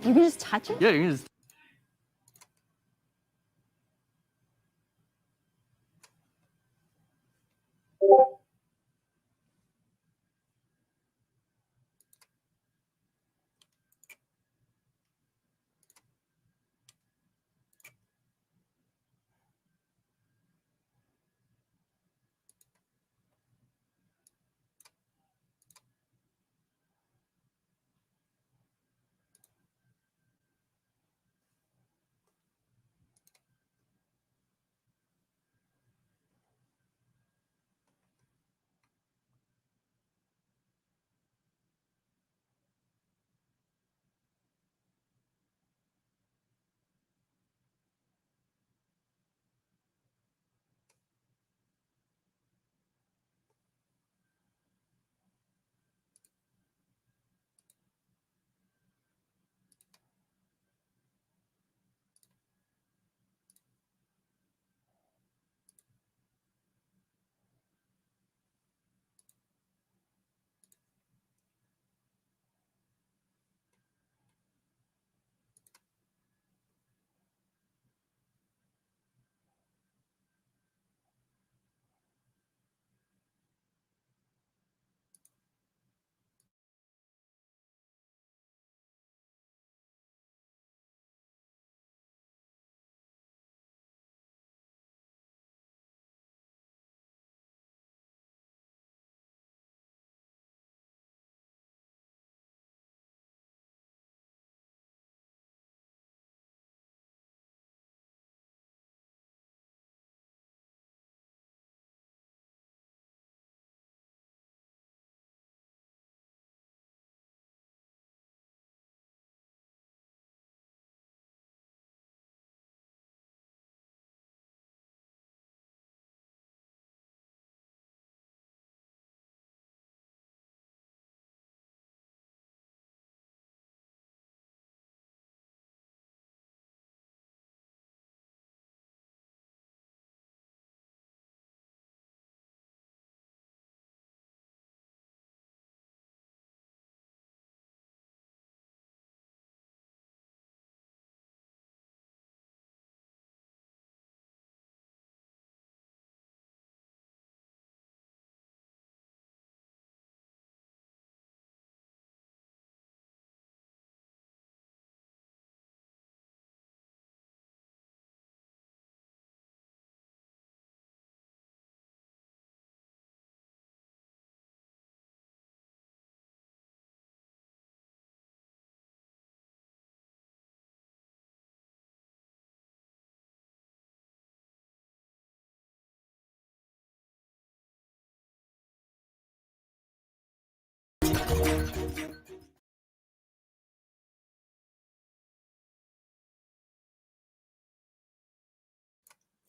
You can just touch it? Yeah, you can just.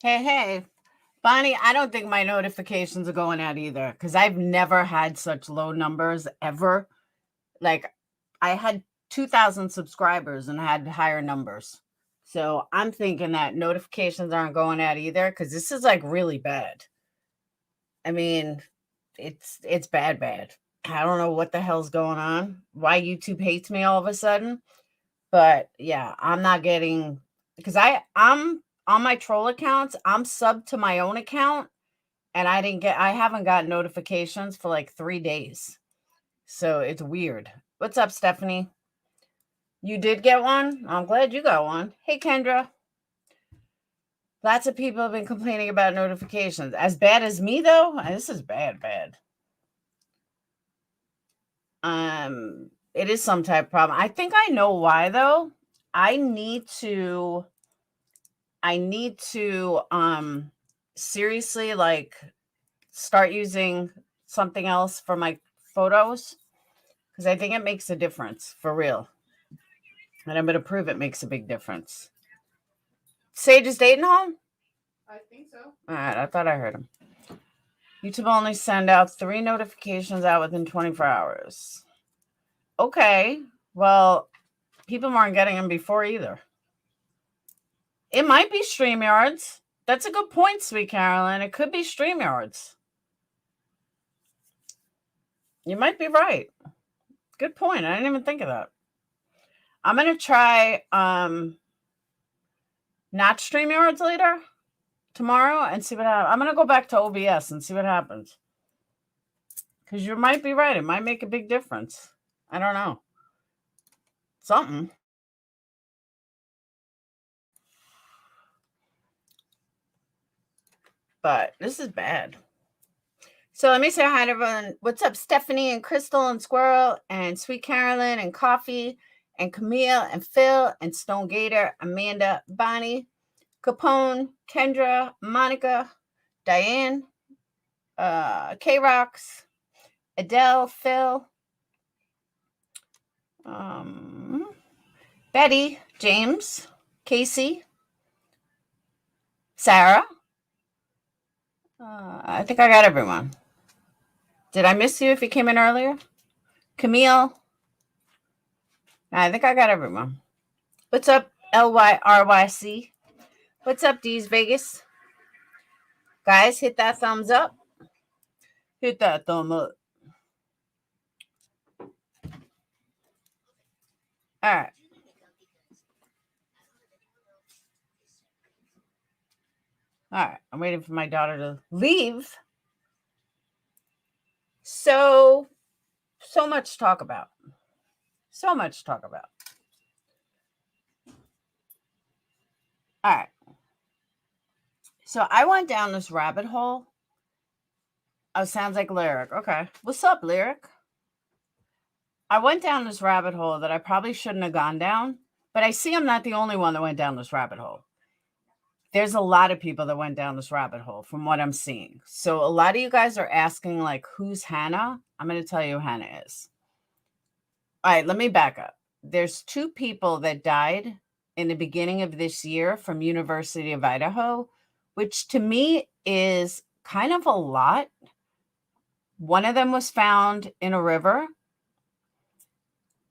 Hey, Bonnie, I don't think my notifications are going out either because I've never had such low numbers ever. Like, I had 2,000 subscribers and had higher numbers. So I'm thinking that notifications aren't going out either because this is like really bad. I mean, it's bad. I don't know what the hell's going on, why YouTube hates me all of a sudden. But yeah, I'm not getting because I'm on my troll accounts, I'm subbed to my own account and I haven't got notifications for like 3 days. So it's weird. What's up, Stephanie? You did get one? I'm glad you got one. Hey, Kendra. Lots of people have been complaining about notifications. As bad as me, though? This is bad. It is some type of problem. I think I know why, though. I need to seriously like start using something else for my photos because I think it makes a difference for real. And I'm going to prove it makes a big difference. Sage is dating home? I think so. All right, I thought I heard him. YouTube only send out 3 notifications out within 24 hours. Okay, well, people weren't getting them before either. It might be StreamYards. That's a good point, Sweet Carolyn. It could be StreamYards. You might be right. Good point. I didn't even think of that. I'm going to try not StreamYards later tomorrow and see what happens. I'm going to go back to OBS and see what happens. Because you might be right. It might make a big difference. I don't know. Something. But this is bad. So let me say hi to everyone. What's up, Stephanie and Crystal and Squirrel and Sweet Carolyn and Coffee and Camille and Phil and Stone Gator, Amanda, Bonnie, Capone, Kendra, Monica, Diane, K-Rox, Adele, Phil, Betty, James, Casey, Sarah. I think I got everyone. Did I miss you if you came in earlier? Camille. I think I got everyone. What's up, LYRYC? What's up, D's Vegas? Guys, hit that thumbs up. Hit that thumb up. All right. All right. I'm waiting for my daughter to leave. So much to talk about. So much to talk about. All right. So I went down this rabbit hole. Oh, sounds like Lyric. Okay. What's up, Lyric? I went down this rabbit hole that I probably shouldn't have gone down, but I see I'm not the only one that went down this rabbit hole. There's a lot of people that went down this rabbit hole from what I'm seeing. So a lot of you guys are asking, like, who's Hannah? I'm going to tell you who Hannah is. All right, let me back up. There's 2 people that died in the beginning of this year from University of Idaho, which to me is kind of a lot. One of them was found in a river.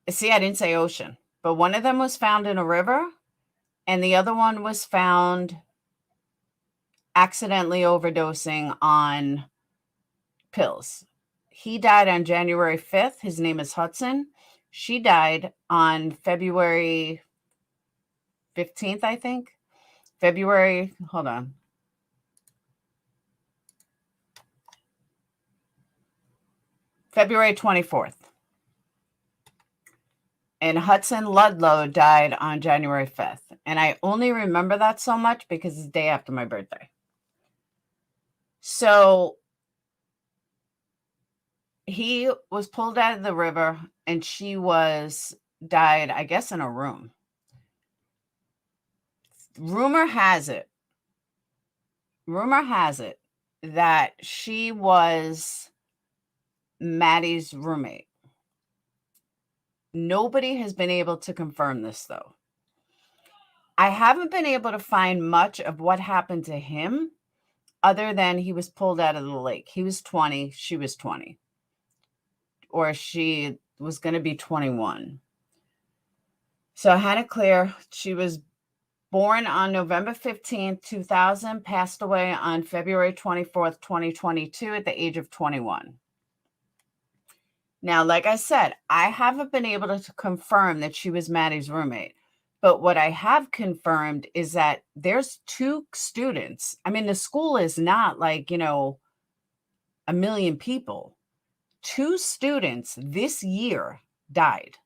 See, I didn't say ocean, but one of them was found in a river, and the other one was found accidentally overdosing on pills. He died on January 5th. His name is Hudson. She died on February 15th, I think. February 24th. And Hudson Ludlow died on January 5th. And I only remember that so much because it's the day after my birthday. So he was pulled out of the river and she died, I guess, in a room. Rumor has it that she was Maddie's roommate. Nobody has been able to confirm this, though. I haven't been able to find much of what happened to him other than he was pulled out of the lake. He was 20. She was 20. Or she was going to be 21. So Hannah Cleere, she was born on November 15th, 2000, passed away on February 24th, 2022 at the age of 21. Now, like I said, I haven't been able to confirm that she was Maddie's roommate. But what I have confirmed is that there's 2 students. I mean, the school is not like, 1 million people. 2 students this year died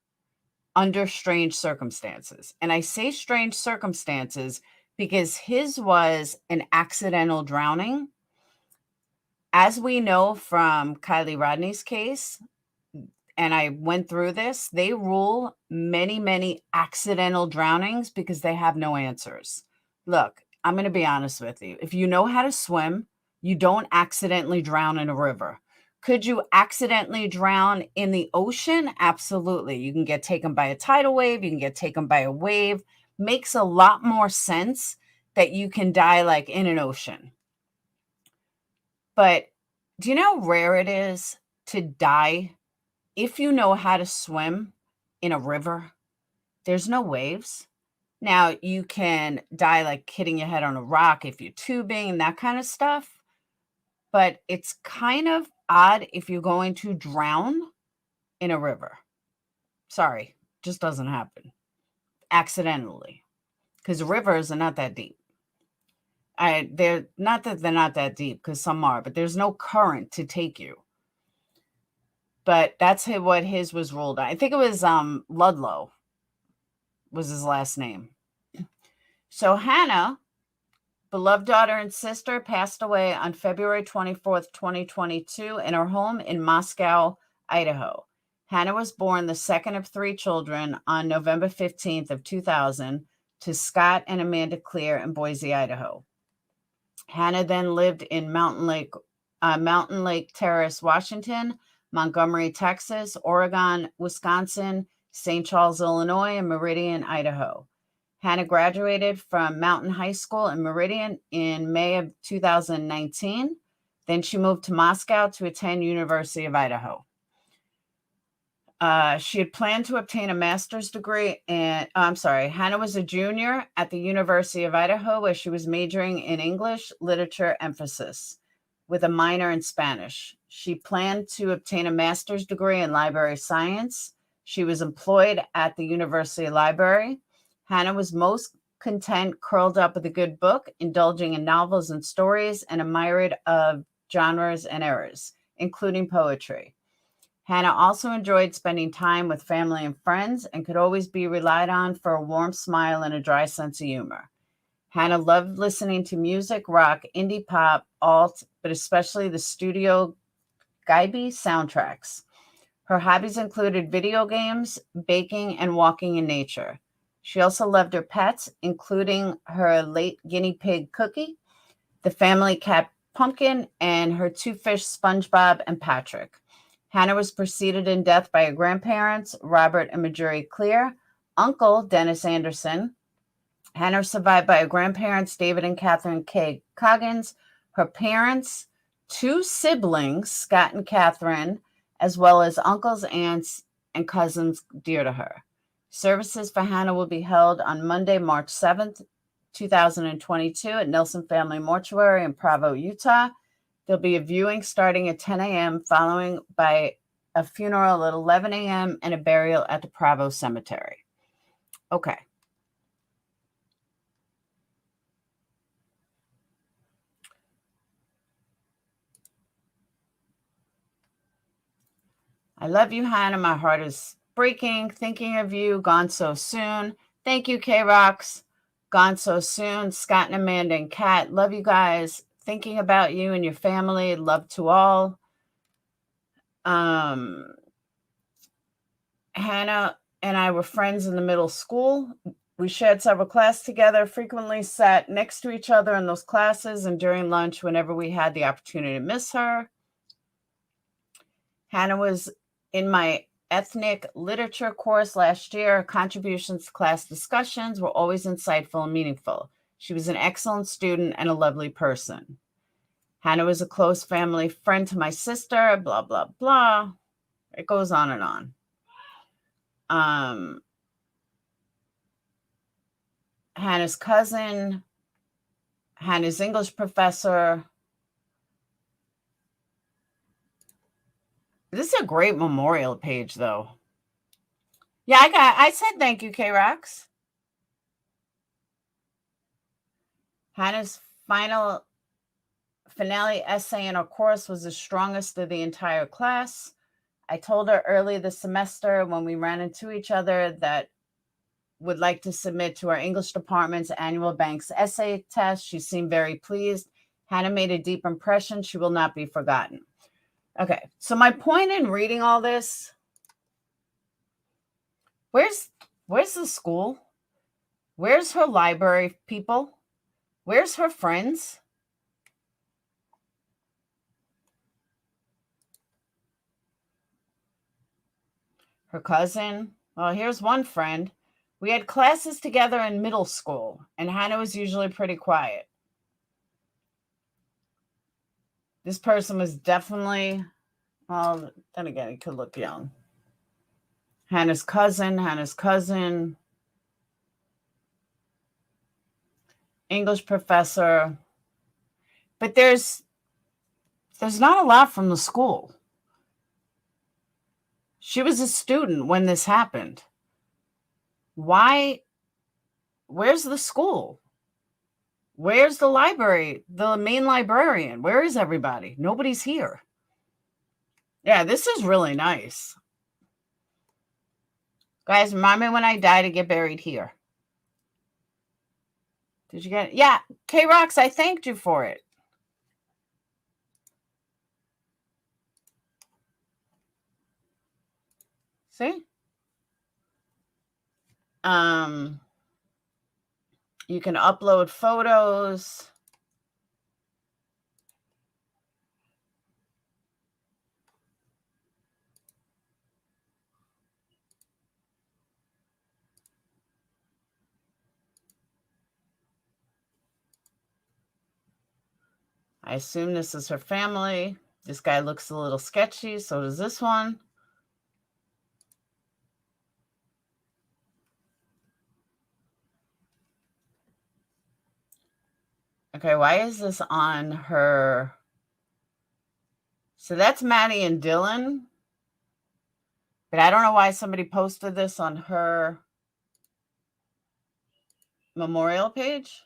under strange circumstances. And I say strange circumstances because his was an accidental drowning. As we know from Kylie Rodney's case, and I went through this, they rule many, many accidental drownings because they have no answers. Look, I'm going to be honest with you. If you know how to swim, you don't accidentally drown in a river. Could you accidentally drown in the ocean? Absolutely. You can get taken by a tidal wave. You can get taken by a wave. Makes a lot more sense that you can die like in an ocean. But do you know how rare it is to die if you know how to swim in a river? There's no waves. Now, you can die like hitting your head on a rock if you're tubing and that kind of stuff. But it's kind of odd if you're going to drown in a river. Sorry, just doesn't happen. accidentally, because rivers are not that deep. They're not that they're not that deep, because some are, but there's no current to take you. But that's what his was ruled on. I think it was Ludlow was his last name. So Hannah, beloved daughter and sister, passed away on February 24th, 2022 in her home in Moscow, Idaho. Hannah was born the second of 3 children on November 15th of 2000 to Scott and Amanda Cleere in Boise, Idaho. Hannah then lived in Mountlake Terrace, Washington, Montgomery, Texas, Oregon, Wisconsin, St. Charles, Illinois, and Meridian, Idaho. Hannah graduated from Mountain High School in Meridian in May of 2019. Then she moved to Moscow to attend University of Idaho. She had planned to obtain a master's degree Hannah was a junior at the University of Idaho, where she was majoring in English literature emphasis with a minor in Spanish. She planned to obtain a master's degree in library science. She was employed at the University Library. Hannah was most content curled up with a good book, indulging in novels and stories and a myriad of genres and eras, including poetry. Hannah also enjoyed spending time with family and friends and could always be relied on for a warm smile and a dry sense of humor. Hannah loved listening to music, rock, indie pop, alt, but especially the Studio Ghibli soundtracks. Her hobbies included video games, baking, and walking in nature. She also loved her pets, including her late guinea pig Cookie, the family cat Pumpkin, and her 2 fish Spongebob and Patrick. Hannah was preceded in death by her grandparents, Robert and Marjorie Cleere, uncle Dennis Anderson. Hannah was survived by her grandparents, David and Catherine K. Coggins, her parents, 2 siblings, Scott and Catherine, as well as uncles, aunts, and cousins dear to her. Services for Hannah will be held on Monday, March 7th, 2022 at Nelson Family Mortuary in Provo, Utah. There'll be a viewing starting at 10 a.m., following by a funeral at 11 a.m. and a burial at the Provo Cemetery. Okay. I love you, Hannah. My heart is breaking. Thinking of you. Gone so soon. Thank you, K-Rocks. Gone so soon. Scott and Amanda and Kat. Love you guys. Thinking about you and your family. Love to all. Hannah and I were friends in the middle school. We shared several classes together, frequently sat next to each other in those classes and during lunch whenever we had the opportunity to miss her. Hannah was in my ethnic literature course last year. Her contributions to class discussions were always insightful and meaningful. She was an excellent student and a lovely person. Hannah was a close family friend to my sister, blah, blah, blah. It goes on and on. Hannah's cousin, Hannah's English professor. This is a great memorial page, though. Yeah, I said thank you, K-Rox. Hannah's finale essay in our course was the strongest of the entire class. I told her early this semester when we ran into each other that would like to submit to our English department's annual Banks essay test. She seemed very pleased. Hannah made a deep impression. She will not be forgotten. Okay, so my point in reading all this, where's the school? Where's her library people? Where's her friends? Her cousin? Well, here's one friend. We had classes together in middle school, and Hannah was usually pretty quiet. This person was definitely, well, then again, he could look young. Hannah's cousin, English professor. But there's not a lot from the school. She was a student when this happened. Why Where's the school? Where's the library? The main librarian? Where is everybody? Nobody's here. Yeah, this is really nice. Guys, remind me when I die to get buried here. Did you get it? Yeah, K-Rox, I thanked you for it. See? You can upload photos. I assume this is her family. This guy looks a little sketchy. So does this one. Okay, why is this on her? So that's Maddie and Dylan. But I don't know why somebody posted this on her memorial page.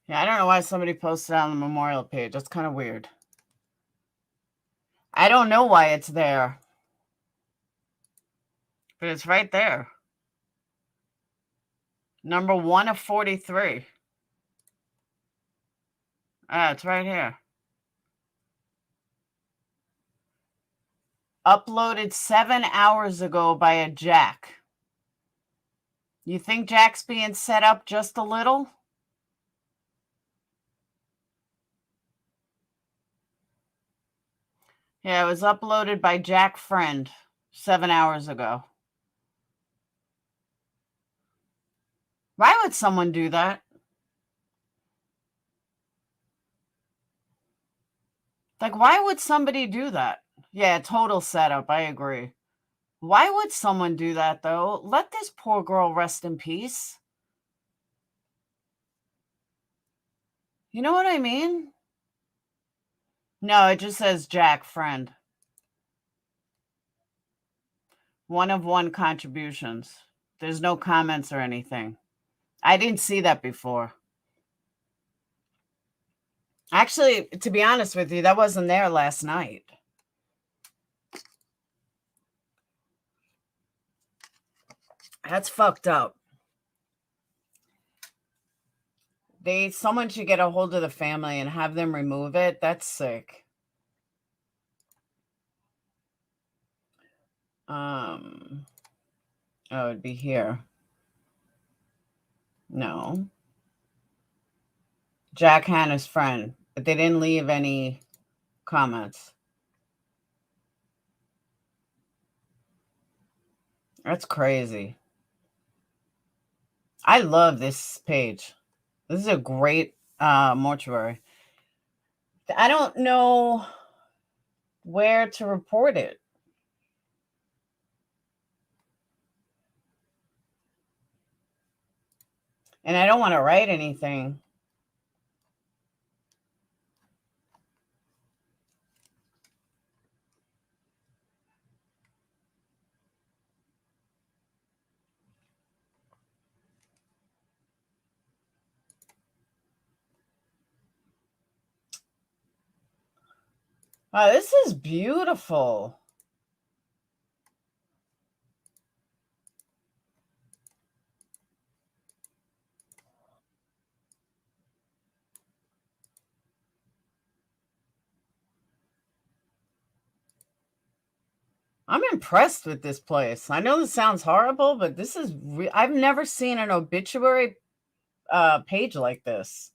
Yeah, I don't know why somebody posted it on the memorial page. That's kind of weird. I don't know why it's there. But it's right there. Number 1 of 43. It's right here. Uploaded 7 hours ago by a Jack. You think Jack's being set up just a little? Yeah, it was uploaded by Jack Friend 7 hours ago. Why would someone do that? Like, why would somebody do that? Yeah, total setup. I agree. Why would someone do that, though? Let this poor girl rest in peace. You know what I mean? No, it just says Jack Friend. 1 of 1 contributions. There's no comments or anything. I didn't see that before. Actually, to be honest with you, that wasn't there last night. That's fucked up. Someone should get a hold of the family and have them remove it. That's sick. It'd be here. No. Jack Hanna's friend, but they didn't leave any comments. That's crazy. I love this page. This is a great mortuary. I don't know where to report it. And I don't want to write anything. Wow, this is beautiful. I'm impressed with this place. I know this sounds horrible, but this is I've never seen an obituary page like this.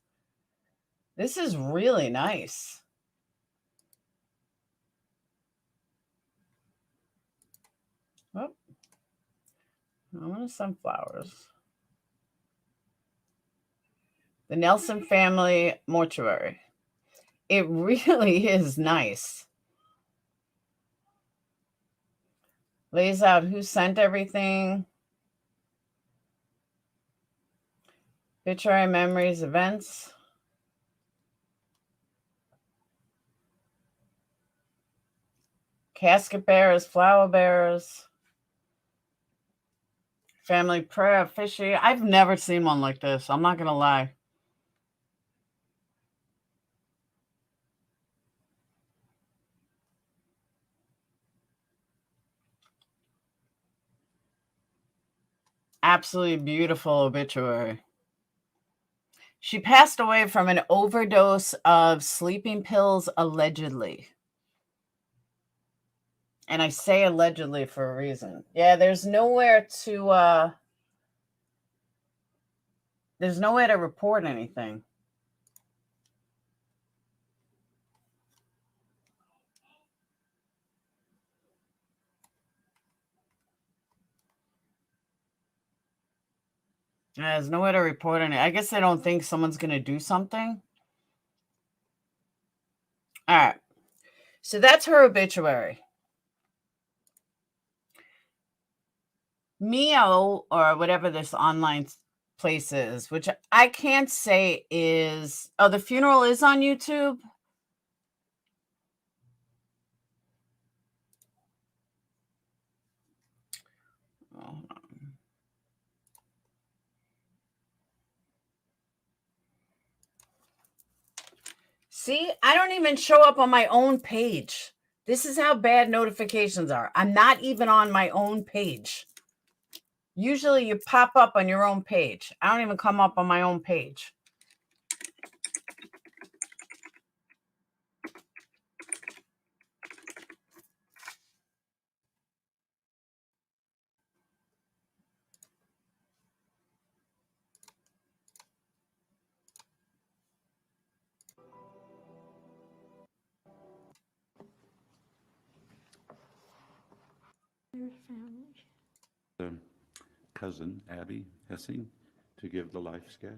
This is really nice. Oh, I want some flowers. The Nelson Family Mortuary. It really is nice. Lays out who sent everything. Obituary memories, events. Casket bearers, flower bearers. Family prayer, fishy. I've never seen one like this. I'm not going to lie. Absolutely beautiful obituary. She passed away from an overdose of sleeping pills, allegedly. And I say allegedly for a reason. Yeah, there's nowhere to report anything. Yeah, there's nowhere to report any. I guess they don't think someone's going to do something. All right. So that's her obituary. Mio, or whatever this online place is, which I can't say is... Oh, the funeral is on YouTube? Oh. See, I don't even show up on my own page. This is how bad notifications are. I'm not even on my own page. Usually you pop up on your own page. I don't even come up on my own page. The cousin, Abby Hessing, to give the life sketch.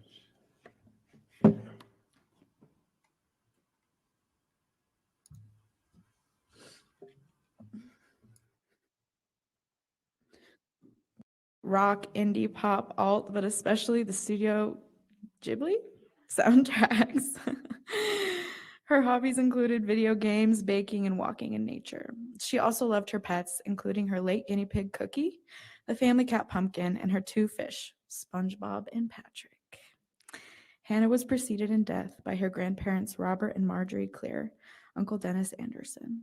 Rock, indie, pop, alt, but especially the Studio Ghibli soundtracks. Her hobbies included video games, baking, and walking in nature. She also loved her pets, including her late guinea pig Cookie, the family cat Pumpkin, and her two fish, Spongebob and Patrick. Hannah was preceded in death by her grandparents Robert and Marjorie Cleere, Uncle Dennis Anderson.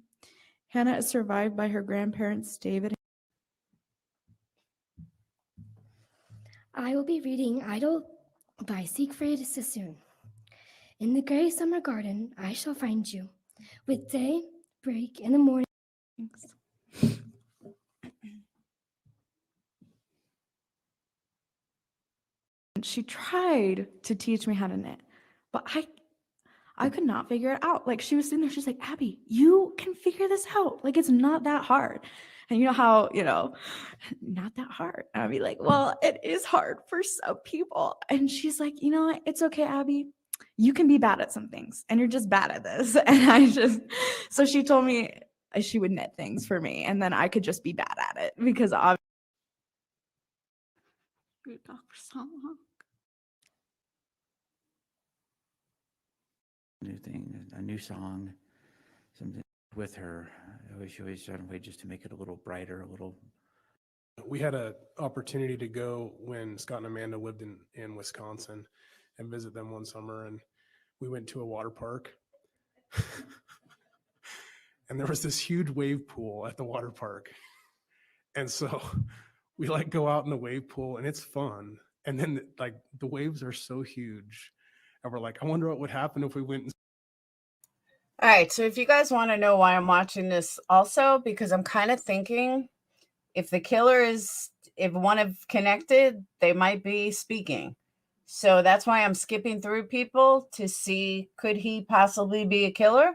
Hannah is survived by her grandparents David. I will be reading Idle by Siegfried Sassoon. In the gray summer garden, I shall find you, with day break in the morning. She tried to teach me how to knit, but I could not figure it out. Like, she was sitting there, she's like, Abby, you can figure this out. Like, it's not that hard. And you know how, not that hard. And I'd be like, well, it is hard for some people. And she's like, you know what? It's okay, Abby. You can be bad at some things, and you're just bad at this. And so she told me she would knit things for me, and then I could just be bad at it because obviously. New thing, a new song, something with her. She always tried a way just to make it a little brighter, a little. We had an opportunity to go when Scott and Amanda lived in Wisconsin and visit them one summer, and we went to a water park. and there was this huge wave pool at the water park. And so we like go out in the wave pool and it's fun. And then like the waves are so huge. And we're like, I wonder what would happen if we went and All right. So if you guys want to know why I'm watching this also, because I'm kind of thinking if the killer is, if one of connected, they might be speaking. So that's why I'm skipping through people to see, could he possibly be a killer?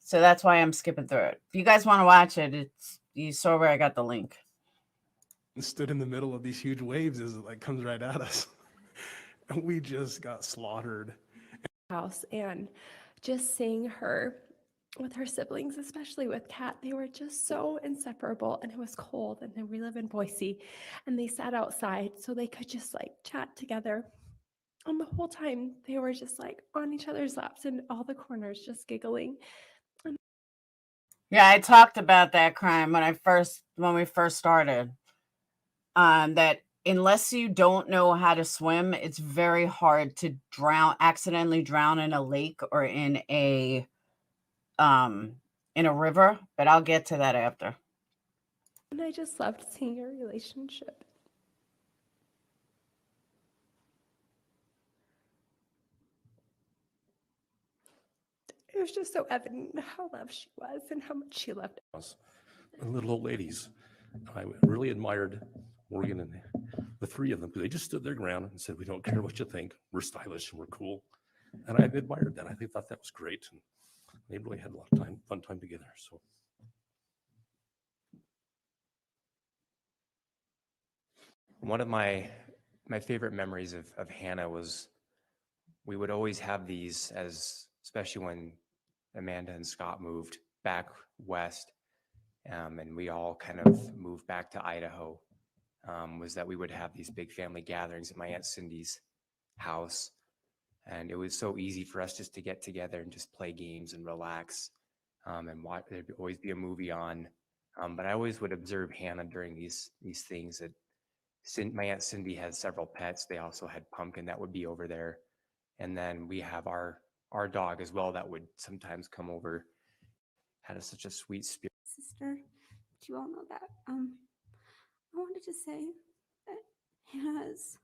So that's why I'm skipping through it. If you guys want to watch it, you saw where I got the link. stood in the middle of these huge waves as it like comes right at us. And we just got slaughtered. House, and just seeing her with her siblings, especially with Kat, they were just so inseparable, and it was cold, and then we live in Boise, and they sat outside so they could just like chat together. And the whole time they were just like on each other's laps in all the corners, just giggling. Yeah, I talked about that crime when we first started. That unless you don't know how to swim, it's very hard to accidentally drown in a lake or in a river. But I'll get to that after. And I just loved seeing your relationship. It was just so evident how loved she was and how much she loved us. Little old ladies. I really admired Morgan and the three of them because they just stood their ground and said, we don't care what you think. We're stylish and we're cool. And I admired that. I thought that was great. And they really had a lot of fun time together. So one of my favorite memories of Hannah was we would always have these, especially when Amanda and Scott moved back west, and we all kind of moved back to Idaho, was that we would have these big family gatherings at my Aunt Cindy's house. And it was so easy for us just to get together and just play games and relax, and watch. There'd always be a movie on. But I always would observe Hannah during these things. My Aunt Cindy has several pets. They also had Pumpkin that would be over there. And then we have our dog as well that would sometimes come over. Had such a sweet spirit. Sister, you all know that. I wanted to say that Hannah is,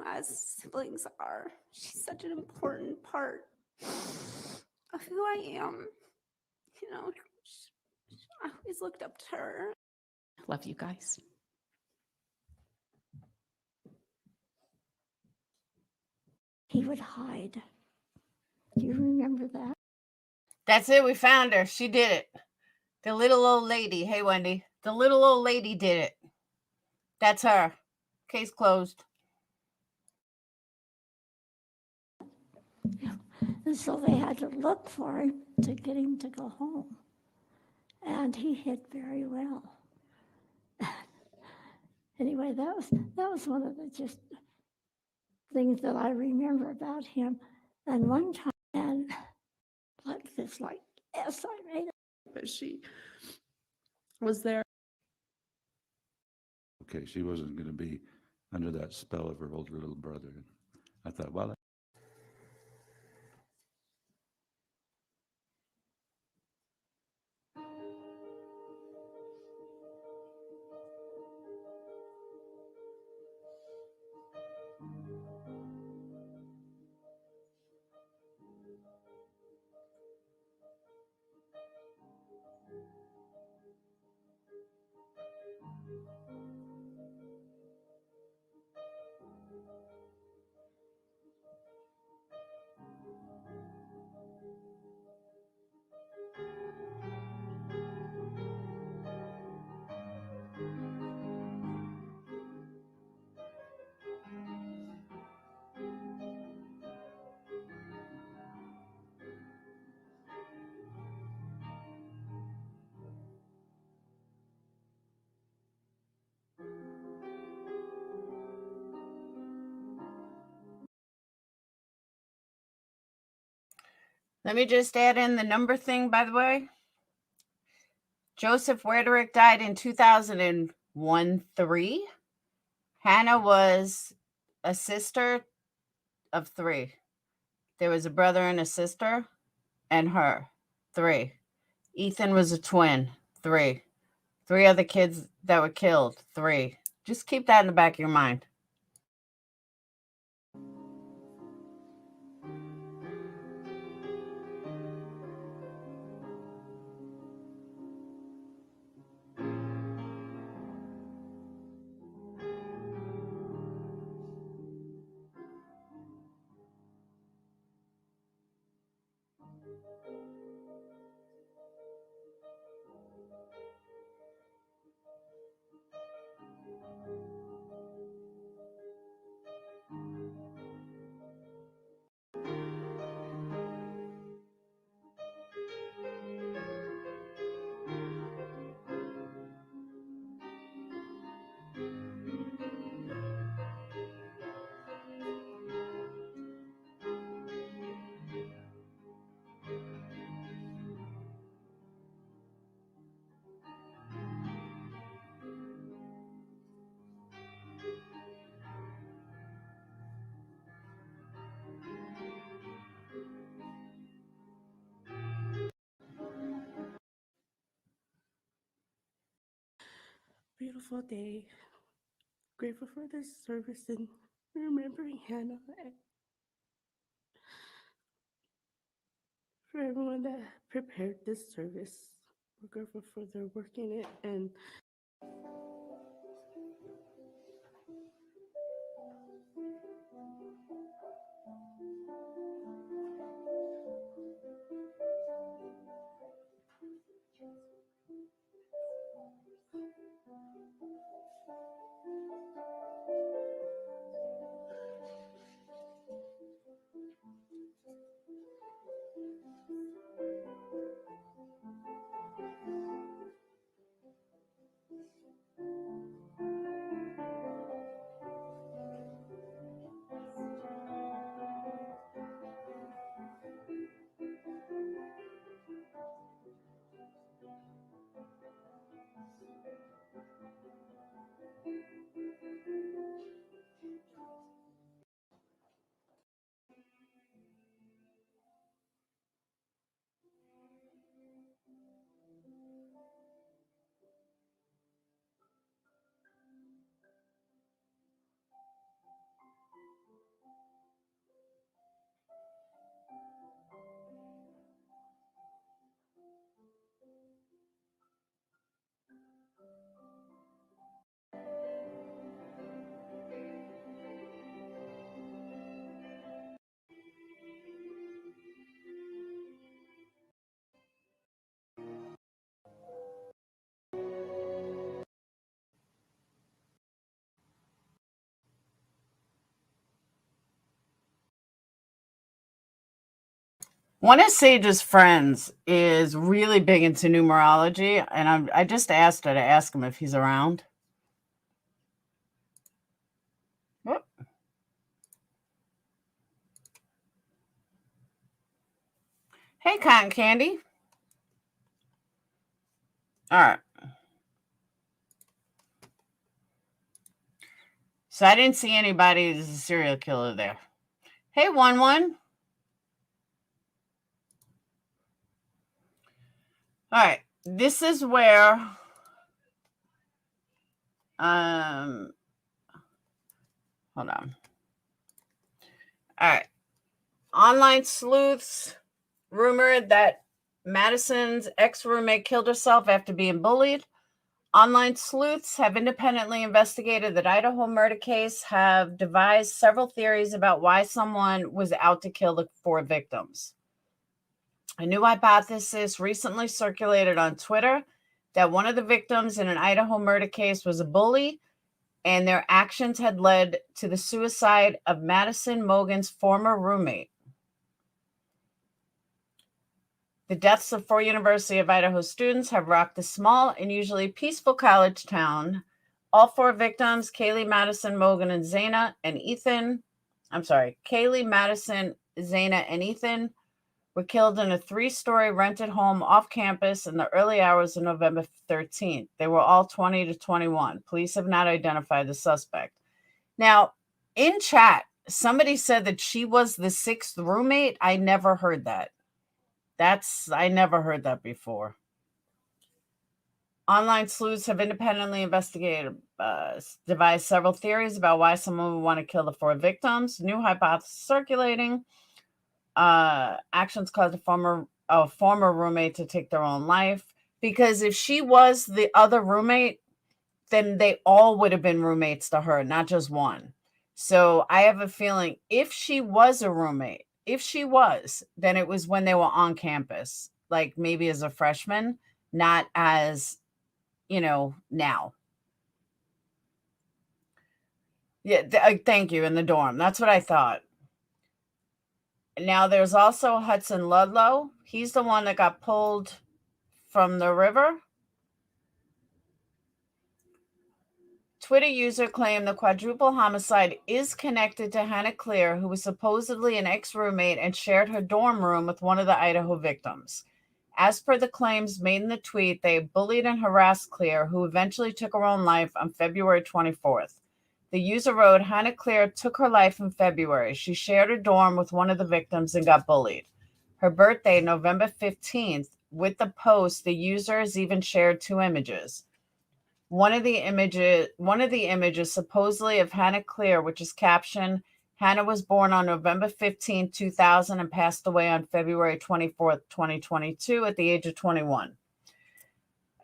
as siblings are, she's such an important part of who I am. I always looked up to her. Love you guys. He would hide. Do you remember that? That's it. We found her. She did it. The little old lady. Hey, Wendy. The little old lady did it. That's her. Case closed. And so they had to look for him to get him to go home. And he hid very well. Anyway, that was one of the just things that I remember about him. And one time, and yes, I made it. But she was there. Okay, she wasn't going to be under that spell of her older little brother. I thought, well, Let me just add in the number thing, by the way. Joseph Wederick died in 2001-3. Hannah was a sister of 3. There was a brother and a sister, and her, 3. Ethan was a twin. 3. 3 other kids that were killed. 3. Just keep that in the back of your mind. Beautiful day. Grateful for this service and remembering Hannah and for everyone that prepared this service. We're grateful for their work in it and One of Sage's friends is really big into numerology, and I just asked her to ask him if he's around. Whoop. Hey, Cotton Candy. All right. So I didn't see anybody as a serial killer there. Hey, 1-1. All right. This is where hold on. All right. Online sleuths rumored that Madison's ex-roommate killed herself after being bullied. Online sleuths have independently investigated the Idaho murder case, have devised several theories about why someone was out to kill the 4 victims. A new hypothesis recently circulated on Twitter that one of the victims in an Idaho murder case was a bully, and their actions had led to the suicide of Madison Mogan's former roommate. The deaths of 4 University of Idaho students have rocked the small and usually peaceful college town. All 4 victims, Kaylee, Madison, Mogan, and Zana and Ethan, Kaylee, Madison, Zana, and Ethan were killed in a 3-story rented home off campus in the early hours of November 13th. They were all 20 to 21. Police have not identified the suspect. Now, in chat, somebody said that she was the 6th roommate. I never heard that. I never heard that before. Online sleuths have independently investigated, devised several theories about why someone would want to kill the 4 victims. New hypothesis circulating. Actions caused a former roommate to take their own life. Because if she was the other roommate, then they all would have been roommates to her, not just one. So I have a feeling if she was a roommate, then it was when they were on campus, like maybe as a freshman, not as, now. Yeah, thank you, in the dorm. That's what I thought. Now there's also Hudson Ludlow. He's the one that got pulled from the river. Twitter user claimed the quadruple homicide is connected to Hannah Cleere, who was supposedly an ex-roommate and shared her dorm room with one of the Idaho victims. As per the claims made in the tweet, they bullied and harassed Cleere, who eventually took her own life on February 24th. The user wrote, Hannah Cleere took her life in February. She shared a dorm with one of the victims and got bullied. Her birthday, November 15th. With the post, the user has even shared 2 images. One of the images supposedly of Hannah Cleere, which is captioned, Hannah was born on November 15, 2000 and passed away on February 24th, 2022 at the age of 21.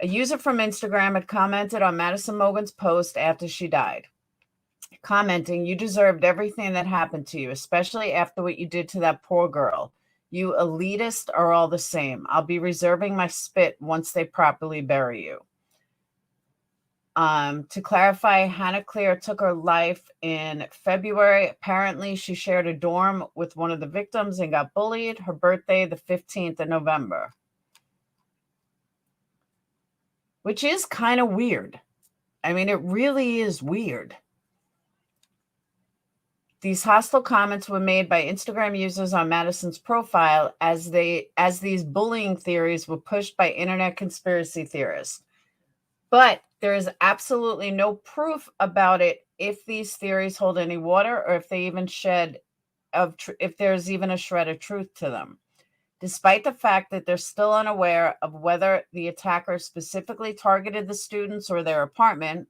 A user from Instagram had commented on Madison Mogen's post after she died, commenting, you deserved everything that happened to you, especially after what you did to that poor girl. You elitists are all the same. I'll be reserving my spit once they properly bury you. To clarify, Hannah Cleere took her life in February. Apparently, she shared a dorm with one of the victims and got bullied. Her birthday, the 15th of November. Which is kind of weird. I mean, it really is weird. These hostile comments were made by Instagram users on Madison's profile as these bullying theories were pushed by internet conspiracy theorists. But there is absolutely no proof about it if these theories hold any water or if they even if there's even a shred of truth to them. Despite the fact that they're still unaware of whether the attacker specifically targeted the students or their apartment,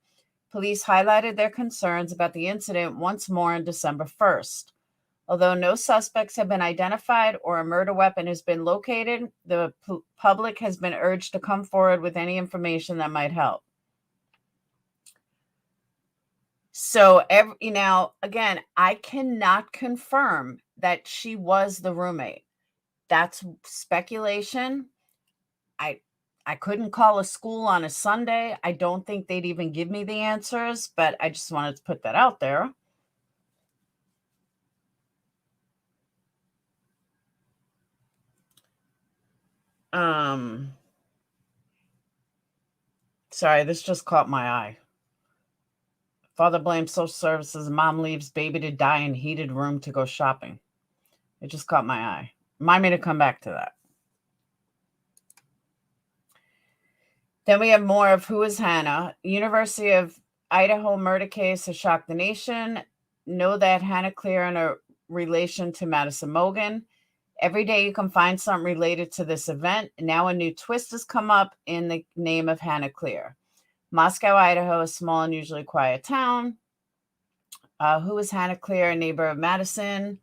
police highlighted their concerns about the incident once more on December 1st. Although no suspects have been identified or a murder weapon has been located, the public has been urged to come forward with any information that might help. So now, again, I cannot confirm that she was the roommate. That's speculation. I couldn't call a school on a Sunday. I don't think they'd even give me the answers, but I just wanted to put that out there. Sorry, this just caught my eye. Father blames social services. Mom leaves baby to die in heated room to go shopping. It just caught my eye. Remind me to come back to that. Then we have more of Who is Hannah? University of Idaho murder case has shocked the nation. Know that Hannah Cleere in a relation to Madison Mogen. Every day you can find something related to this event. Now a new twist has come up in the name of Hannah Cleere. Moscow, Idaho, a small and usually quiet town. Who is Hannah Cleere, a neighbor of Madison?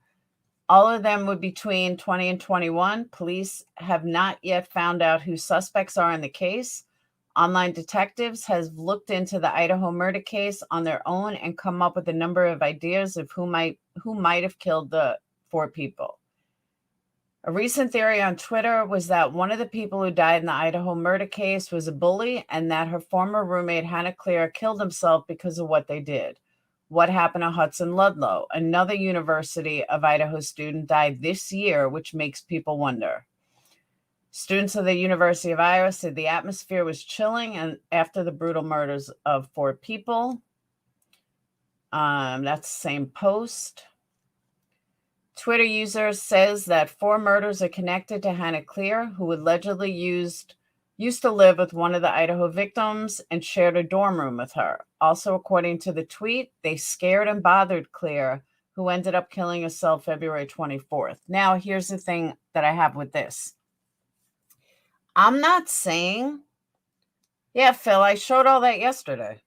All of them were between 20 and 21. Police have not yet found out who suspects are in the case. Online detectives have looked into the Idaho murder case on their own and come up with a number of ideas of who might have killed the 4 people. A recent theory on Twitter was that one of the people who died in the Idaho murder case was a bully and that her former roommate, Hannah Cleere, killed himself because of what they did. What happened to Hudson Ludlow? Another University of Idaho student died this year, which makes people wonder. Students of the University of Iowa said the atmosphere was chilling and after the brutal murders of 4 people. That's the same post. Twitter user says that 4 murders are connected to Hannah Cleere, who allegedly used to live with one of the Idaho victims and shared a dorm room with her. Also, according to the tweet, they scared and bothered Cleere, who ended up killing herself February 24th. Now, here's the thing that I have with this. I'm not saying Yeah, Phil, I showed all that yesterday.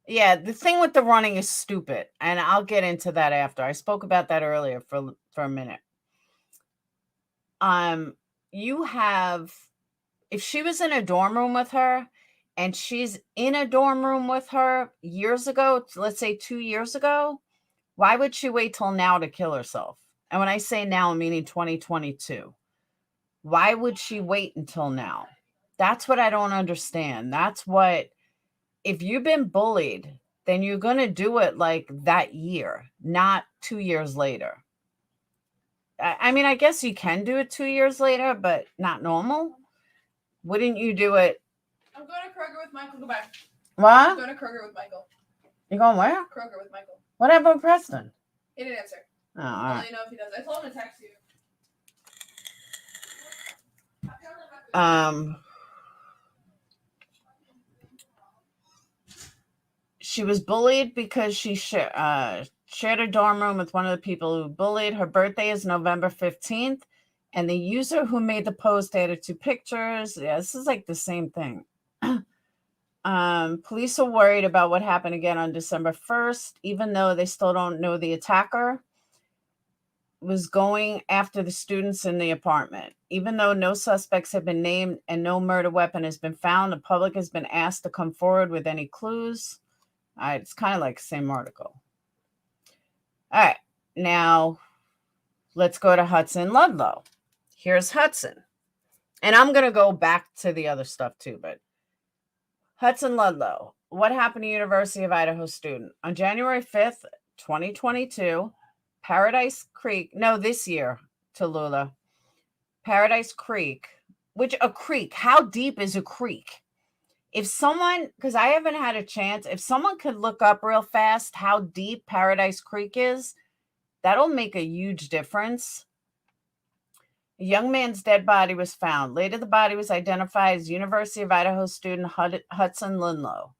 Yeah, the thing with the running is stupid, and I'll get into that after. I spoke about that earlier for a minute. You have, if she was in a dorm room with her, and she's in a dorm room with her years ago, let's say 2 years ago, why would she wait till now to kill herself? And when I say now, I'm meaning 2022. Why would she wait until now? That's what I don't understand. That's what, if you've been bullied, then you're going to do it like that year, not 2 years later. I mean, I guess you can do it 2 years later, but not normal. Wouldn't you do it? I'm going to Kroger with Michael. Goodbye. What? I'm going to Kroger with Michael. You going where? Kroger with Michael. What about Preston? He didn't answer. Oh, all I'll right. let you know if he does. I told him to text you. She was bullied because she shared a dorm room with one of the people who bullied. Her birthday is November 15th, and the user who made the post added 2 pictures. Yeah, this is like the same thing. Police are worried about what happened again on December 1st, even though they still don't know the attacker was going after the students in the apartment. Even though no suspects have been named and no murder weapon has been found, the public has been asked to come forward with any clues. It's kind of like the same article. All right, now let's go to Hudson Ludlow. Here's Hudson. And I'm going to go back to the other stuff too, but Hudson Ludlow, what happened to University of Idaho student? On January 5th, 2022, Paradise Creek, no, this year, Tallulah, Paradise Creek, which a creek, how deep is a creek? If someone, because I haven't had a chance, if someone could look up real fast how deep Paradise Creek is, that'll make a huge difference. A young man's dead body was found. Later, the body was identified as University of Idaho student Hudson Ludlow.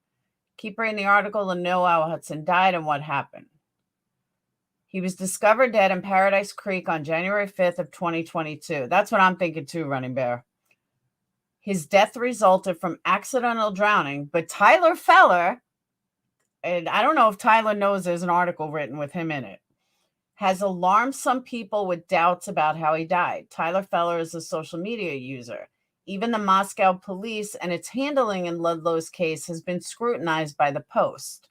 Keep reading the article to know how Hudson died and what happened. He was discovered dead in Paradise Creek on January 5th of 2022. That's what I'm thinking too, Running Bear. His death resulted from accidental drowning, but Tyler Feller, and I don't know if Tyler knows there's an article written with him in it, has alarmed some people with doubts about how he died. Tyler Feller is a social media user. Even the Moscow police and its handling in Ludlow's case has been scrutinized by the Post.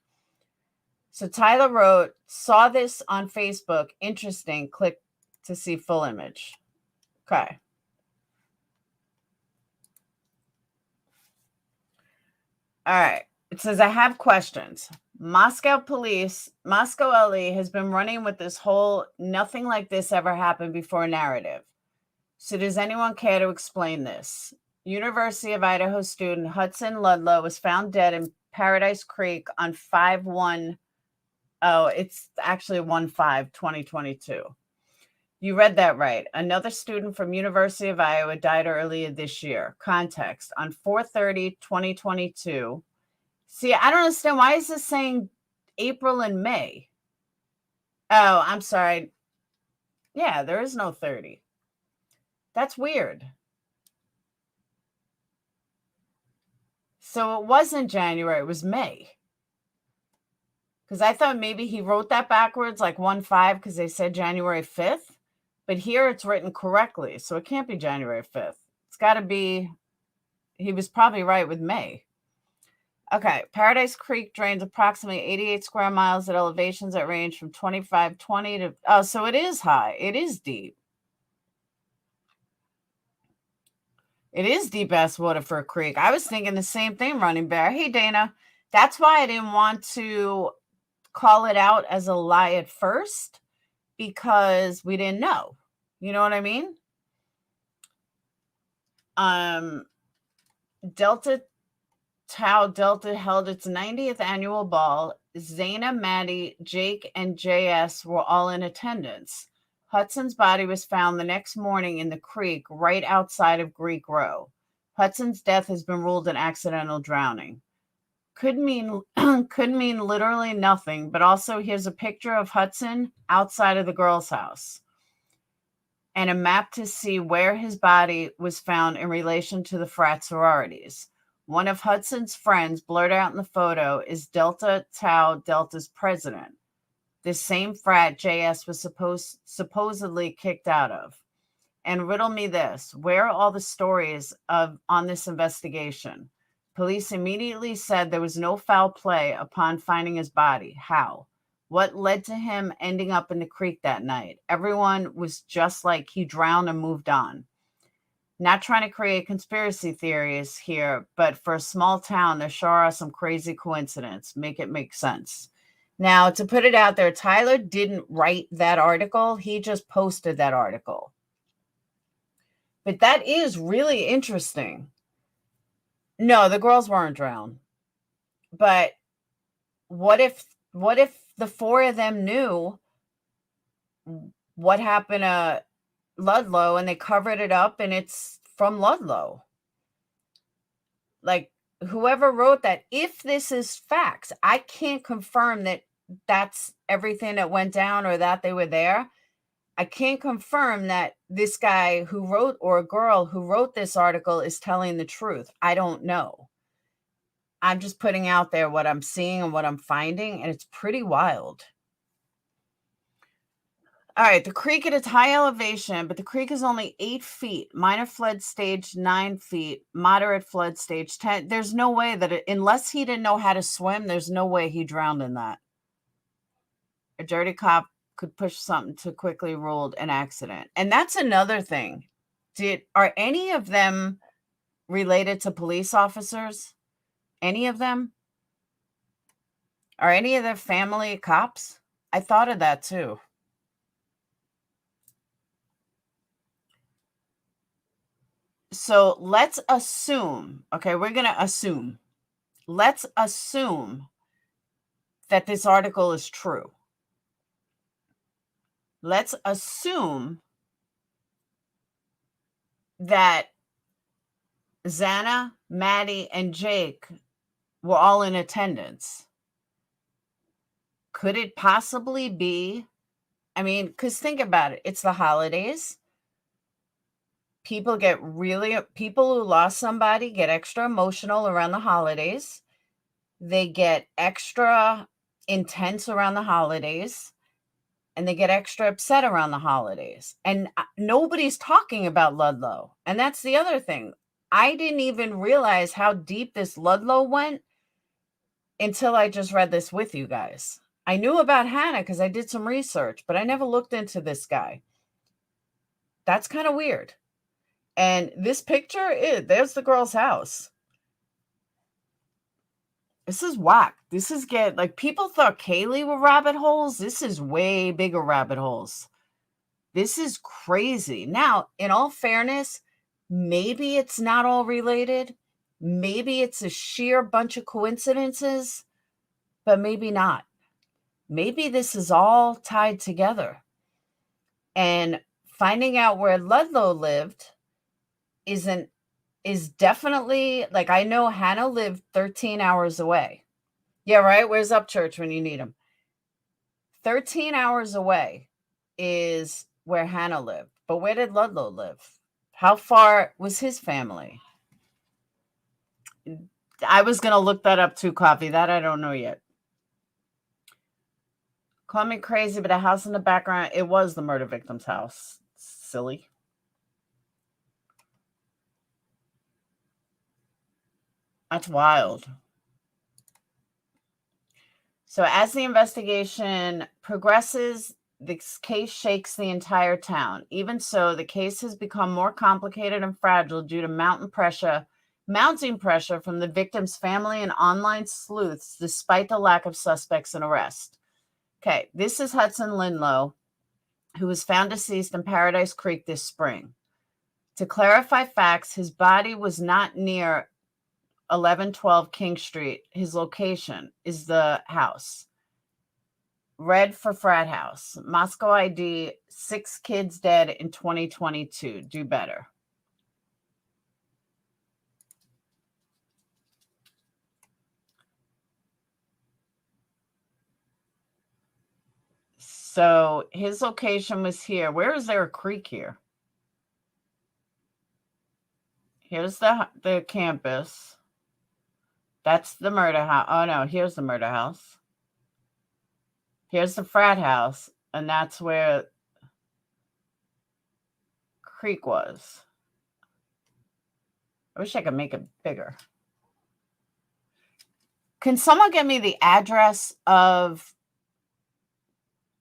So Tyler wrote, saw this on Facebook. Interesting. Click to see full image. Okay. All right. It says, I have questions. Moscow LE has been running with this whole nothing like this ever happened before narrative. So does anyone care to explain this? University of Idaho student Hudson Ludlow was found dead in Paradise Creek on 5/1. Oh, it's actually 1/5/2022. You read that right. Another student from University of Iowa died earlier this year. Context, on 4/30/2022. See, I don't understand. Why is this saying April and May? Oh, I'm sorry. Yeah, there is no 30. That's weird. So it wasn't January, it was May. Because I thought maybe he wrote that backwards, like 1/5, because they said January 5th. But here it's written correctly, so it can't be January 5th. It's got to be, he was probably right with May. Okay, Paradise Creek drains approximately 88 square miles at elevations that range from 2520 to, oh, so it is high. It is deep. It is deep ass water for a creek. I was thinking the same thing, Running Bear. Hey, Dana. That's why I didn't want to call it out as a lie at first, because we didn't know. You know what I mean? Delta Tau Delta held its 90th annual ball. Zaina, Maddie, Jake, and JS were all in attendance. Hudson's body was found the next morning in the creek right outside of Greek Row. Hudson's death has been ruled an accidental drowning. Could mean literally nothing, but also here's a picture of Hudson outside of the girl's house and a map to see where his body was found in relation to the frat sororities. One of Hudson's friends, blurred out in the photo, is Delta Tau Delta's president. This same frat JS was supposedly kicked out of. And riddle me this, where are all the stories on this investigation? Police immediately said there was no foul play upon finding his body. How? What led to him ending up in the creek that night? Everyone was just like he drowned and moved on. Not trying to create conspiracy theories here, but for a small town, there sure are some crazy coincidences. Make it make sense. Now, to put it out there, Tyler didn't write that article. He just posted that article. But that is really interesting. No, the girls weren't drowned. But what if the four of them knew what happened to Ludlow and they covered it up and it's from Ludlow? Like, whoever wrote that, if this is facts, I can't confirm that that's everything that went down or that they were there. I can't confirm that this guy who wrote, or a girl who wrote this article, is telling the truth. I don't know. I'm just putting out there what I'm seeing and what I'm finding, and it's pretty wild. All right, the creek at its high elevation, but the creek is only 8 feet. Minor flood stage 9 feet, moderate flood stage 10. There's no way that, unless he didn't know how to swim, there's no way he drowned in that. A dirty cop could push something too quickly, ruled an accident. And that's another thing. Are any of them related to police officers? Any of them? Are any of their family cops? I thought of that too. So let's assume, okay, we're going to assume. Let's assume that this article is true. Let's assume that Xana, Maddie, and Jake were all in attendance. Could it possibly be? I mean, because think about it. It's the holidays. People who lost somebody get extra emotional around the holidays. They get extra intense around the holidays. And they get extra upset around the holidays. And nobody's talking about Ludlow. And that's the other thing. I didn't even realize how deep this Ludlow went until I just read this with you guys. I knew about Hannah because I did some research, but I never looked into this guy. That's kind of weird. And this picture, there's the girl's house. This is whack. This is like, people thought Kaylee were rabbit holes. This is way bigger rabbit holes. This is crazy. Now, in all fairness, maybe it's not all related. Maybe it's a sheer bunch of coincidences, but maybe not. Maybe this is all tied together. And finding out where Ludlow lived is definitely, like, I know Hannah lived 13 hours away. Yeah, right? Where's Upchurch when you need him? 13 hours away is where Hannah lived. But where did Ludlow live? How far was his family? I was going to look that up too, Coffee. That I don't know yet. Call me crazy, but a house in the background, it was the murder victim's house. Silly. That's wild. So as the investigation progresses, this case shakes the entire town. Even so, the case has become more complicated and fragile due to mounting pressure from the victim's family and online sleuths, despite the lack of suspects and arrest. Okay, this is Hudson Ludlow, who was found deceased in Paradise Creek this spring. To clarify facts, his body was not near 1112 King Street. His location is the house. Red for frat house. Moscow ID, 6 kids dead in 2022. Do better. So his location was here. Where is there a creek here? Here's the campus. That's the murder house. Oh, no, here's the murder house. Here's the frat house, and that's where Creek was. I wish I could make it bigger. Can someone give me the address of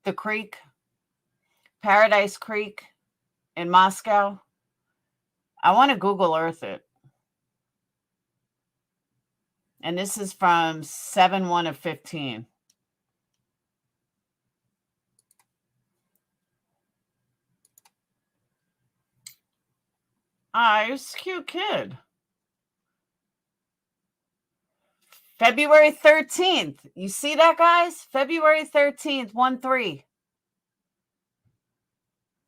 the creek? Paradise Creek in Moscow? I want to Google Earth it. And this is from 7/1 of 15. Ah, he's a cute kid. February 13th. You see that, guys? February 13th, 1-3.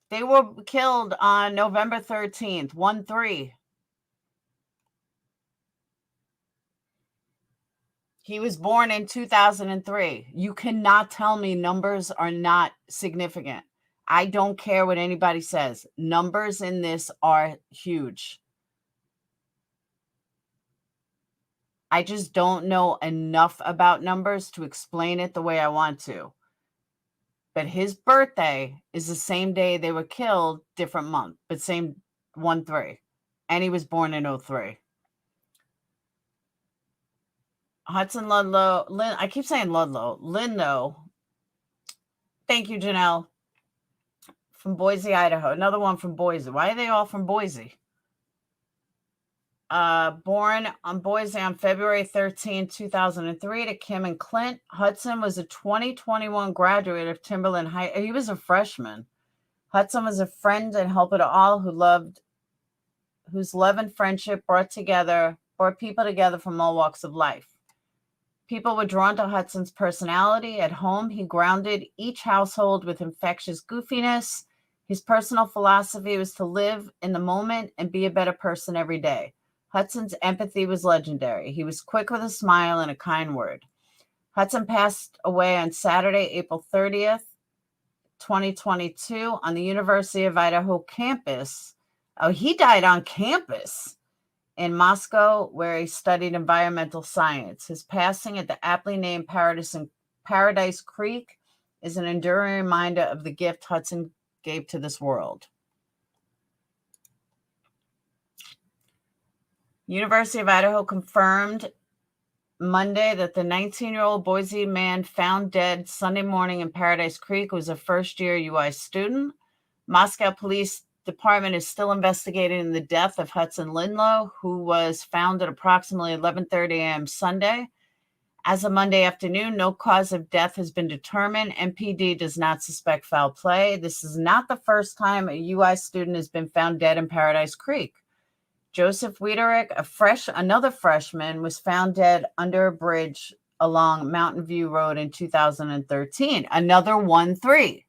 They were killed on November 13th, 1-3. He was born in 2003. You cannot tell me numbers are not significant. I don't care what anybody says. Numbers in this are huge. I just don't know enough about numbers to explain it the way I want to. But his birthday is the same day they were killed, different month, but same 1-3. And he was born in 03. Hudson Ludlow, I keep saying Ludlow, Lindo. Thank you, Janelle. From Boise, Idaho. Another one from Boise. Why are they all from Boise? Born on Boise on February 13, 2003 to Kim and Clint. Hudson was a 2021 graduate of Timberland High. He was a freshman. Hudson was a friend and helper to all whose love and friendship brought people together from all walks of life. People were drawn to Hudson's personality. At home, he grounded each household with infectious goofiness. His personal philosophy was to live in the moment and be a better person every day. Hudson's empathy was legendary. He was quick with a smile and a kind word. Hudson passed away on Saturday, April 30th, 2022 on the University of Idaho campus. Oh, he died on campus in Moscow, where he studied environmental science. His passing at the aptly named Paradise Creek is an enduring reminder of the gift Hudson gave to this world. University of Idaho confirmed Monday that the 19-year-old Boise man found dead Sunday morning in Paradise Creek was a first-year UI student. Moscow Police Department is still investigating the death of Hudson Ludlow, who was found at approximately 11:30 a.m. Sunday. As of Monday afternoon, no cause of death has been determined. MPD does not suspect foul play. This is not the first time a UI student has been found dead in Paradise Creek. Joseph Wiederick, another freshman, was found dead under a bridge along Mountain View Road in 2013. Another 1-3.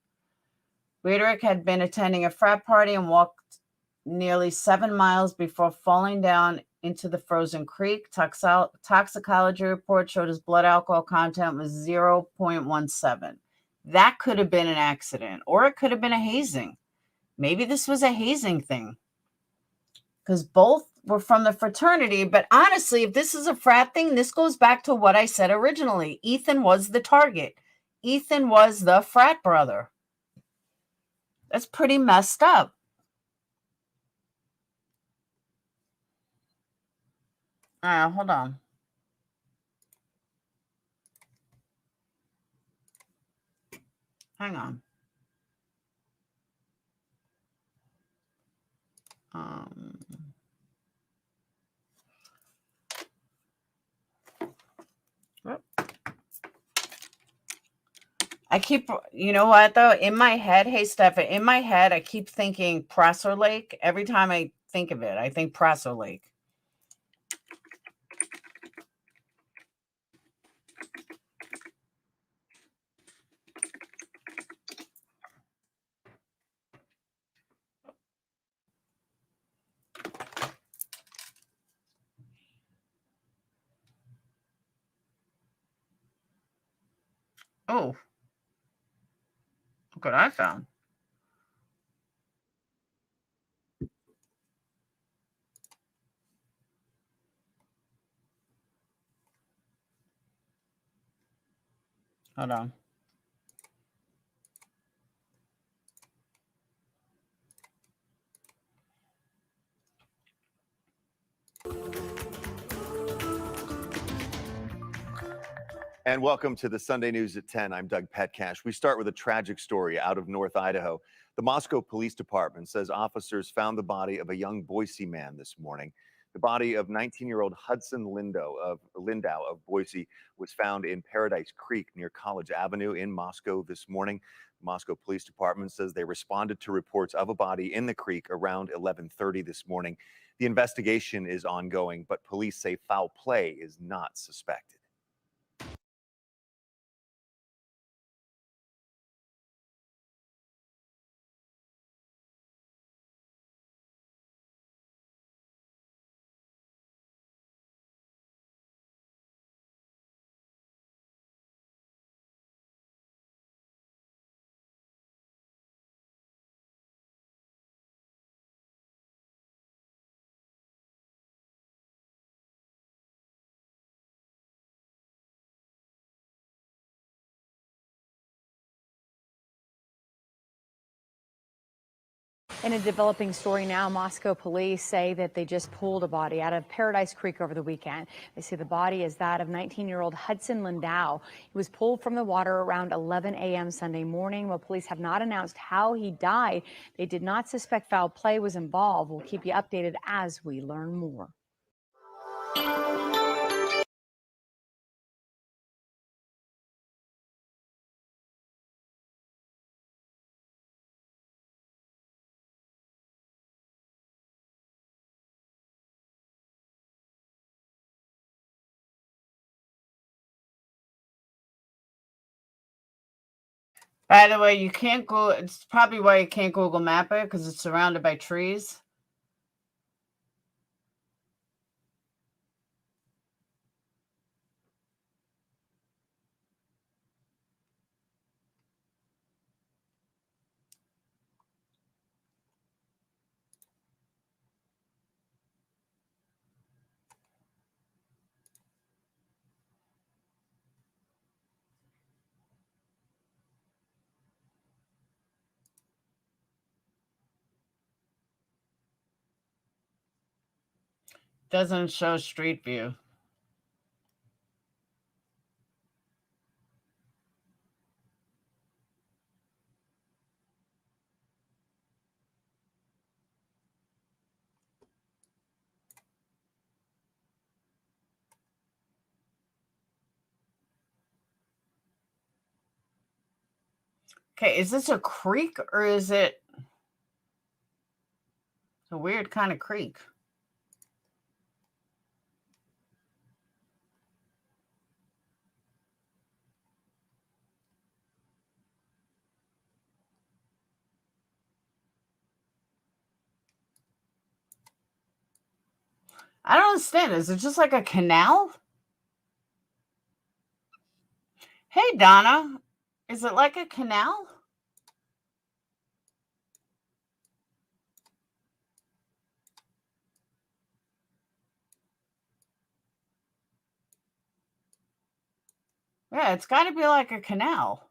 Wiederick had been attending a frat party and walked nearly 7 miles before falling down into the frozen creek. Toxicology report showed his blood alcohol content was 0.17. That could have been an accident, or it could have been a hazing. Maybe this was a hazing thing, because both were from the fraternity. But honestly, if this is a frat thing, this goes back to what I said originally. Ethan was the target. Ethan was the frat brother. That's pretty messed up. Hold on. Hang on. I keep, you know what, though? In my head, hey, Stefan, in my head, I keep thinking Prosser Lake. Every time I think of it, I think Prosser Lake. Oh, look what I found. Hold on. And welcome to the Sunday News at 10. I'm Doug Petcash. We start with a tragic story out of North Idaho. The Moscow Police Department says officers found the body of a young Boise man this morning. The body of 19-year-old Hudson Lindau of Boise was found in Paradise Creek near College Avenue in Moscow this morning. The Moscow Police Department says they responded to reports of a body in the creek around 11:30 this morning. The investigation is ongoing, but police say foul play is not suspected. In a developing story now, Moscow police say that they just pulled a body out of Paradise Creek over the weekend. They say the body is that of 19-year-old Hudson Lindau. He was pulled from the water around 11 a.m. Sunday morning. While police have not announced how he died, they did not suspect foul play was involved. We'll keep you updated as we learn more. By the way, you can't go. It's probably why you can't Google Map it, because it's surrounded by trees. Doesn't show street view. Okay, is this a creek or is it a weird kind of creek? I don't understand. Is it just like a canal? Hey, Donna, is it like a canal? Yeah, it's got to be like a canal.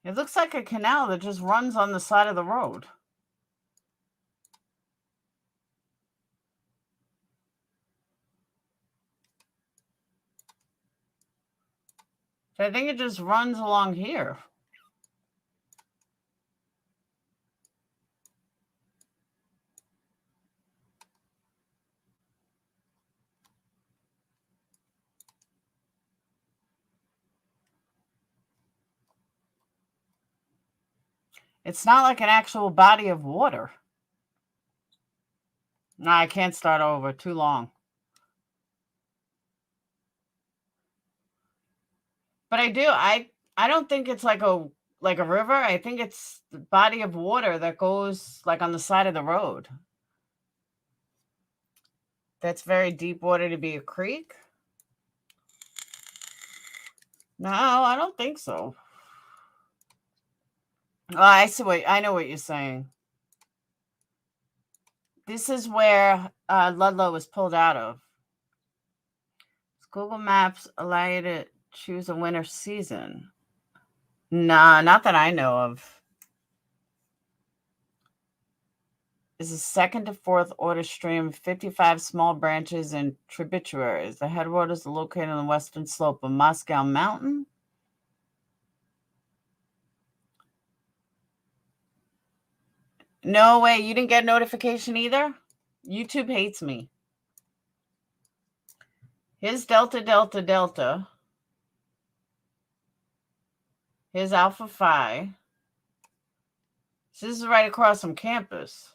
It looks like a canal that just runs on the side of the road. I think it just runs along here. It's not like an actual body of water. No, I can't start over. Too long. But I don't think it's like a river. I think it's the body of water that goes like on the side of the road. That's very deep water to be a creek. No, I don't think so. Oh, I know what you're saying. This is where Ludlow was pulled out of. Google Maps allow you to choose a winter season. Nah, not that I know of. Is a second to fourth order stream, 55 small branches and tributaries. The headwaters are located on the western slope of Moscow Mountain. No way, you didn't get notification either? YouTube hates me. Here's Delta, Delta, Delta. Here's Alpha Phi. So this is right across from campus.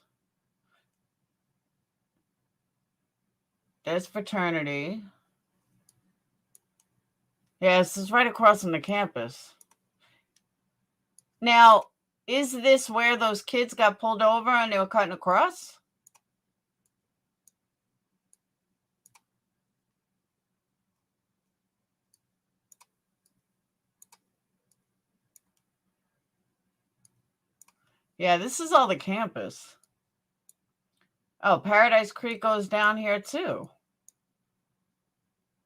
There's fraternity. Yes, this is right across from the campus. Now, is this where those kids got pulled over and they were cutting across? Yeah, this is all the campus. Oh, Paradise Creek goes down here too.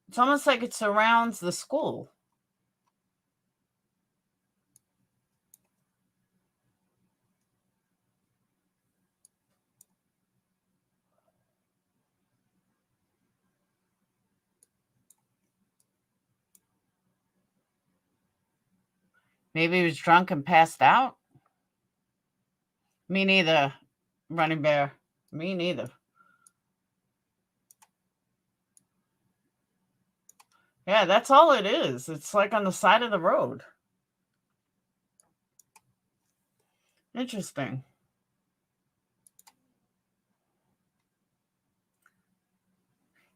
It's almost like it surrounds the school. Maybe he was drunk and passed out. Me neither, Running Bear. Me neither. Yeah, that's all it is. It's like on the side of the road. Interesting.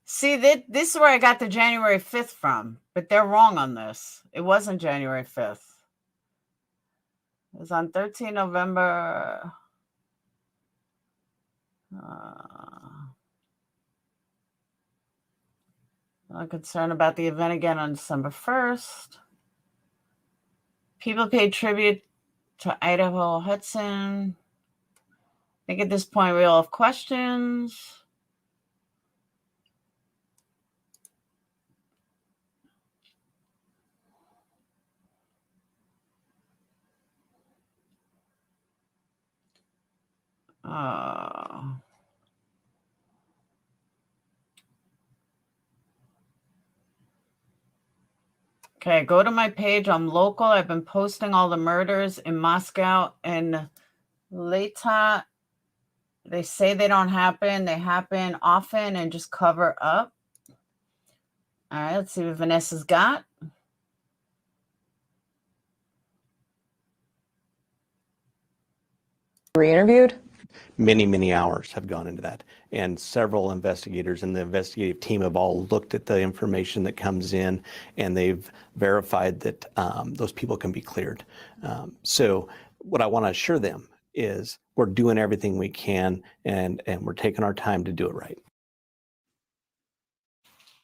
See, this is where I got the January 5th from, but they're wrong on this. It wasn't January 5th. It was on 13 November. I'm concerned about the event again on December 1st. People paid tribute to Idaho Hudson. I think at this point we all have questions. Okay, go to my page. I'm local. I've been posting all the murders in Moscow and Leta. They say they don't happen. They happen often and just cover up. All right, let's see what Vanessa's got. Re-interviewed? Many hours have gone into that. And several investigators and the investigative team have all looked at the information that comes in, and they've verified that those people can be cleared. So what I want to assure them is we're doing everything we can, and we're taking our time to do it right.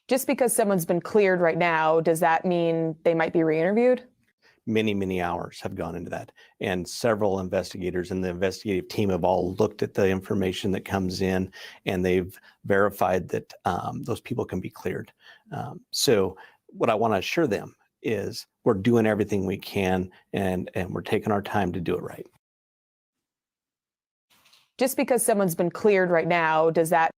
Just because someone's been cleared right now, does that mean they might be re-interviewed? Many hours have gone into that. And several investigators and the investigative team have all looked at the information that comes in, and they've verified that those people can be cleared. So what I want to assure them is we're doing everything we can, and we're taking our time to do it right. Just because someone's been cleared right now, does that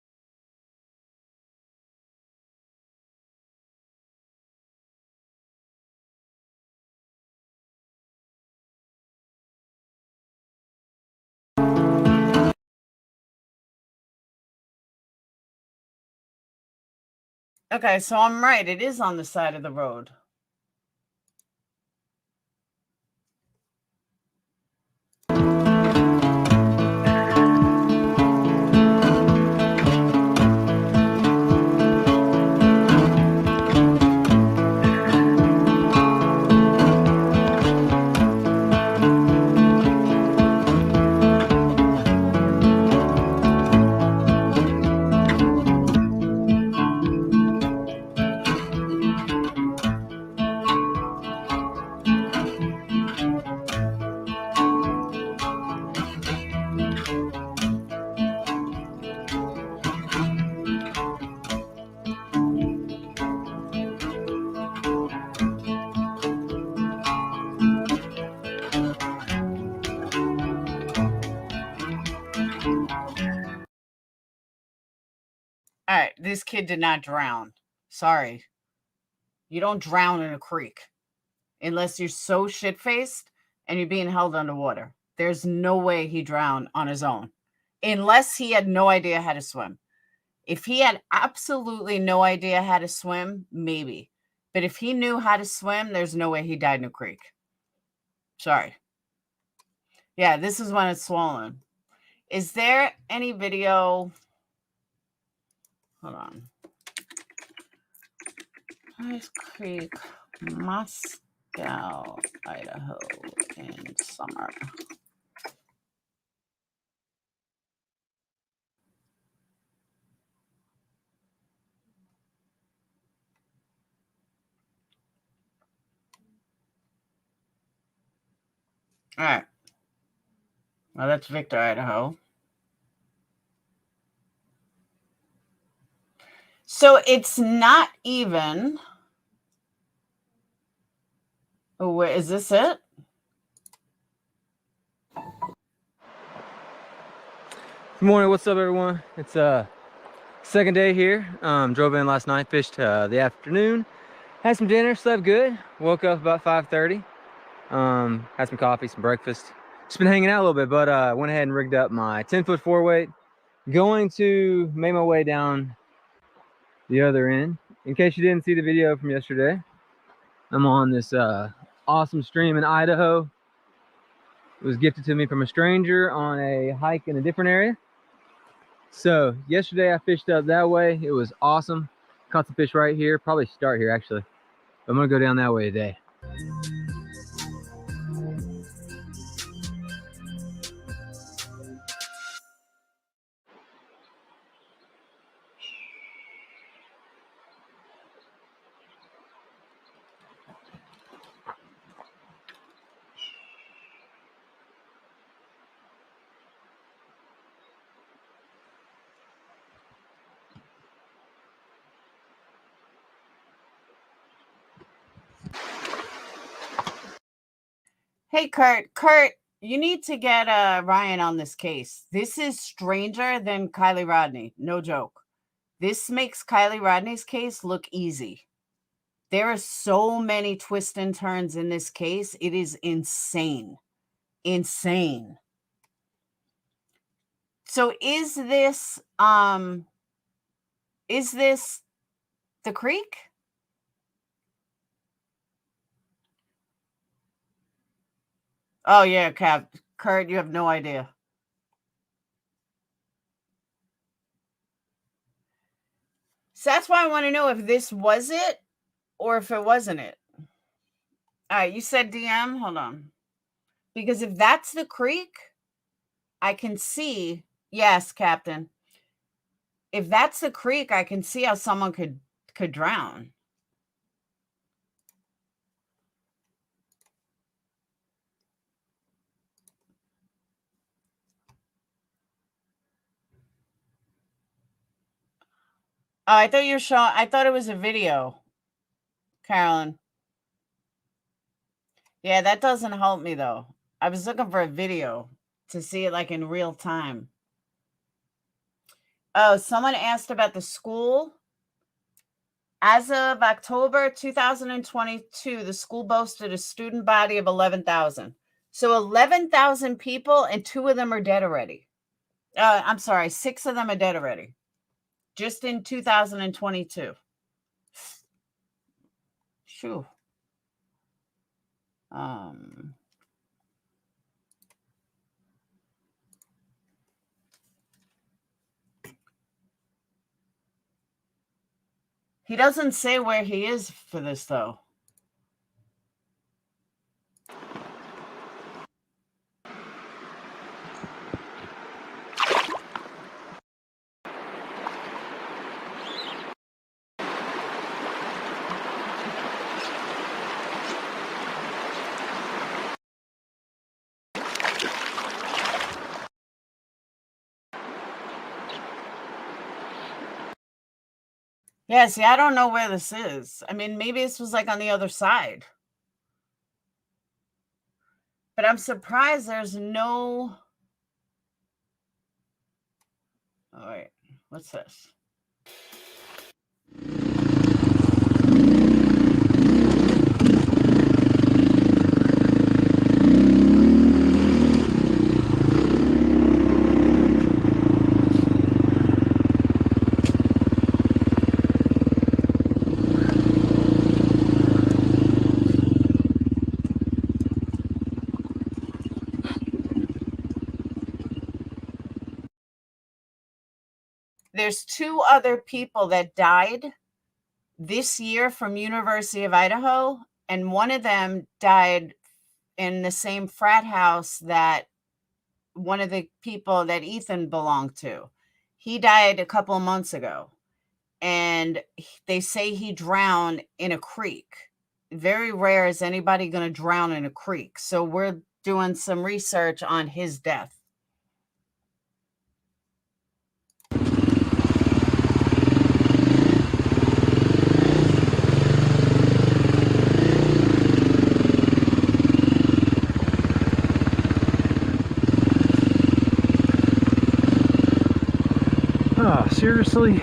Okay, so I'm right. It is on the side of the road. All right, this kid did not drown. Sorry. You don't drown in a creek unless you're so shit-faced and you're being held underwater. There's no way he drowned on his own unless he had no idea how to swim. If he had absolutely no idea how to swim, maybe. But if he knew how to swim, there's no way he died in a creek. Sorry. Yeah, this is when it's swollen. Is there any video? Hold on. Ice Creek, Moscow, Idaho in summer. All right. Well, that's Victor, Idaho. So it's not even. Oh, wait, is this it? Good morning, what's up everyone? It's second day here. Drove in last night, fished the afternoon, had some dinner, slept good, woke up about 5:30, had some coffee, some breakfast, just been hanging out a little bit, but went ahead and rigged up my 10-foot 4-weight, going to make my way down the other end. In case you didn't see the video from yesterday, I'm on this awesome stream in Idaho. It was gifted to me from a stranger on a hike in a different area. So yesterday I fished up that way. It was awesome. Caught some fish right here. Probably start here actually. I'm gonna go down that way today. Hey, Kurt. Kurt, you need to get Ryan on this case. This is stranger than Kylie Rodney. No joke. This makes Kylie Rodney's case look easy. There are so many twists and turns in this case. It is insane. Insane. So is this the creek? Oh yeah, Kurt, you have no idea. So that's why I want to know if this was it or if it wasn't it. All right, you said DM. Hold on. Because if that's the creek, I can see. Yes, Captain. If that's the creek, I can see how someone could drown. Oh, I thought you were showing. I thought it was a video, Carolyn. Yeah, that doesn't help me though. I was looking for a video to see it like in real time. Oh, someone asked about the school. As of October 2022, the school boasted a student body of 11,000. So 11,000 people, and 2 of them are dead already. I'm sorry, 6 of them are dead already. Just in 2022. Phew. He doesn't say where he is for this, though. Yeah, see, I don't know where this is. I mean, maybe this was like on the other side. But I'm surprised there's no... Oh, wait. What's this? there's 2 other people that died this year from University of Idaho, and one of them died in the same frat house that one of the people that Ethan belonged to. He died a couple of months ago, and they say he drowned in a creek. Very rare is anybody going to drown in a creek. So we're doing some research on his death. Oh, seriously?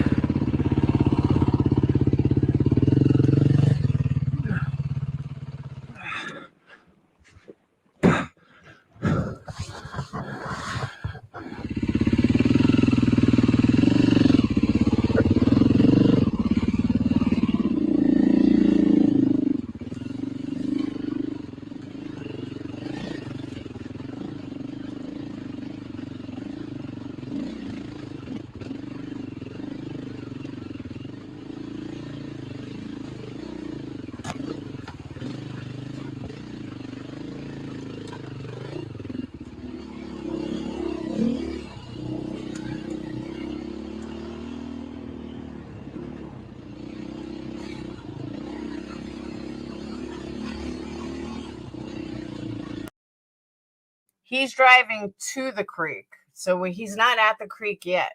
He's driving to the creek, so he's not at the creek yet.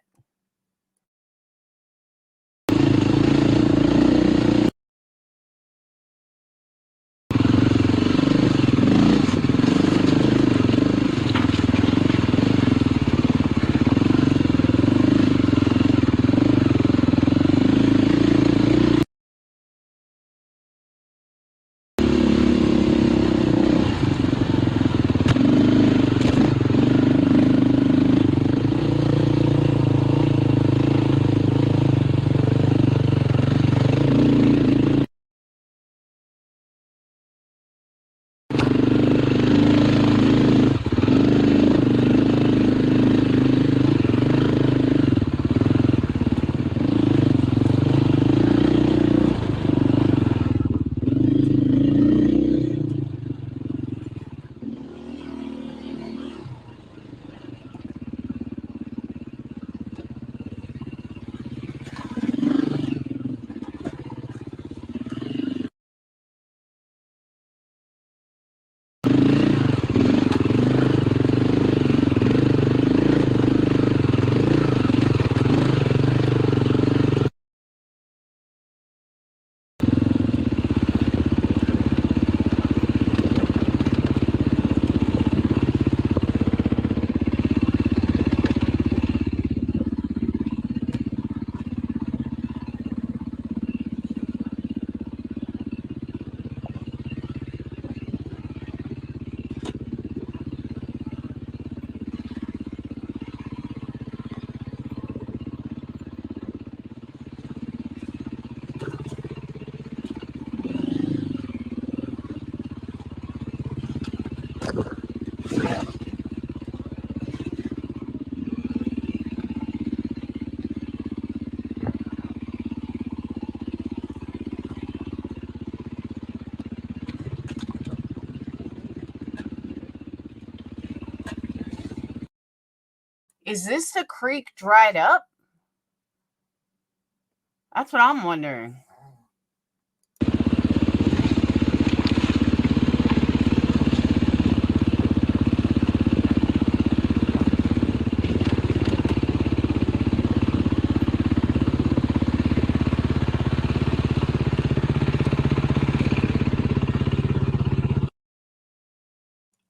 Is this the creek dried up? That's what I'm wondering.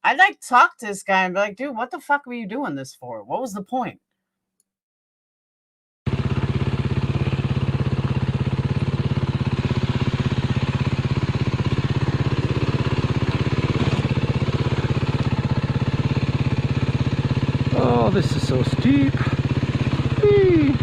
I'd like to talk to this guy and be like, dude, what the fuck were you doing this for? What was the point? Oh, this is so steep. Whee!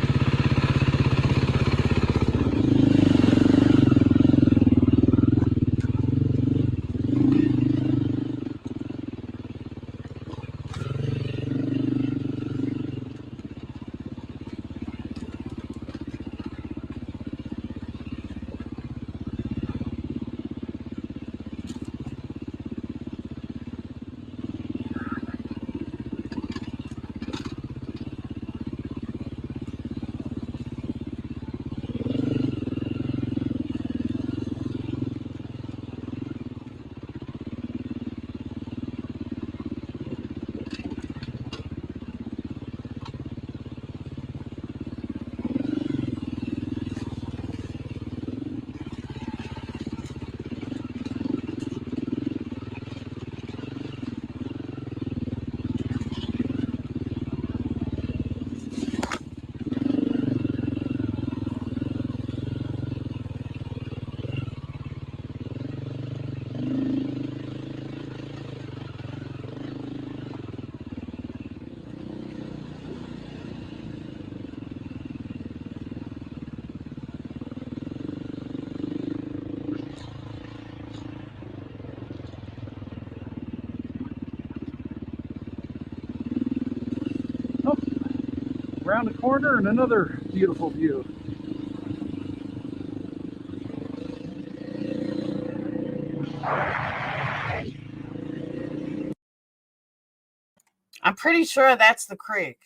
around the corner and another beautiful view. I'm pretty sure that's the creek.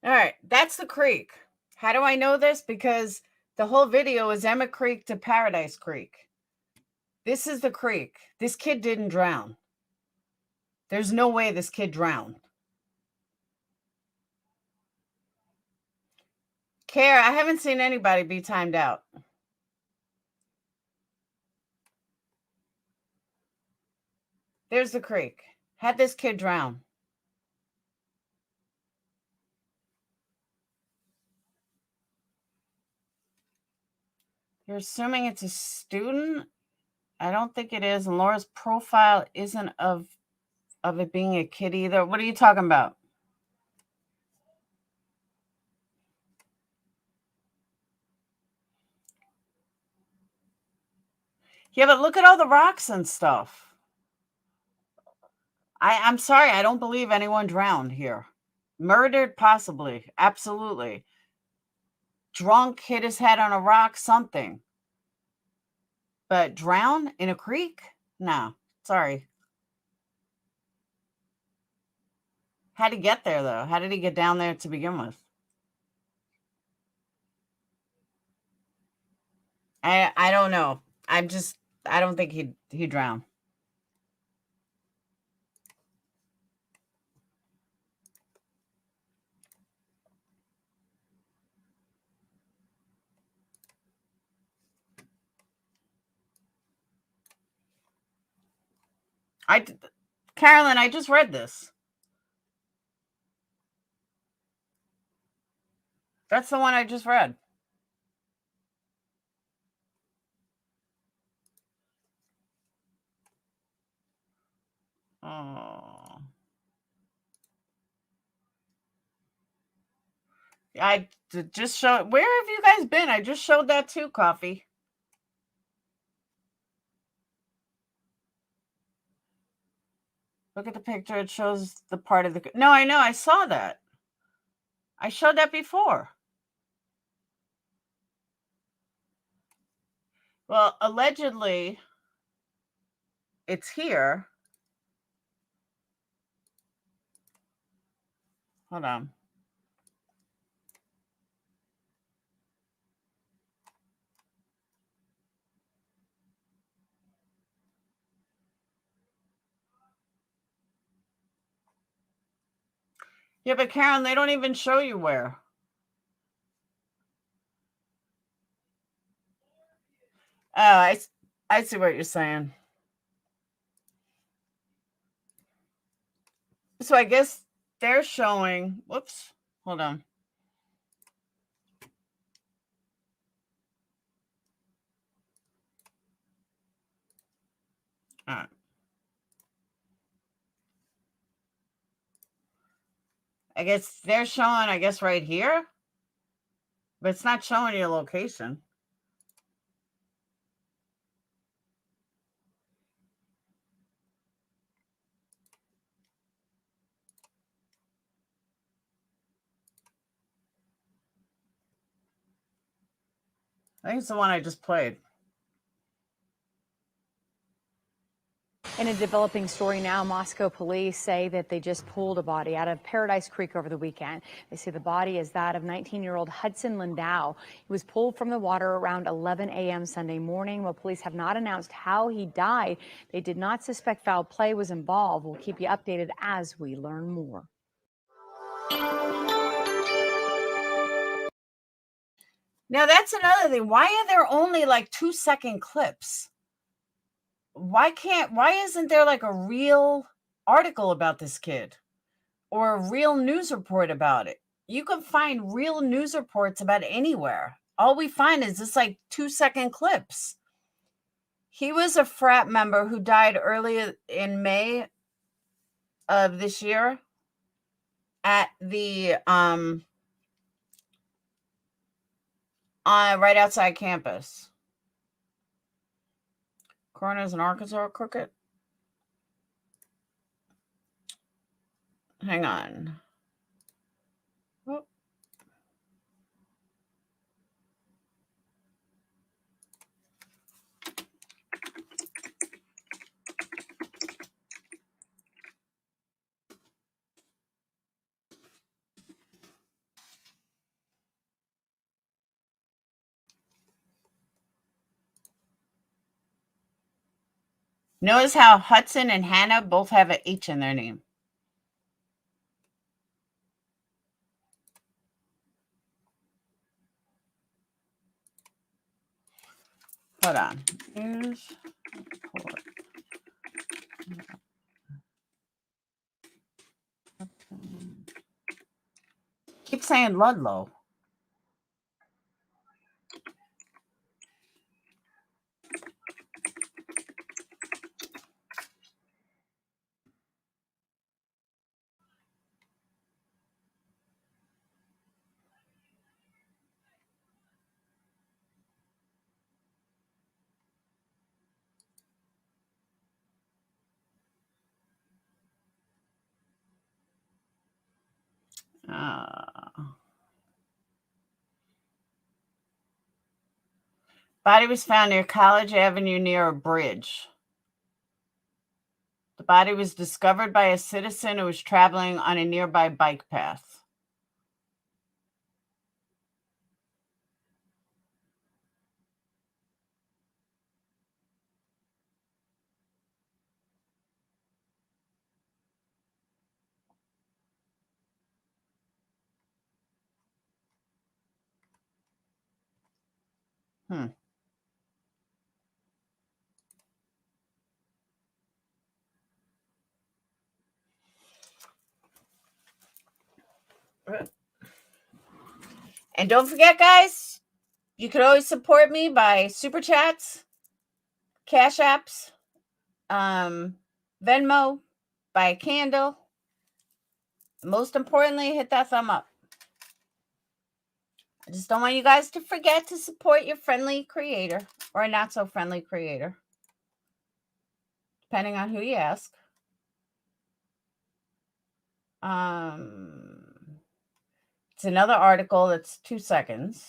All right, that's the creek. How do I know this? Because the whole video is Emma Creek to Paradise Creek. This is the creek. This kid didn't drown. There's no way this kid drowned. Care, I haven't seen anybody be timed out. There's the creek. Had this kid drown? You're assuming it's a student? I don't think it is. And Laura's profile isn't of it being a kid either. What are you talking about? Yeah, but look at all the rocks and stuff. I'm sorry. I don't believe anyone drowned here. Murdered, possibly. Absolutely. Drunk, hit his head on a rock, something. But drown in a creek? No. Sorry. How'd he get there, though? How did he get down there to begin with? I don't know. I don't think he'd drown. Carolyn, I just read this. That's the one I just read. Oh. I just showed. Where have you guys been? I just showed that too, Coffee. Look at the picture. It shows the part of the. No, I know. I saw that. I showed that before. Well, allegedly, it's here. Hold on. Yeah, but Karen, they don't even show you where. Oh, I see what you're saying. So I guess they're showing. Whoops. Hold on. All right. I guess they're showing, right here. But it's not showing you a location. I think it's the one I just played. In a developing story now, Moscow police say that they just pulled a body out of Paradise Creek over the weekend. They say the body is that of 19-year-old Hudson Ludlow. He was pulled from the water around 11 a.m. Sunday morning. While police have not announced how he died, they did not suspect foul play was involved. We'll keep you updated as we learn more. Now, that's another thing. Why are there only like 2-second clips? Why isn't there like a real article about this kid or a real news report about it? You can find real news reports about anywhere. All we find is just like 2-second clips. He was a frat member who died early in May of this year at the right outside campus. Coroner's in Arkansas crooked. Hang on. Oh. Notice how Hudson and Hannah both have an H in their name. Hold on. News report. Keep saying Ludlow. Body was found near College Avenue near a bridge. The body was discovered by a citizen who was traveling on a nearby bike path. And don't forget, guys, you can always support me by super chats, cash apps, Venmo, buy a candle. Most importantly, hit that thumb up. I just don't want you guys to forget to support your friendly creator or a not so friendly creator, depending on who you ask. It's another article that's 2 seconds.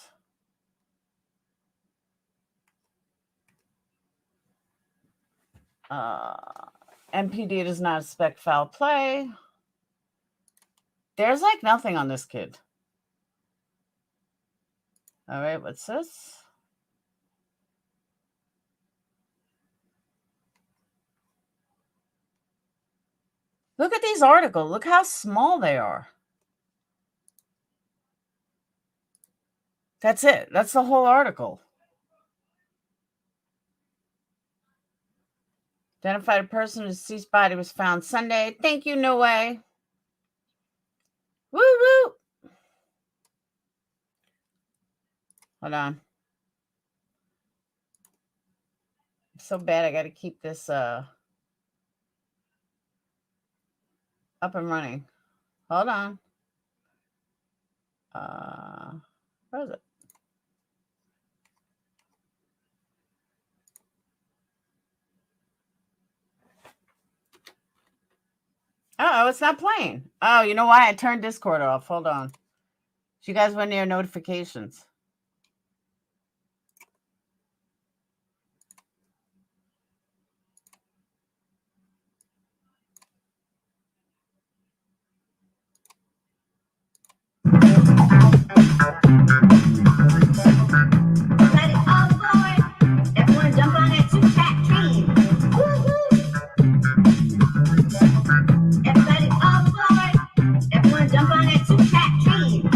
MPD does not expect foul play. There's like nothing on this kid. All right, what's this? Look at these articles. Look how small they are. That's it. That's the whole article. Identified a person whose deceased body was found Sunday. Thank you, no way. Woo woo. Hold on. It's so bad I got to keep this up and running. Hold on. Where is it? Oh, it's not playing. Oh, you know why? I turned Discord off. Hold on. So you guys went near notifications. Everyone jump on that two-track train. Everybody all aboard. Everyone jump on that two-track train.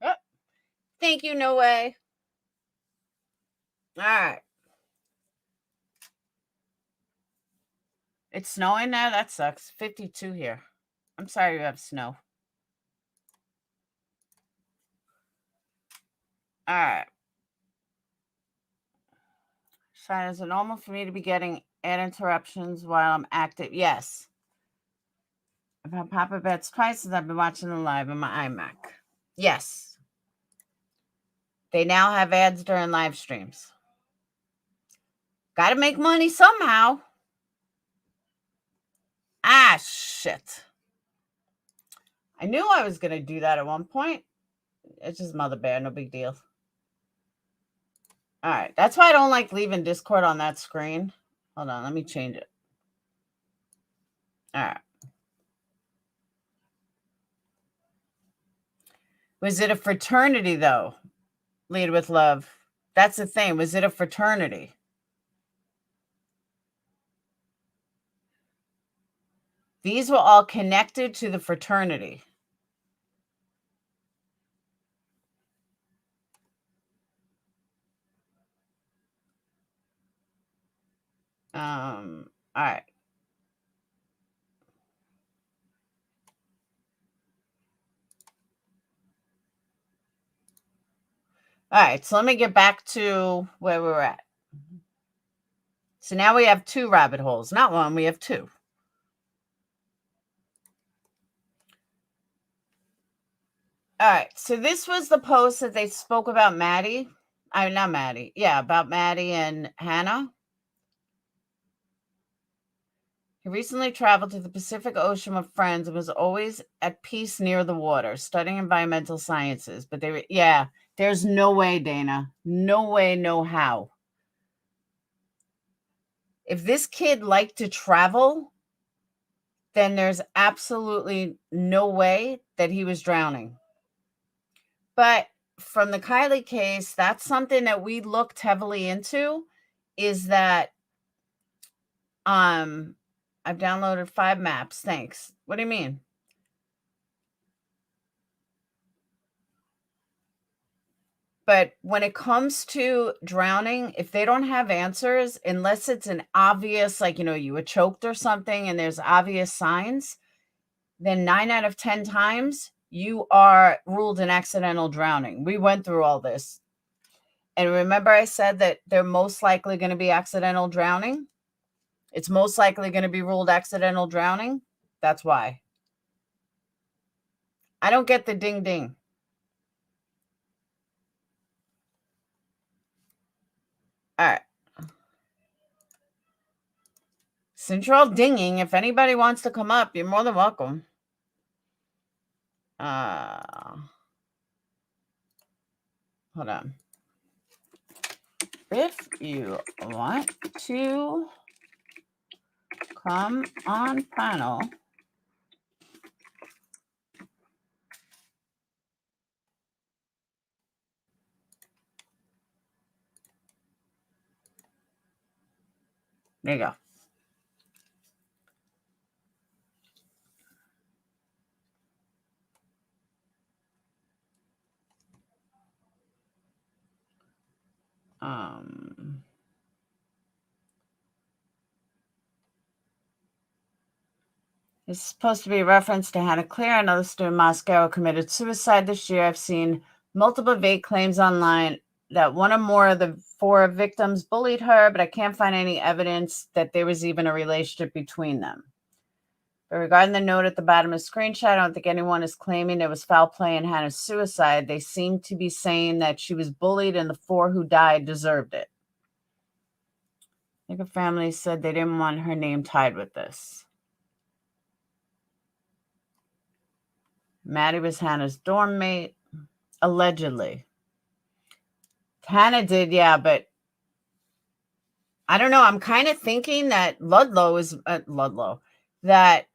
Oh, thank you, no way. All right. It's snowing now? That sucks. 52 here. I'm sorry you have snow. All right. Shine, is it normal for me to be getting ad interruptions while I'm active? Yes. I've had pop-up ads twice since I've been watching them live on my iMac. Yes. They now have ads during live streams. Got to make money somehow. Ah, shit. I knew I was going to do that at one point. It's just Mother Bear, no big deal. All right. That's why I don't like leaving Discord on that screen. Hold on. Let me change it. All right. Was it a fraternity, though? Lead with love. That's the thing. Was it a fraternity? These were all connected to the fraternity. All right. All right, so let me get back to where we were at. So now we have two rabbit holes. Not one, we have two. All right, so this was the post that they spoke about Maddie. Not Maddie. Yeah, about Maddie and Hannah. He recently traveled to the Pacific Ocean with friends and was always at peace near the water, studying environmental sciences. But there's no way, Dana. No way, no how. If this kid liked to travel, then there's absolutely no way that he was drowning. But from the Kylie case, that's something that we looked heavily into, is that I've downloaded 5 maps. Thanks. What do you mean? But when it comes to drowning, if they don't have answers, unless it's an obvious, like, you were choked or something and there's obvious signs, then 9 out of 10 times you are ruled an accidental drowning. We went through all this. And remember I said that they're most likely going to be accidental drowning? It's most likely going to be ruled accidental drowning. That's why. I don't get the ding ding. All right. Since you're all dinging, if anybody wants to come up, you're more than welcome. Hold on. If you want to come on panel, there you go. It's supposed to be a reference to Hannah Cleere, another student in Moscow, committed suicide this year. I've seen multiple vague claims online that one or more of the 4 victims bullied her, but I can't find any evidence that there was even a relationship between them. But regarding the note at the bottom of the screenshot, I don't think anyone is claiming there was foul play in Hannah's suicide. They seem to be saying that she was bullied and the 4 who died deserved it. think her family said they didn't want her name tied with this. Maddie was Hannah's dorm mate, allegedly. Hannah did, yeah, but I don't know. I'm kind of thinking that that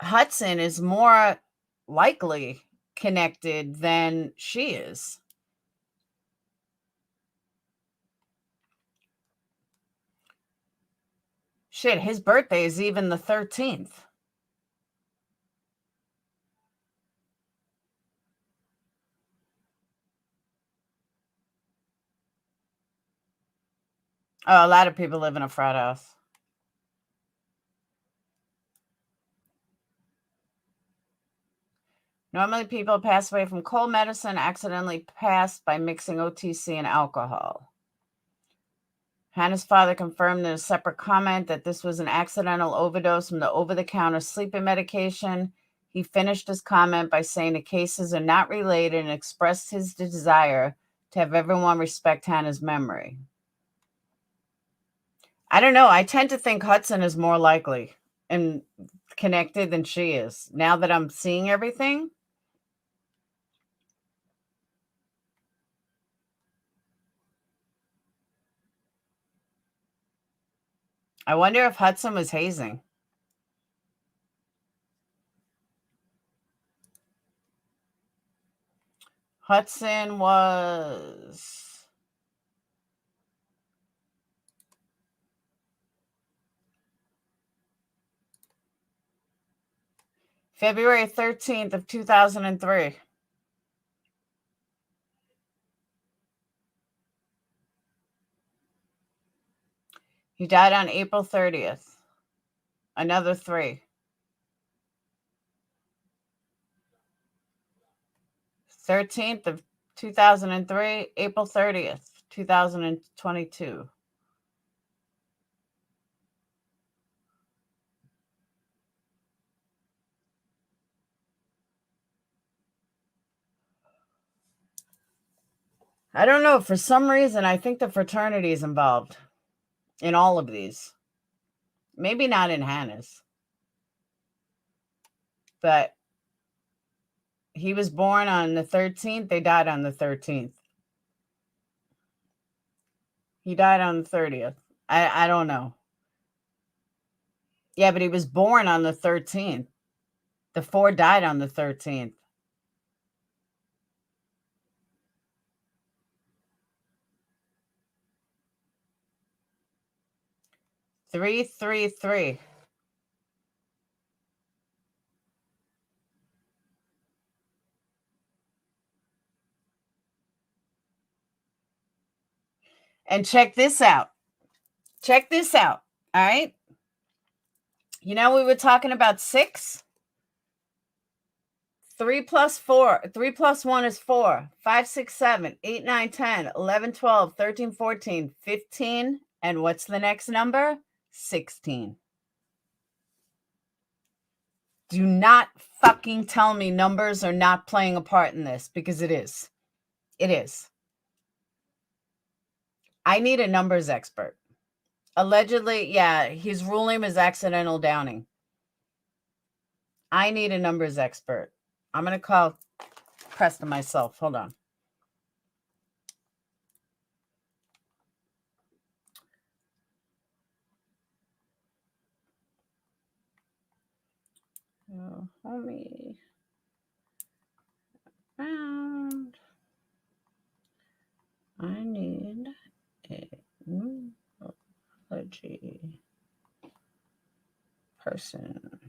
Hudson is more likely connected than she is. Shit, his birthday is even the 13th. Oh, a lot of people live in a frat house. Normally, people pass away from cold medicine accidentally passed by mixing OTC and alcohol. Hannah's father confirmed in a separate comment that this was an accidental overdose from the over-the-counter sleeping medication. He finished his comment by saying the cases are not related and expressed his desire to have everyone respect Hannah's memory. I don't know. I tend to think Hudson is more likely and connected than she is. Now that I'm seeing everything. I wonder if Hudson was hazing. Hudson was February 13th of 2003. He died on April 30th. Another 3. 13th of 2003, April 30th, 2022. I don't know. For some reason, I think the fraternity is involved in all of these. Maybe not in Hannah's. But he was born on the 13th. They died on the 13th. He died on the 30th. I don't know. Yeah, but he was born on the 13th. The 4 died on the 13th. Three, 3, 3. And check this out. Check this out. All right. You know, we were talking about 6. 3 plus 4. 3 plus 1 is 4. 5, 6, 7, 8, 9, 10, 11, 12, 13, 14, 15. And what's the next number? 16. Do not fucking tell me numbers are not playing a part in this, because it is. It is. I need a numbers expert. Allegedly, yeah, his ruling was accidental downing. I need a numbers expert. I'm going to call Preston myself. Hold on. Oh, homie. Found. I need a numerology person.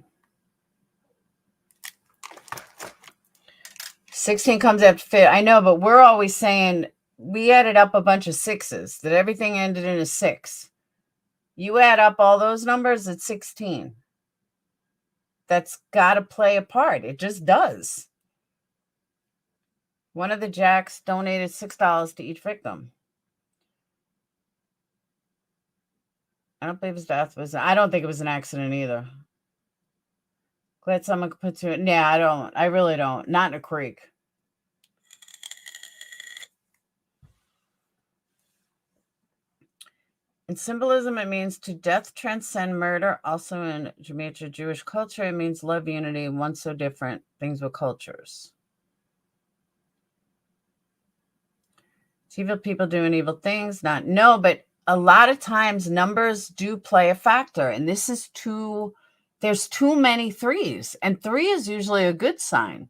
16 comes after 5. I know, but we're always saying we added up a bunch of 6s, that everything ended in a 6. You add up all those numbers, it's 16. That's got to play a part. It just does. One of the Jacks donated $6 to each victim. I don't believe his death was. I don't think it was an accident either. Glad someone could put to it. Yeah, I don't. I really don't. Not in a creek. In symbolism, it means to death transcend murder. Also in Jamaica Jewish culture, it means love, unity, and one so different things with cultures. It's evil people doing evil things. No, but a lot of times numbers do play a factor. And this is there's too many threes. And 3 is usually a good sign.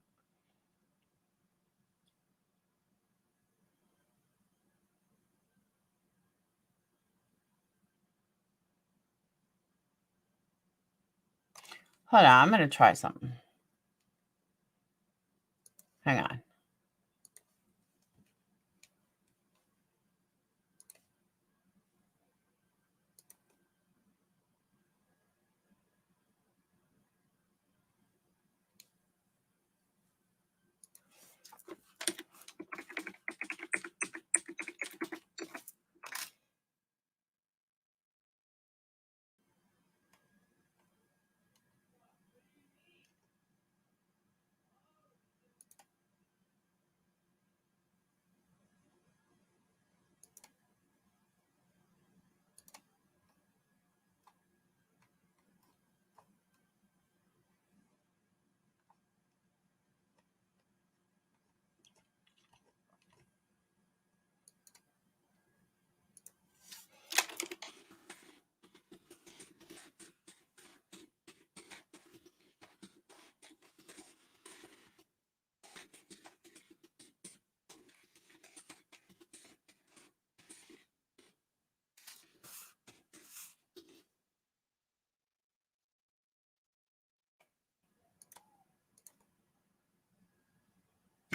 Hold on, I'm going to try something. Hang on.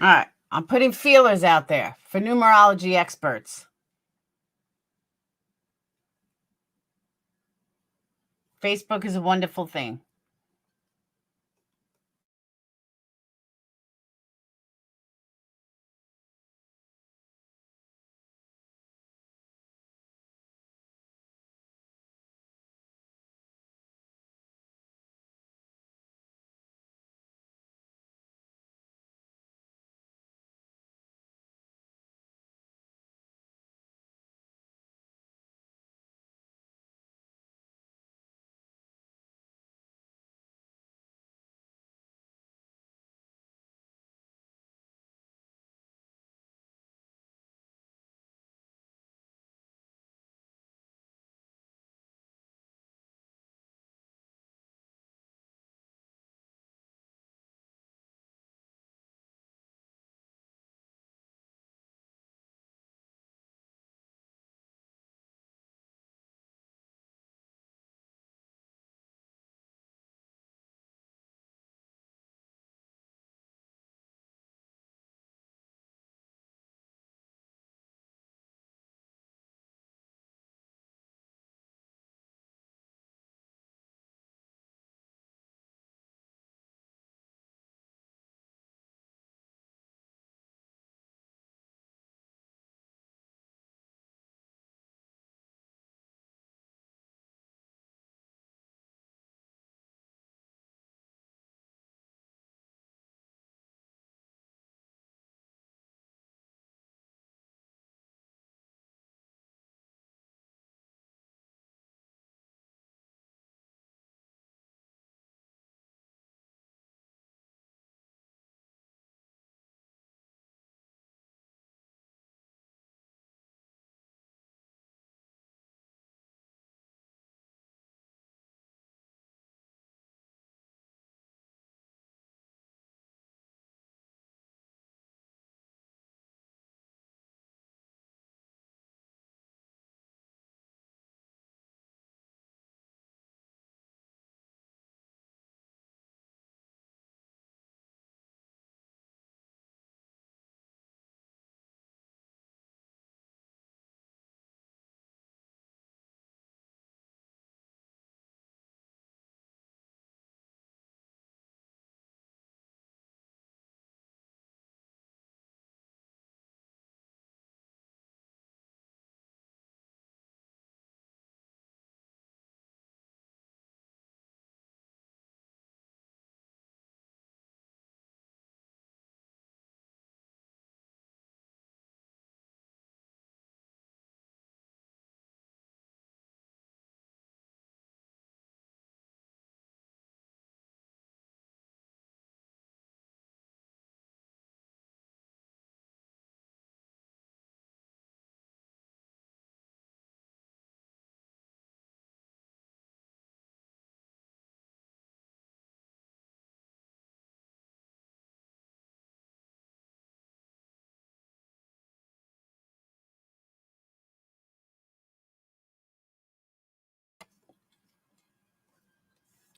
All right, I'm putting feelers out there for numerology experts. Facebook is a wonderful thing.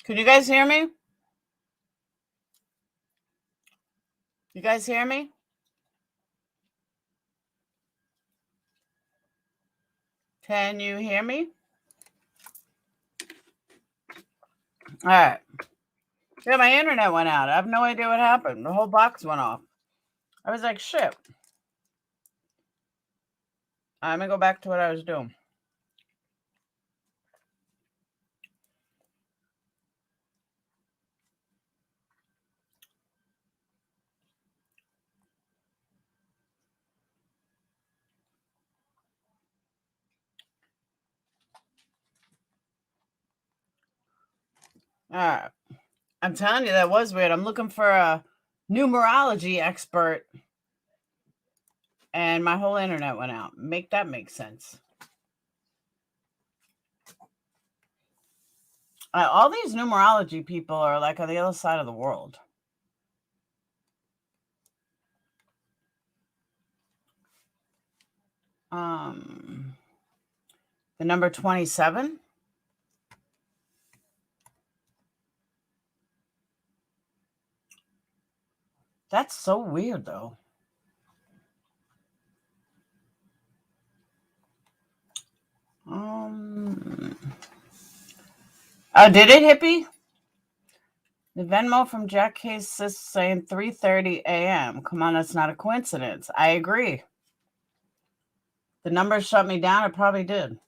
Can you guys hear me? You guys hear me? Can you hear me? All right. Yeah, my internet went out. I have no idea what happened. The whole box went off. I was like, shit. I'm going to go back to what I was doing. All right. I'm telling you, that was weird. I'm looking for a numerology expert, and my whole internet went out. Make that make sense. All these numerology people are like on the other side of the world. The number 27. That's so weird, though. Oh, did it, Hippie? The Venmo from Jack Case is saying 3:30 a.m. Come on, that's not a coincidence. I agree. The number shut me down. It probably did.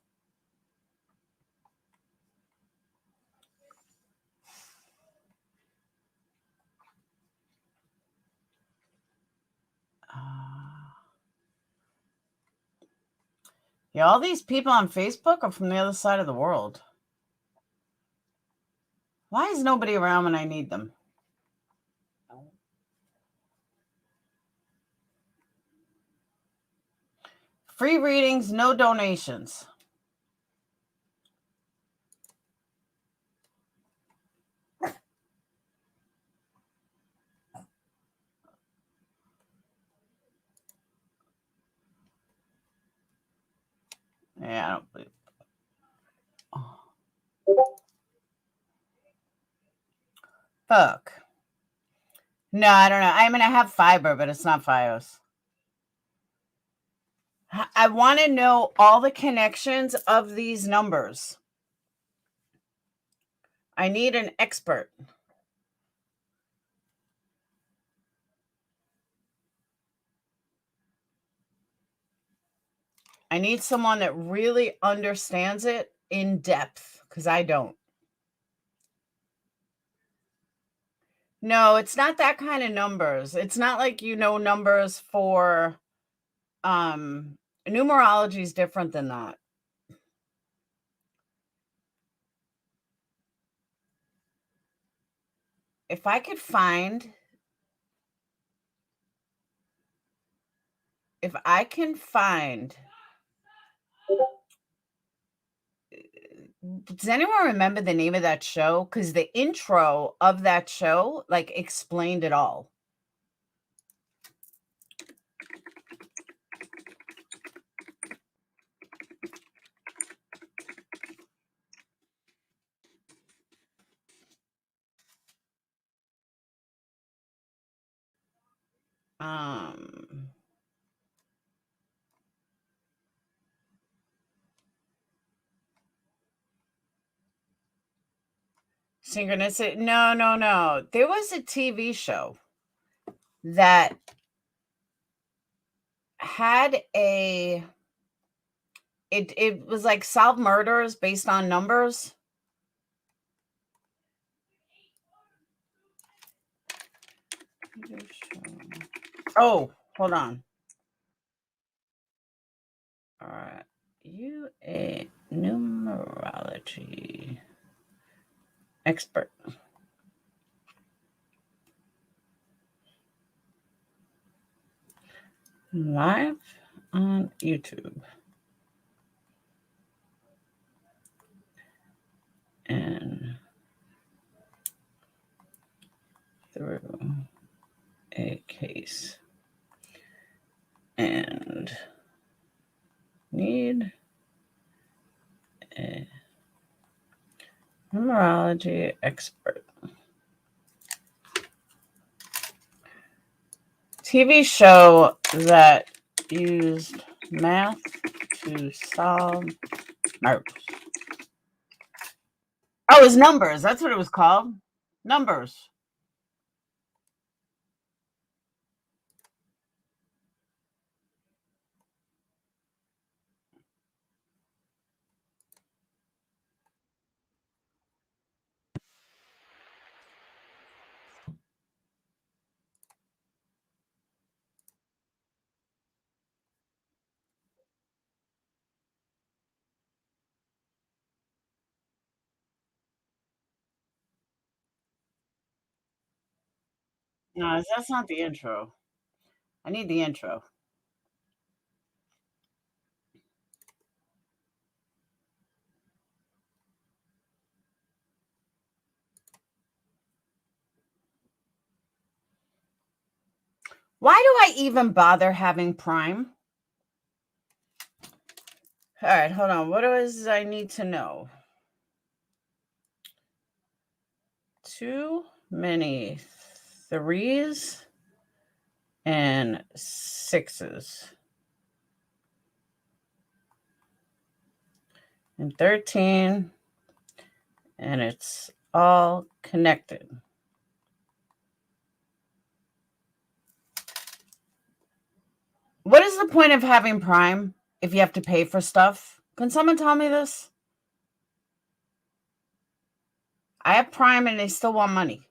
Yeah, all these people on Facebook are from the other side of the world. Why is nobody around when I need them? Free readings, no donations. Yeah, I don't believe it. Fuck. No, I don't know. I mean, I have fiber, but it's not Fios. I want to know all the connections of these numbers. I need an expert. I need someone that really understands it in depth, because I don't. No, it's not that kind of numbers. It's not like numbers for numerology is different than that. If I can find does anyone remember the name of that show? Because the intro of that show like explained it all. Synchronicity. No. There was a TV show that had it was like solve murders based on numbers. Oh, hold on. All right. You a numerology expert. Live on YouTube. And through a case. And need a Numerology expert. TV show that used math to solve murders. Oh, it was Numbers. That's what it was called. Numbers. No, that's not the intro. I need the intro. Why do I even bother having Prime? All right, hold on. What does I need to know? Too many 3s and 6s. And 13. And it's all connected. What is the point of having Prime if you have to pay for stuff? Can someone tell me this? I have Prime and they still want money.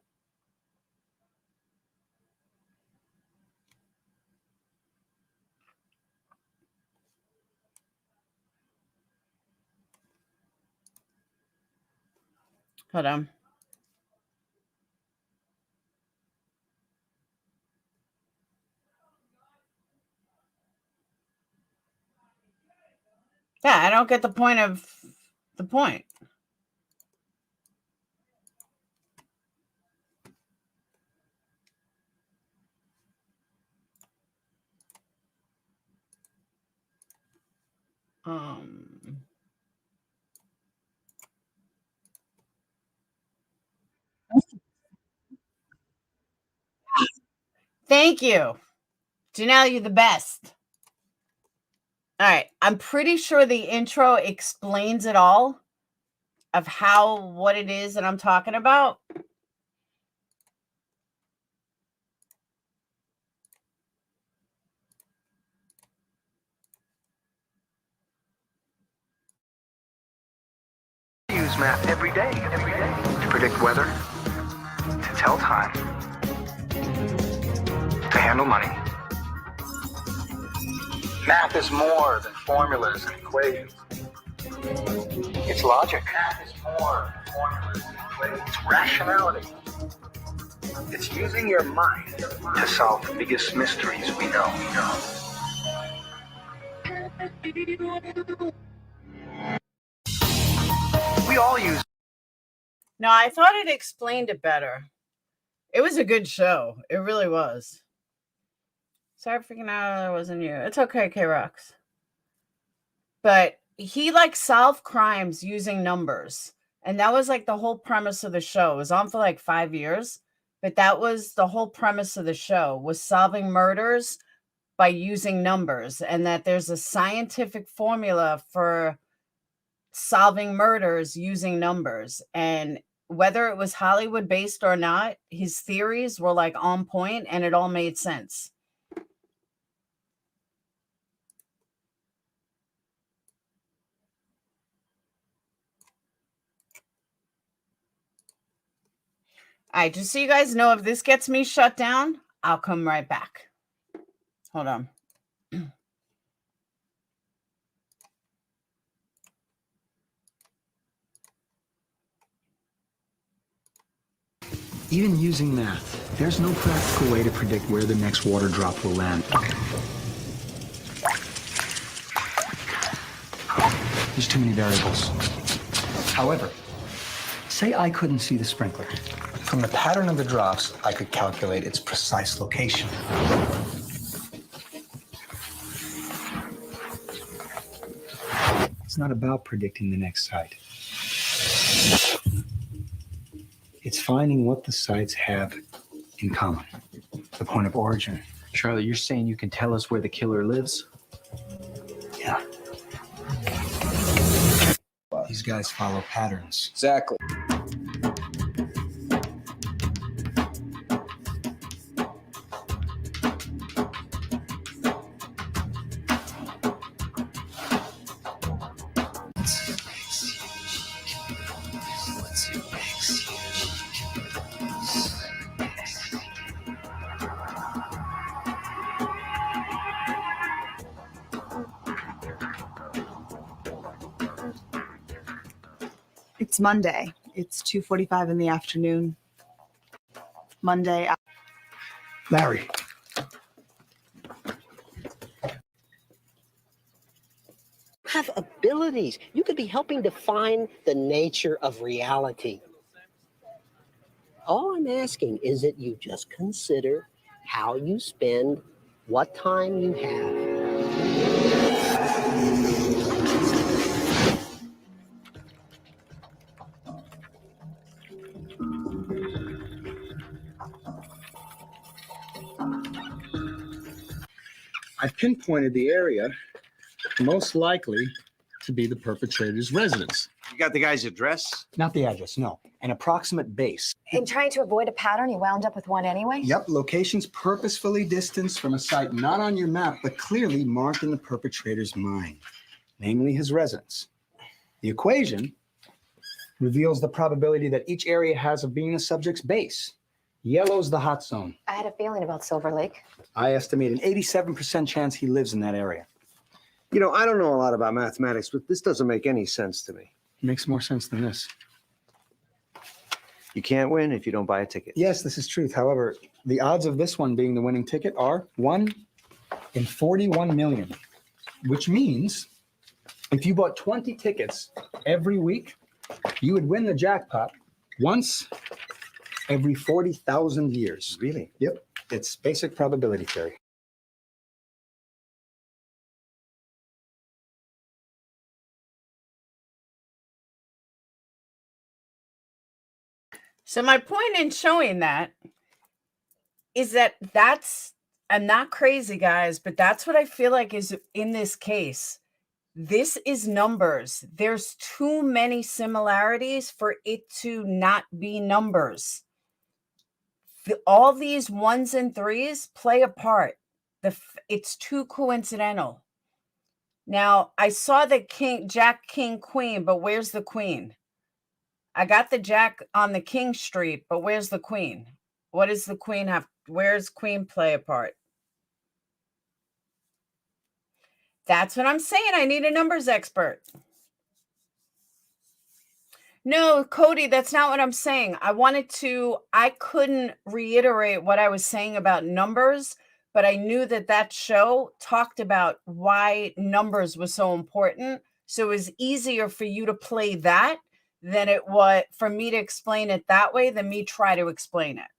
Hold on. Yeah, I don't get the point of the point. Thank you. Janelle, you're the best. All right. I'm pretty sure the intro explains it all of what it is that I'm talking about. Use math every day to predict weather, to tell time, to handle money. Math is more than formulas and equations. It's logic. Math is more than formulas and equations. It's rationality. It's using your mind to solve the biggest mysteries we know. We all use. No, I thought it explained it better. It was a good show. It really was. Sorry for freaking out that wasn't you. It's okay, K-Rox. But he solved crimes using numbers. And that was the whole premise of the show. It was on for 5 years. But that was the whole premise of the show, was solving murders by using numbers. And that there's a scientific formula for solving murders using numbers. And whether it was Hollywood based or not, his theories were on point and it all made sense. All right, just so you guys know, if this gets me shut down, I'll come right back. Hold on. Even using math, there's no practical way to predict where the next water drop will land. There's too many variables. However, say I couldn't see the sprinkler. From the pattern of the drops, I could calculate its precise location. It's not about predicting the next site. It's finding what the sites have in common, the point of origin. Charlie, you're saying you can tell us where the killer lives? Yeah. These guys follow patterns. Exactly. It's Monday. It's 2:45 in the afternoon. Monday. Larry. Have abilities. You could be helping define the nature of reality. All I'm asking is that you just consider how you spend what time you have. I've pinpointed the area most likely to be the perpetrator's residence. You got the guy's address? Not the address, no. An approximate base. In trying to avoid a pattern, you wound up with one anyway? Yep, locations purposefully distanced from a site not on your map, but clearly marked in the perpetrator's mind, namely his residence. The equation reveals the probability that each area has of being a subject's base. Yellow's the hot zone. I had a feeling about Silver Lake. I estimate an 87% chance he lives in that area. You know, I don't know a lot about mathematics, but this doesn't make any sense to me. Makes more sense than this. You can't win if you don't buy a ticket. Yes, this is truth. However, the odds of this one being the winning ticket are 1 in 41 million, which means if you bought 20 tickets every week, you would win the jackpot once every 40,000 years. Really? Yep. It's basic probability theory. So my point in showing that is that I'm not crazy, guys, but that's what I feel like is in this case. This is numbers. There's too many similarities for it to not be numbers. All these 1s and 3s play a part. It's too coincidental. Now, I saw the Jack, King, Queen, but where's the Queen? I got the Jack on the King Street, but where's the Queen? What does the Queen have? Where's Queen play a part? That's what I'm saying. I need a numbers expert. No, Cody, that's not what I'm saying. I couldn't reiterate what I was saying about numbers, but I knew that show talked about why numbers was so important. So it was easier for you to play that than it was for me to explain it that way than me try to explain it.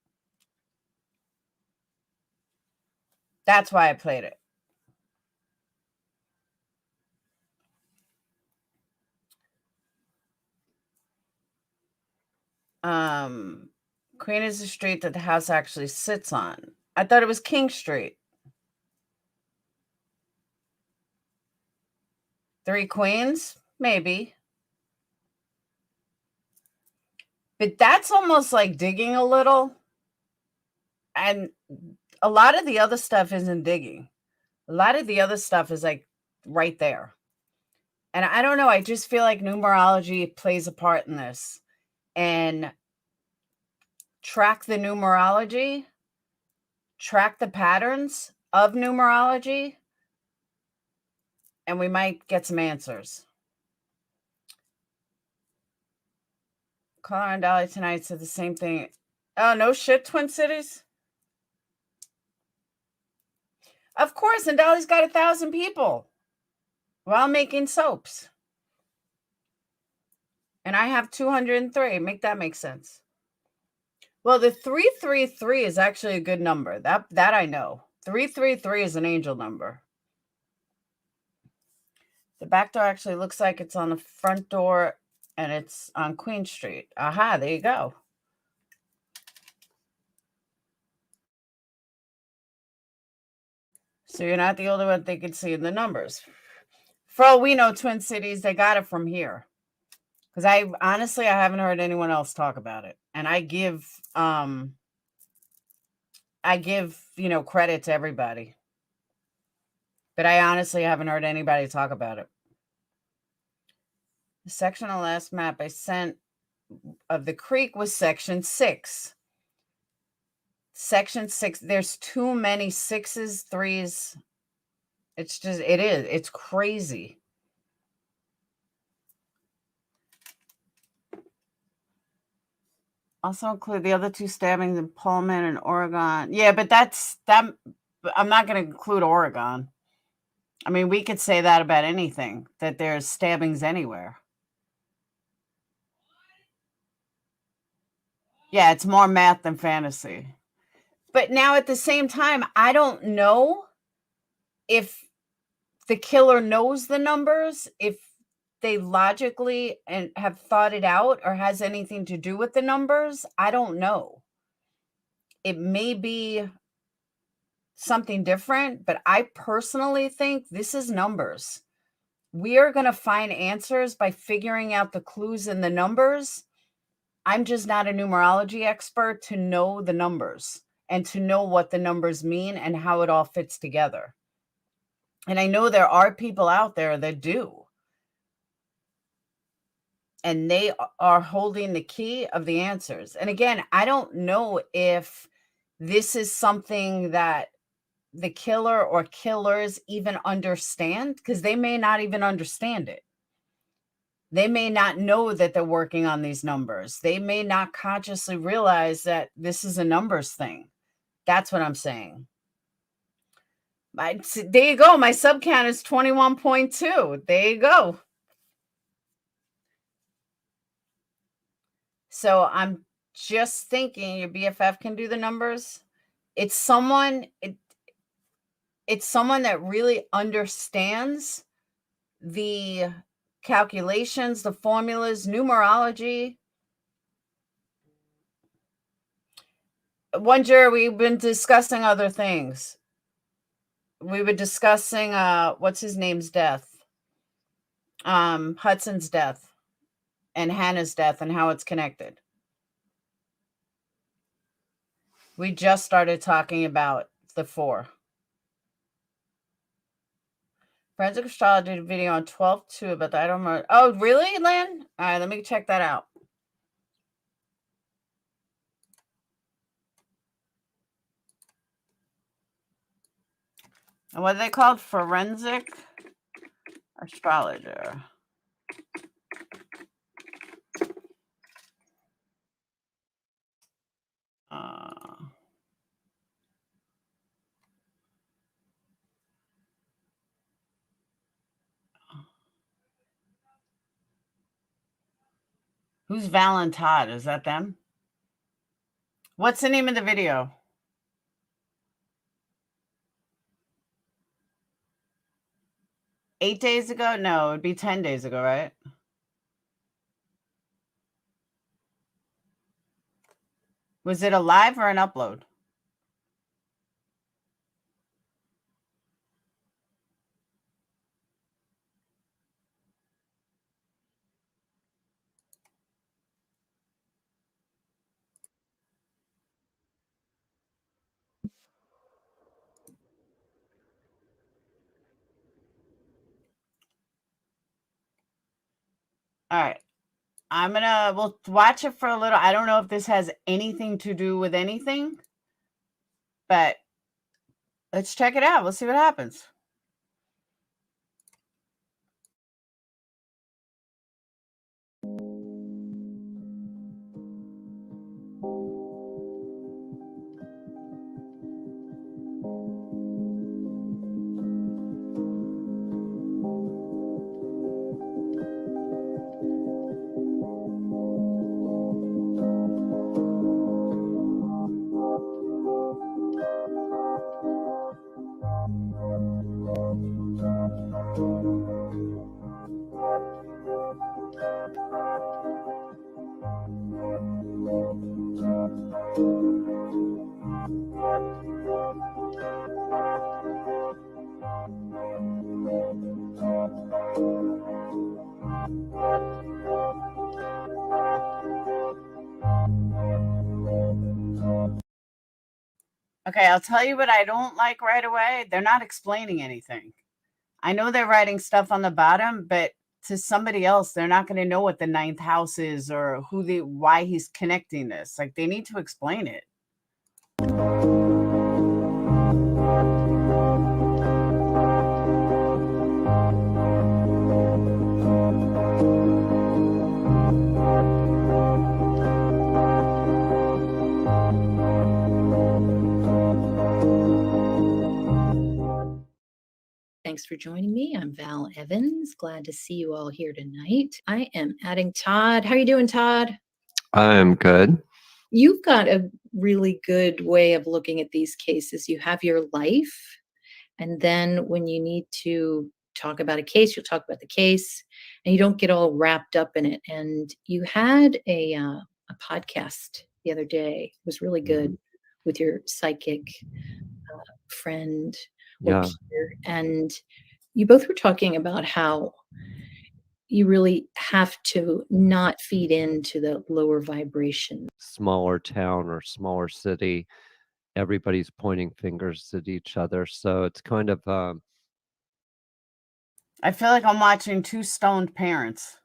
That's why I played it. Queen is the street that the house actually sits on. I thought it was King Street. 3 queens? Maybe. But that's almost like digging a little. And a lot of the other stuff isn't digging. A lot of the other stuff is like right there. And I don't know. I just feel like numerology plays a part in this. And track the numerology, track the patterns of numerology, and we might get some answers. Caller and Dolly tonight said the same thing. Oh, no shit, Twin Cities? Of course, and Dolly's got 1,000 people while making soaps. And I have 203. Make that make sense. Well, the 333 is actually a good number. That I know. 333 is an angel number. The back door actually looks like it's on the front door And it's on Queen Street. Aha, there you go. So you're not the only one they can see in the numbers. For all we know, Twin Cities, they got it from here. Because I haven't heard anyone else talk about it. And I give credit to everybody. But I honestly haven't heard anybody talk about it. The section on the last map I sent of the creek was section 6. Section 6, there's too many 6s, 3s. It's crazy. Also include the other 2 stabbings in Pullman and Oregon. Yeah, but I'm not going to include Oregon. I mean, we could say that about anything, that there's stabbings anywhere. Yeah, it's more math than fantasy. But now at the same time, I don't know if the killer knows the numbers, if they logically and have thought it out or has anything to do with the numbers. I don't know. It may be something different, but I personally think this is numbers. We are going to find answers by figuring out the clues in the numbers. I'm just not a numerology expert to know the numbers and to know what the numbers mean and how it all fits together. And I know there are people out there that do. And they are holding the key of the answers. And again, I don't know if this is something that the killer or killers even understand, because they may not even understand it. They may not know that they're working on these numbers. They may not consciously realize that this is a numbers thing. That's what I'm saying. There you go. My sub count is 21.2. There you go. So I'm just thinking your BFF can do the numbers. It's someone that really understands the calculations, the formulas, numerology. One juror, we've been discussing other things. We were discussing what's his name's death, Hudson's death, and Hannah's death, and how it's connected. We just started talking about the 4. Forensic Astrology did a video on 12/2 about the Idaho murder. Oh, really, Lynn? All right, let me check that out. And what are they called? Forensic Astrologer. Who's Val and Todd? Is that them? What's the name of the video? $8 days ago? No, it'd be 10 days ago, right? Was it a live or an upload? All right. We'll watch it for a little. I don't know if this has anything to do with anything, but let's check it out. We'll see what happens. Okay, I'll tell you what I don't like right away. They're not explaining anything. I know they're writing stuff on the bottom, but to somebody else, they're not going to know what the ninth house is or why he's connecting this. Like, they need to explain it. Thanks for joining me. I'm Val Evans. Glad to see you all here tonight. I am adding Todd. How are you doing, Todd? I'm good. You've got a really good way of looking at these cases. You have your life, and then when you need to talk about a case, you'll talk about the case, and you don't get all wrapped up in it. And you had a podcast the other day. It was really good with your psychic friend. Yeah. Peer, and you both were talking about how you really have to not feed into the lower vibration. Smaller town or smaller city, everybody's pointing fingers at each other. So it's kind of I feel like I'm watching two stoned parents.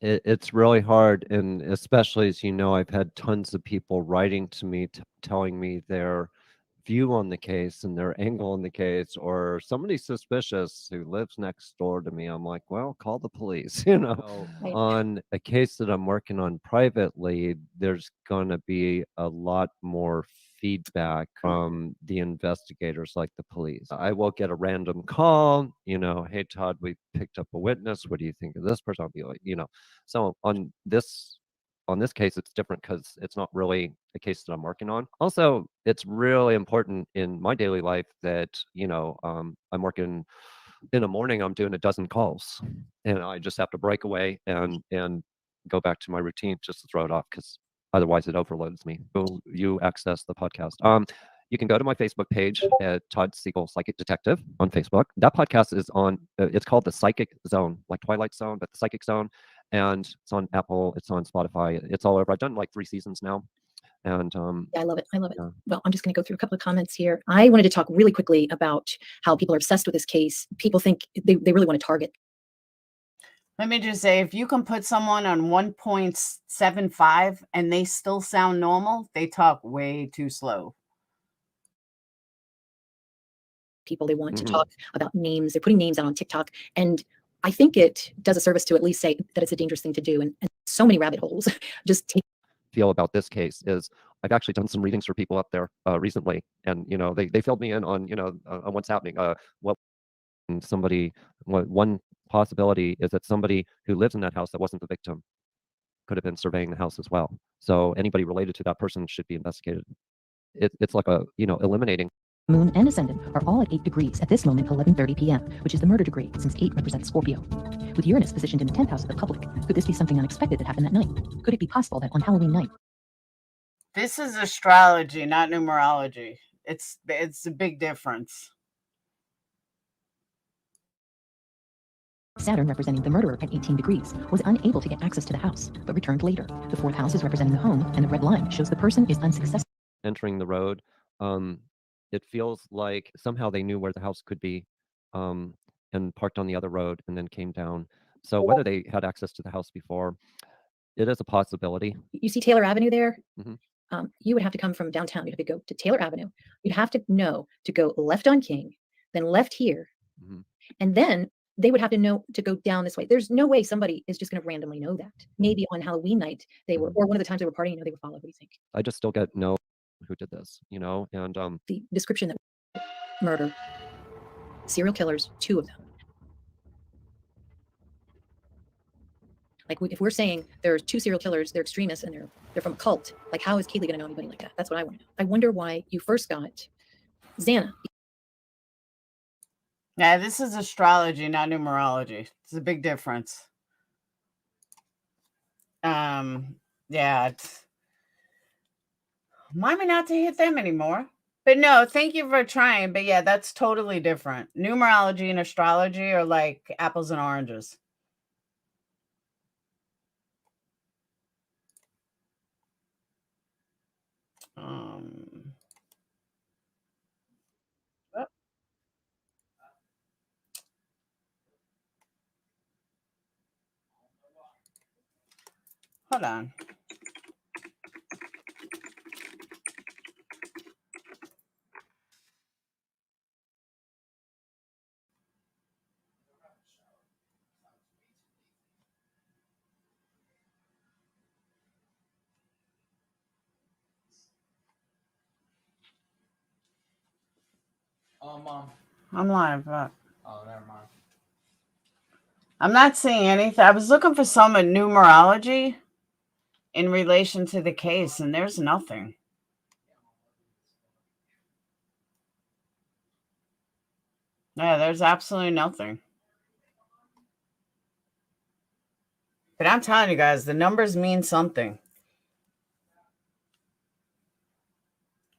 it's really hard, and especially as you know, I've had tons of people writing to me telling me their view on the case and their angle on the case, or somebody suspicious who lives next door to me. I'm like, well, call the police. Right. On a case that I'm working on privately, there's going to be a lot more feedback from the investigators, like the police. I will get a random call, hey, Todd, we picked up a witness. What do you think of this person? I'll be like, so on this case, it's different because it's not really a case that I'm working on. Also, it's really important in my daily life that, I'm working in the morning, I'm doing a dozen calls, and I just have to break away and go back to my routine just to throw it off, because otherwise it overloads me. So you access the podcast. You can go to my Facebook page at Todd Siegel Psychic Detective on Facebook. That podcast is on, it's called The Psychic Zone, like Twilight Zone, but The Psychic Zone. And it's on Apple, it's on Spotify, it's all over. I've done like 3 seasons now. And I love it. I love it. yeah. Well, I'm just going to go through a couple of comments here. I wanted to talk really quickly about how people are obsessed with this case. People think they really want to target. Let me just say, if you can put someone on 1.75 and they still sound normal, they talk way too slow. People, they want to talk about names. They're putting names out on TikTok. And I think it does a service to at least say that it's a dangerous thing to do. And so many rabbit holes just take. Feel about this case is I've actually done some readings for people up there recently, and they filled me in on on what's happening. One possibility is that somebody who lives in that house that wasn't the victim could have been surveying the house as well. So anybody related to that person should be investigated. It's like a eliminating. Moon and Ascendant are all at 8 degrees at this moment, 11:30 p.m., which is the murder degree, since 8 represents Scorpio. With Uranus positioned in the 10th house of the public, could this be something unexpected that happened that night? Could it be possible that on Halloween night? This is astrology, not numerology. It's a big difference. Saturn, representing the murderer at 18 degrees, was unable to get access to the house, but returned later. The 4th house is representing the home, and the red line shows the person is unsuccessful. Entering the road, it feels like somehow they knew where the house could be, and parked on the other road and then came down. So whether they had access to the house before, it is a possibility. You see Taylor Avenue there? Mhm. You would have to come from downtown. You'd have to go to Taylor Avenue. You'd have to know to go left on King, then left here, and then they would have to know to go down this way. There's no way somebody is just going to randomly know that. Maybe on Halloween night they were, or one of the times they were partying, they were followed. What do you think? I just still get no who did this, and The description that murder, serial killers, 2 of them. Like if we're saying there's 2 serial killers, they're extremists, and they're from a cult, like how is Kaylee going to know anybody like that? That's what I want to know. I wonder why you first got Xana. Yeah, this is astrology, not numerology. It's a big difference. Yeah, remind me not to hit them anymore. But no, thank you for trying. But yeah, that's totally different. Numerology and astrology are like apples and oranges. Oh. Hold on. Mom. I'm live. But Oh, never mind. I'm not seeing anything. I was looking for some in numerology in relation to the case, and there's nothing. Yeah, there's absolutely nothing. But I'm telling you guys, the numbers mean something.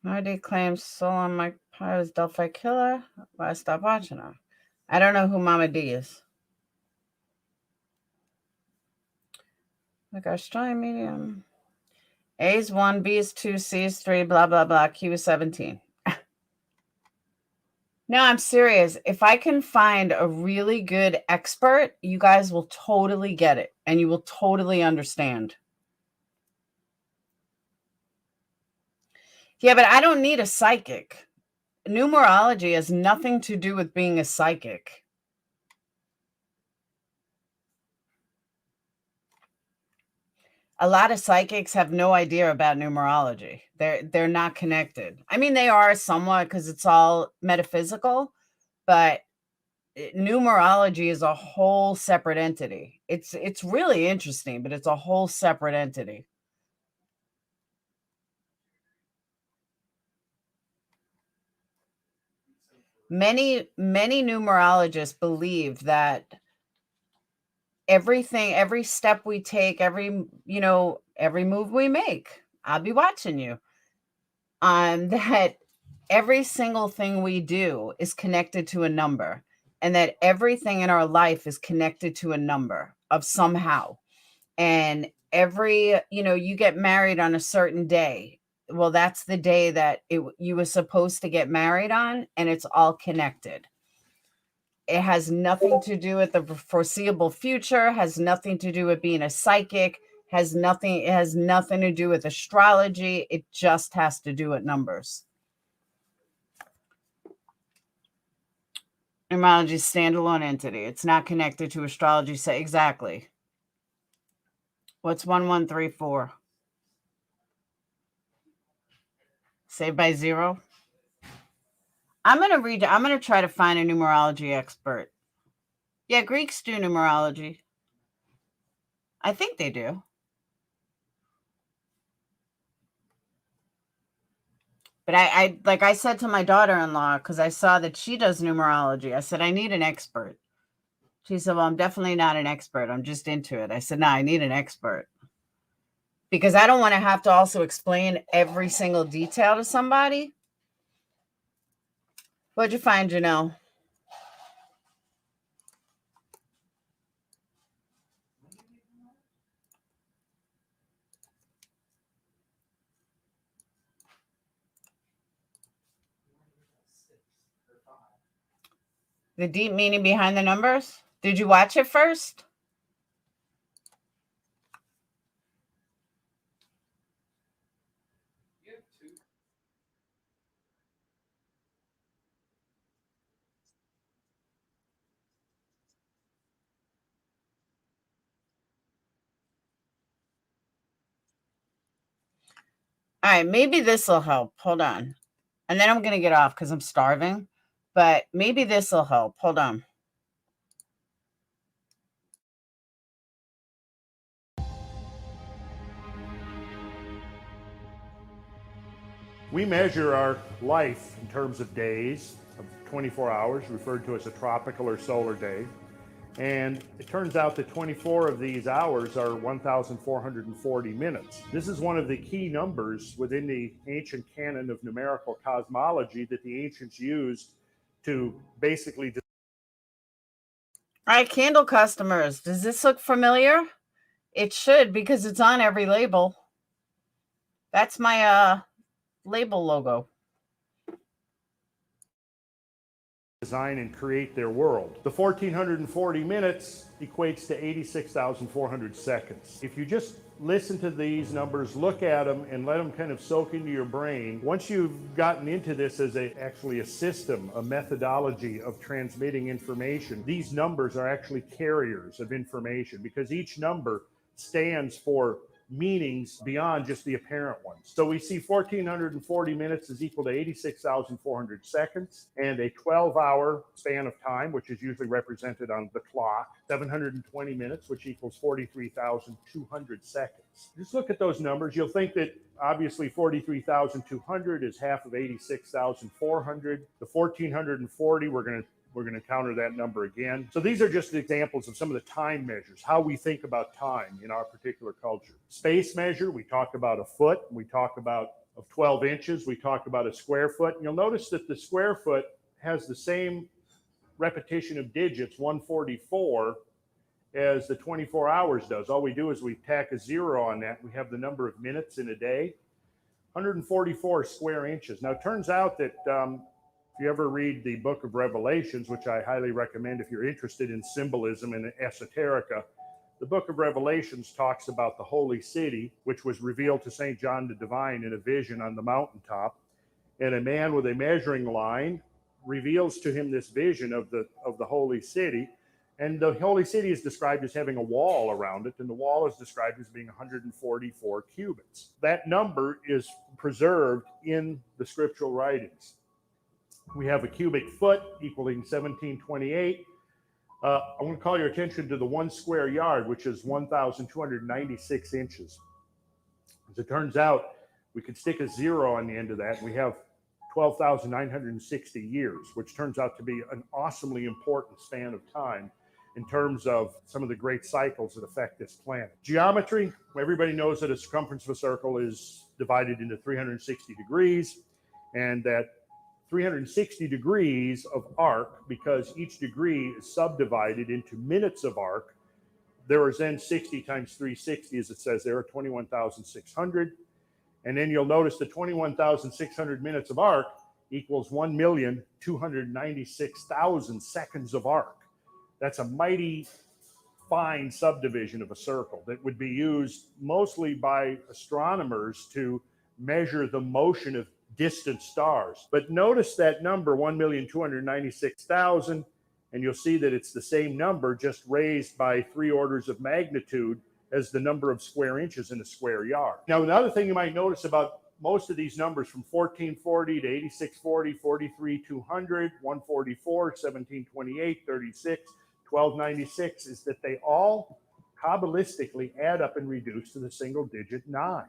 Meridian claims soul on my Pyro's Delphi killer. Why stop watching her? I don't know who Mama D is. Like our strong medium. A is 1, B is 2, C is 3, blah, blah, blah. Q is 17. No, I'm serious. If I can find a really good expert, you guys will totally get it and you will totally understand. Yeah, but I don't need a psychic. Numerology has nothing to do with being a psychic. A lot of psychics have no idea about numerology. They're not connected. I mean, they are somewhat because it's all metaphysical, but numerology is a whole separate entity. It's really interesting, but it's a whole separate entity. Many numerologists believe that everything, every step we take, every move we make, I'll be watching you. That every single thing we do is connected to a number, and that everything in our life is connected to a number of somehow. And you get married on a certain day. Well, that's the day that you were supposed to get married on, and it's all connected. It has nothing to do with the foreseeable future, has nothing to do with being a psychic, it has nothing to do with astrology. It just has to do with numbers. Numerology is a standalone entity. It's not connected to astrology. Say exactly. What's 1134? Saved by 0? I'm going to try to find a numerology expert. Yeah, Greeks do numerology. I think they do. But I like I said to my daughter-in-law, because I saw that she does numerology, I said, I need an expert. She said, well, I'm definitely not an expert. I'm just into it. I said, no, I need an expert. Because I don't want to have to also explain every single detail to somebody. What'd you find, Janelle? The deep meaning behind the numbers? Did you watch it first? All right, maybe this will help. Hold on. And then I'm going to get off because I'm starving. But maybe this will help. Hold on. We measure our life in terms of days, of 24 hours, referred to as a tropical or solar day. And it turns out that 24 of these hours are 1,440 minutes. This is one of the key numbers within the ancient canon of numerical cosmology that the ancients used to basically. All right, candle customers, does this look familiar? It should, because it's on every label. That's my label logo. Design and create their world. The 1,440 minutes equates to 86,400 seconds. If you just listen to these numbers, look at them, and let them kind of soak into your brain, once you've gotten into this as actually a system, a methodology of transmitting information, these numbers are actually carriers of information, because each number stands for meanings beyond just the apparent ones. So we see 1,440 minutes is equal to 86,400 seconds, and a 12-hour span of time, which is usually represented on the clock, 720 minutes, which equals 43,200 seconds. Just look at those numbers. You'll think that obviously 43,200 is half of 86,400. The 1,440, we're going to counter that number again. So these are just examples of some of the time measures, how we think about time in our particular culture. Space measure, we talk about a foot, we talk about of 12 inches, we talk about a square foot. And you'll notice that the square foot has the same repetition of digits, 144, as the 24 hours does. All we do is we tack a 0 on that. We have the number of minutes in a day, 144 square inches. Now, it turns out that if you ever read the book of Revelations, which I highly recommend if you're interested in symbolism and esoterica, the book of Revelations talks about the holy city, which was revealed to St. John the Divine in a vision on the mountaintop. And a man with a measuring line reveals to him this vision of the holy city. And the holy city is described as having a wall around it, and the wall is described as being 144 cubits. That number is preserved in the scriptural writings. We have a cubic foot equaling 1728. I want to call your attention to the 1 square yard, which is 1,296 inches. As it turns out, we could stick a 0 on the end of that, and we have 12,960 years, which turns out to be an awesomely important span of time in terms of some of the great cycles that affect this planet. Geometry, everybody knows that a circumference of a circle is divided into 360 degrees, and that 360 degrees of arc, because each degree is subdivided into minutes of arc. There is then 60 times 360, as it says there, 21,600. And then you'll notice the 21,600 minutes of arc equals 1,296,000 seconds of arc. That's a mighty fine subdivision of a circle that would be used mostly by astronomers to measure the motion of distant stars. But notice that number, 1,296,000, and you'll see that it's the same number, just raised by 3 orders of magnitude as the number of square inches in a square yard. Now, another thing you might notice about most of these numbers from 1440 to 8640, 43,200, 144, 1728, 36, 1296 is that they all Kabbalistically add up and reduce to the single digit 9.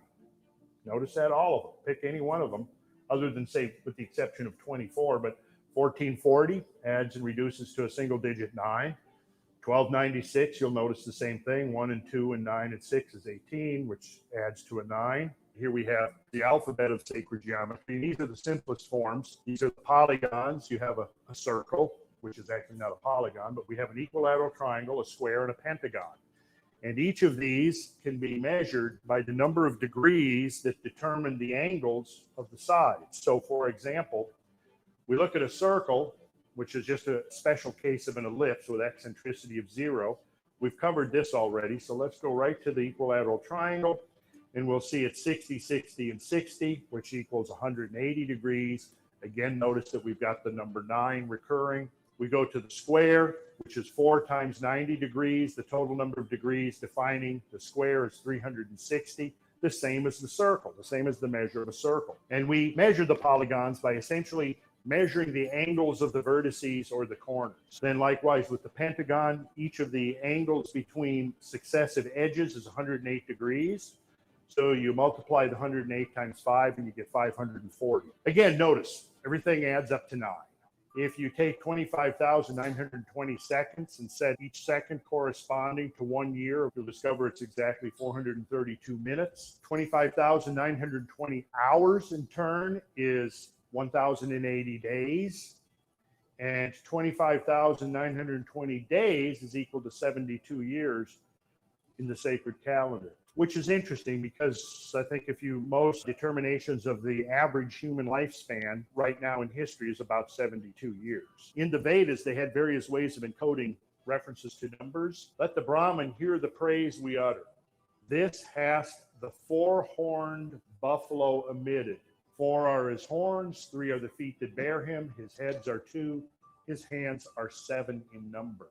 Notice that all of them. Pick any one of them, other than, say, with the exception of 24, but 1440 adds and reduces to a single digit 9. 1296, you'll notice the same thing. 1 and 2 and 9 and 6 is 18, which adds to a 9. Here we have the alphabet of sacred geometry. These are the simplest forms. These are the polygons. You have a circle, which is actually not a polygon, but we have an equilateral triangle, a square, and a pentagon. And each of these can be measured by the number of degrees that determine the angles of the sides. So, for example, we look at a circle, which is just a special case of an ellipse with eccentricity of 0. We've covered this already, so let's go right to the equilateral triangle, and we'll see it's 60, 60, and 60, which equals 180 degrees. Again, notice that we've got the number 9 recurring. We go to the square, which is 4 times 90 degrees. The total number of degrees defining the square is 360, the same as the circle, the same as the measure of a circle. And we measure the polygons by essentially measuring the angles of the vertices or the corners. Then likewise with the pentagon, each of the angles between successive edges is 108 degrees. So you multiply the 108 times 5 and you get 540. Again, notice everything adds up to 9. If you take 25,920 seconds and set each second corresponding to 1 year, you'll discover it's exactly 432 minutes. 25,920 hours in turn is 1,080 days. And 25,920 days is equal to 72 years in the sacred calendar, which is interesting because I think most determinations of the average human lifespan right now in history is about 72 years. In the Vedas, they had various ways of encoding references to numbers. Let the Brahman hear the praise we utter. This hath the four-horned buffalo emitted. 4 are his horns, 3 are the feet that bear him, his heads are 2, his hands are 7 in number.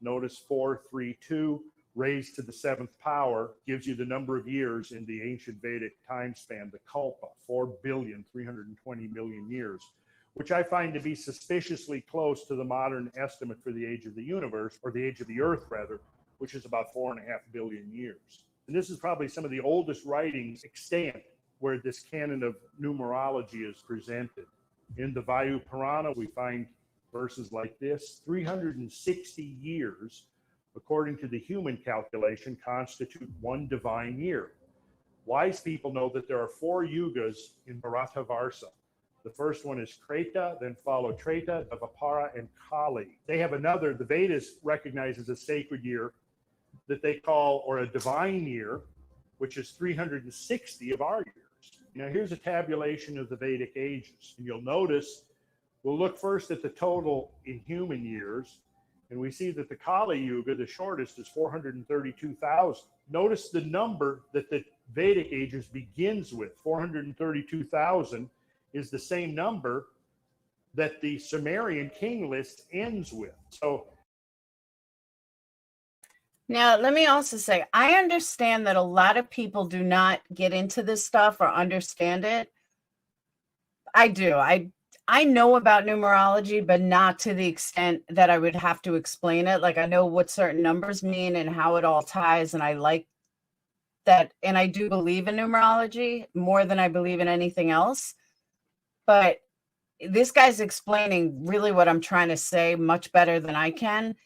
Notice 4, 3, 2. Raised to the 7th power gives you the number of years in the ancient Vedic time span, the Kalpa, 4,320,000,000 years, which I find to be suspiciously close to the modern estimate for the age of the universe, or the age of the earth rather, which is about 4.5 billion years. And this is probably some of the oldest writings extant where this canon of numerology is presented. In the Vayu Purana, we find verses like this: 360 years according to the human calculation, constitute one divine year. Wise people know that there are 4 yugas in Bharatavarsha. The first one is Kreta, then follow Treta, Dvapara, and Kali. They have another, the Vedas recognize as a sacred year that they call, or a divine year, which is 360 of our years. Now here's a tabulation of the Vedic ages. And you'll notice, we'll look first at the total in human years, and we see that the Kali Yuga, the shortest, is 432,000. Notice the number that the Vedic ages begins with. 432,000 is the same number that the Sumerian king list ends with. So now, let me also say, I understand that a lot of people do not get into this stuff or understand it. I do. I know about numerology, but not to the extent that I would have to explain it. Like, I know what certain numbers mean and how it all ties, and I like that. And I do believe in numerology more than I believe in anything else. But this guy's explaining really what I'm trying to say much better than I can,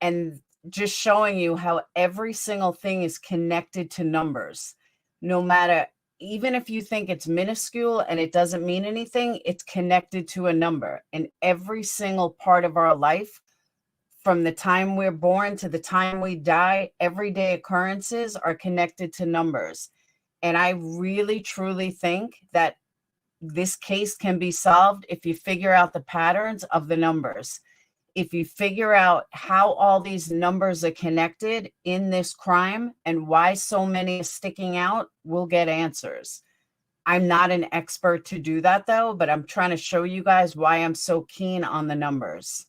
and just showing you how every single thing is connected to numbers. No matter, even if you think it's minuscule and it doesn't mean anything, it's connected to a number. And every single part of our life, from the time we're born to the time we die, everyday occurrences are connected to numbers. And I really, truly think that this case can be solved if you figure out the patterns of the numbers. If you figure out how all these numbers are connected in this crime and why so many are sticking out, we'll get answers. I'm not an expert to do that though, but I'm trying to show you guys why I'm so keen on the numbers.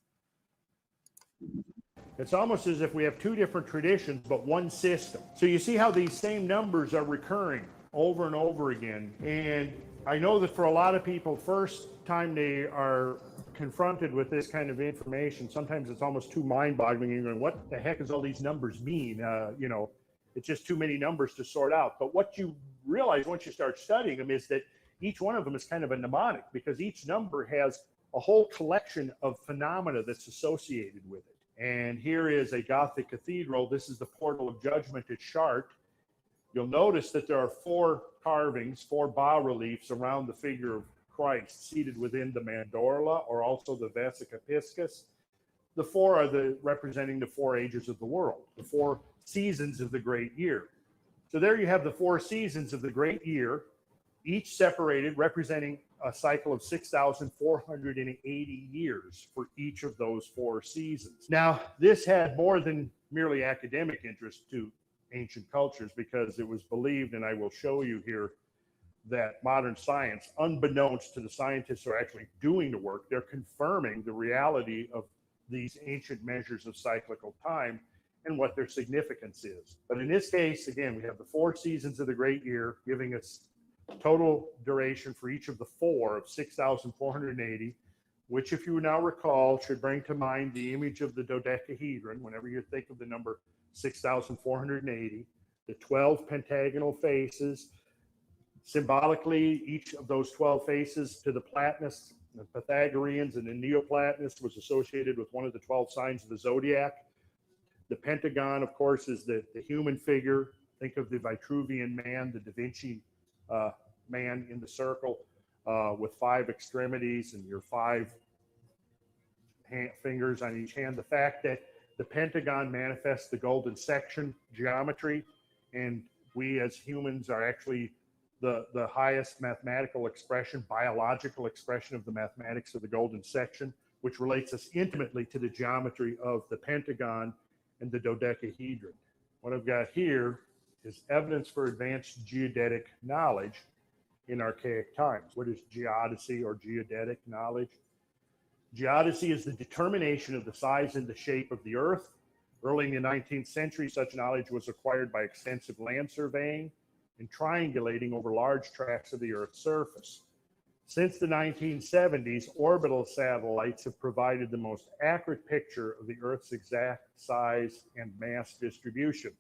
it's almost as if we have 2 different traditions, but one system. So you see how these same numbers are recurring over and over again. And I know that for a lot of people, first time they are confronted with this kind of information, sometimes it's almost too mind-boggling. You're going, what the heck does all these numbers mean? It's just too many numbers to sort out. But what you realize once you start studying them is that each one of them is kind of a mnemonic, because each number has a whole collection of phenomena that's associated with it. And here is a Gothic cathedral. This is the portal of judgment at Chartres. You'll notice that there are 4 carvings, 4 bas-reliefs around the figure of Christ seated within the mandorla, or also the vesica piscis. The 4 are representing the 4 ages of the world, the 4 seasons of the great year. So there you have the 4 seasons of the great year, each separated, representing a cycle of 6,480 years for each of those 4 seasons. Now, this had more than merely academic interest to ancient cultures, because it was believed, and I will show you here, that modern science, unbeknownst to the scientists who are actually doing the work, they're confirming the reality of these ancient measures of cyclical time and what their significance is. But in this case, again, we have the 4 seasons of the great year, giving us total duration for each of the 4 of 6,480, which, if you now recall, should bring to mind the image of the dodecahedron whenever you think of the number 6,480, the 12 pentagonal faces. Symbolically, each of those 12 faces to the Platonist The Pythagoreans and the Neoplatonists was associated with one of the 12 signs of the zodiac. The pentagon, of course, is the human figure. Think of the Vitruvian man, the Da Vinci man in the circle with 5 extremities and your 5 fingers on each hand. The fact that the pentagon manifests the golden section geometry, and we as humans are actually the highest mathematical expression, biological expression of the mathematics of the golden section, which relates us intimately to the geometry of the pentagon and the dodecahedron. What I've got here is evidence for advanced geodetic knowledge in archaic times. What is geodesy or geodetic knowledge? Geodesy is the determination of the size and the shape of the earth. Early in the 19th century, such knowledge was acquired by extensive land surveying and triangulating over large tracts of the Earth's surface. Since the 1970s, orbital satellites have provided the most accurate picture of the Earth's exact size and mass distribution.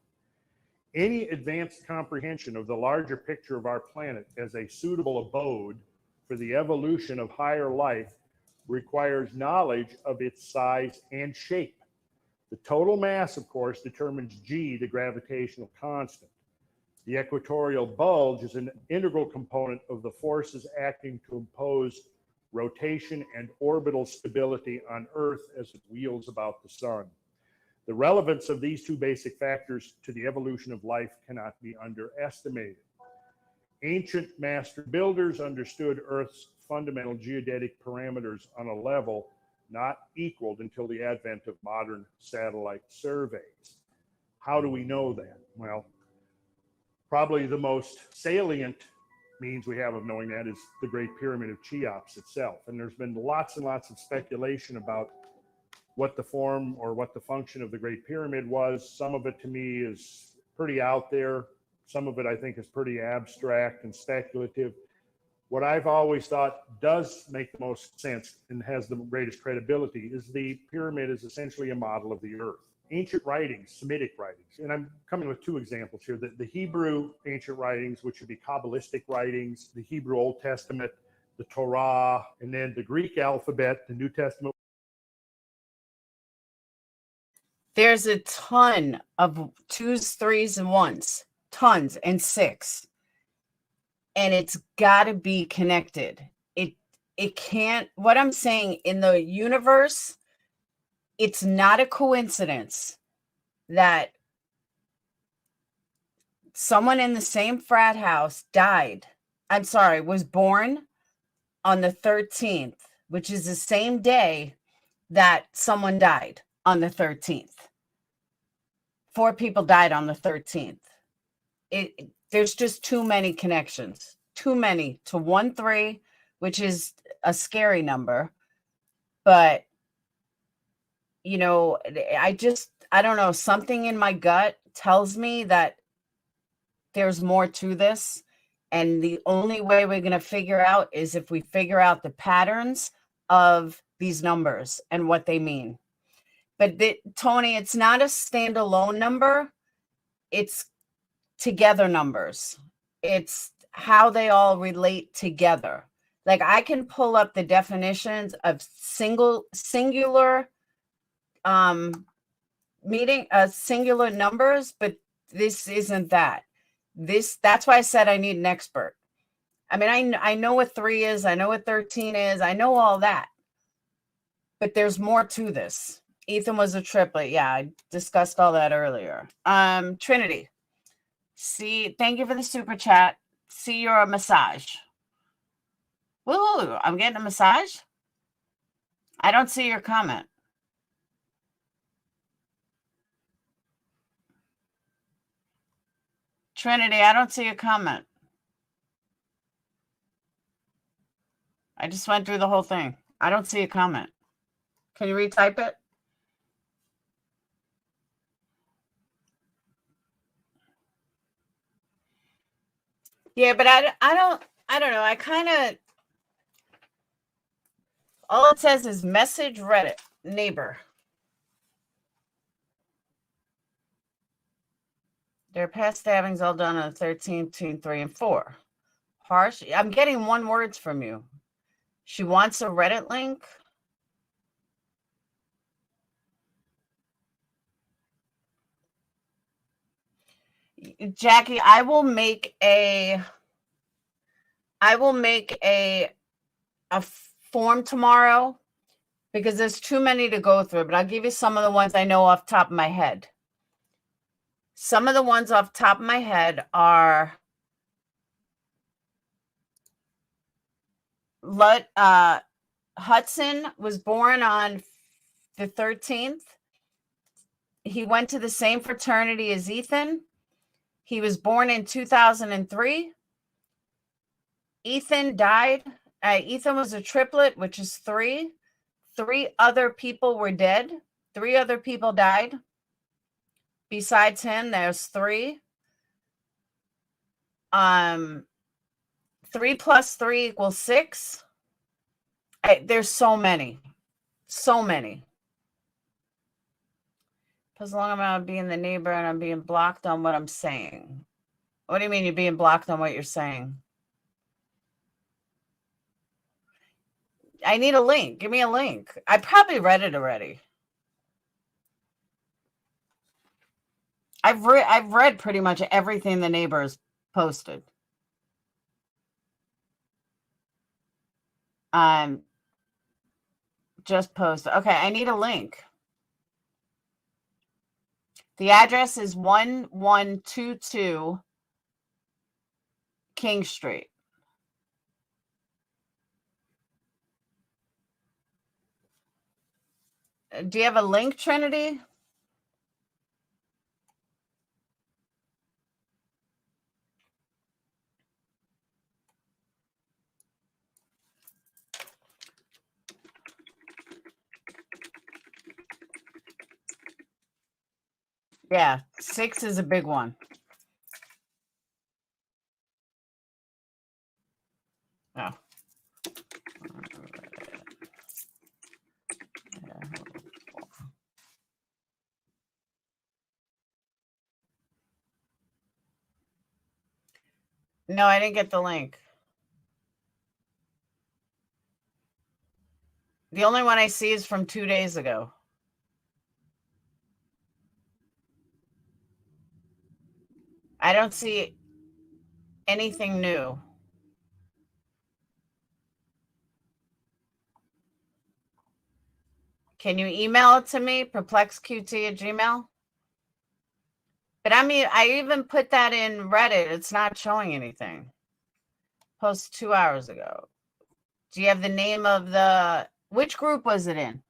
Any advanced comprehension of the larger picture of our planet as a suitable abode for the evolution of higher life requires knowledge of its size and shape. The total mass, of course, determines g, the gravitational constant. The equatorial bulge is an integral component of the forces acting to impose rotation and orbital stability on Earth as it wheels about the sun. The relevance of these two basic factors to the evolution of life cannot be underestimated. Ancient master builders understood Earth's fundamental geodetic parameters on a level not equaled until the advent of modern satellite surveys. How do we know that? Well, probably the most salient means we have of knowing that is the Great Pyramid of Cheops itself. And there's been lots and lots of speculation about what the form or what the function of the Great Pyramid was. Some of it to me is pretty out there. Some of it I think is pretty abstract and speculative. What I've always thought does make the most sense and has the greatest credibility is the pyramid is essentially a model of the Earth. Ancient writings, Semitic writings, and I'm coming with 2 examples here. The Hebrew ancient writings, which would be Kabbalistic writings, the Hebrew Old Testament, the Torah, and then the Greek alphabet, the New Testament. There's a ton of 2s, 3s, and 1s, tons, and 6. And it's got to be connected. It can't, what I'm saying in the universe, it's not a coincidence that someone in the same frat house was born on the 13th, which is the same day that someone died on the 13th. 4 people died on the 13th. There's just too many connections, too many to 1-3, which is a scary number. But, you know, I don't know, something in my gut tells me that there's more to this. And the only way we're going to figure out is if we figure out the patterns of these numbers and what they mean. But Tony, it's not a standalone number. It's together numbers. It's how they all relate together. Like I can pull up the definitions of singular singular numbers, but this isn't that. That's why I said I need an expert. I mean, I know what 3 is, I know what 13 is, I know all that. But there's more to this. Ethan was a triplet. Yeah, I discussed all that earlier. Trinity. See, thank you for the super chat. See, you're a massage. Woo, I'm getting a massage. I don't see your comment. Trinity, I don't see a comment. I just went through the whole thing. I don't see a comment. Can you retype it? Yeah, but I don't know. I kind of, all it says is message Reddit neighbor. There are past stabbings all done on the 13th, between 3 and 4. Harsh. I'm getting 1 words from you. She wants a Reddit link. Jackie, I will make a form tomorrow because there's too many to go through, but I'll give you some of the ones I know off the top of my head. Some of the ones off the top of my head are Hudson was born on the 13th. He went to the same fraternity as Ethan. He was born in 2003. Ethan died. Ethan was a triplet, which is 3. 3 other people were dead. 3 other people died. Besides him, there's 3. 3 plus 3 equals 6. There's so many. So many. As long as I'm being the neighbor and I'm being blocked on what I'm saying. What do you mean you're being blocked on what you're saying? I need a link. Give me a link. I probably read it already. I've read pretty much everything the neighbors posted. Just posted. Okay, I need a link. The address is 1122 King Street. Do you have a link, Trinity? Yeah, 6 is a big one. Oh. No, I didn't get the link. The only one I see is from 2 days ago. I don't see anything new. Can you email it to me? perplexqt@gmail.com? But I mean, I even put that in Reddit. It's not showing anything. Post 2 hours ago. Do you have the name of the... Which group was it in?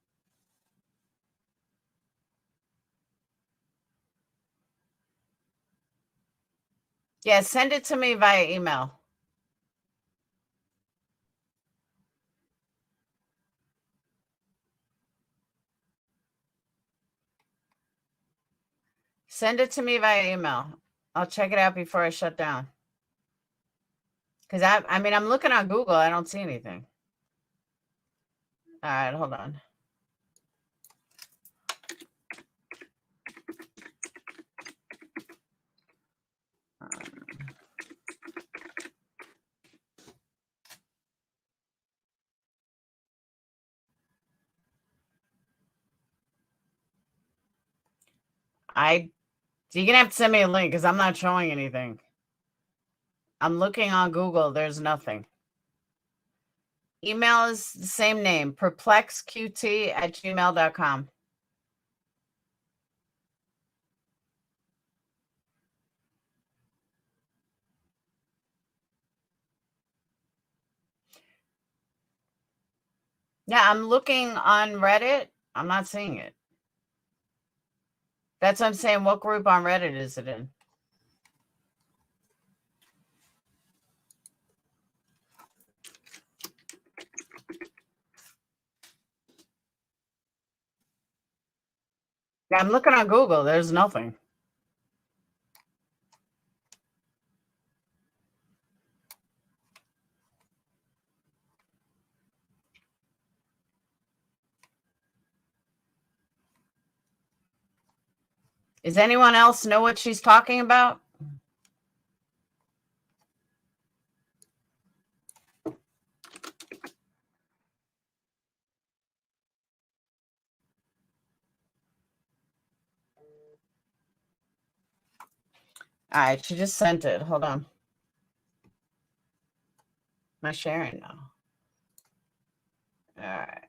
Yeah, send it to me via email. Send it to me via email. I'll check it out before I shut down. Because I mean, I'm looking on Google. I don't see anything. All right, hold on. You're going to have to send me a link because I'm not showing anything. I'm looking on Google. There's nothing. Email is the same name, perplexqt@gmail.com. Yeah, I'm looking on Reddit. I'm not seeing it. That's what I'm saying. What group on Reddit is it in? Yeah, I'm looking on Google. There's nothing. Does anyone else know what she's talking about? All right, she just sent it. Hold on. Am I sharing now? All right.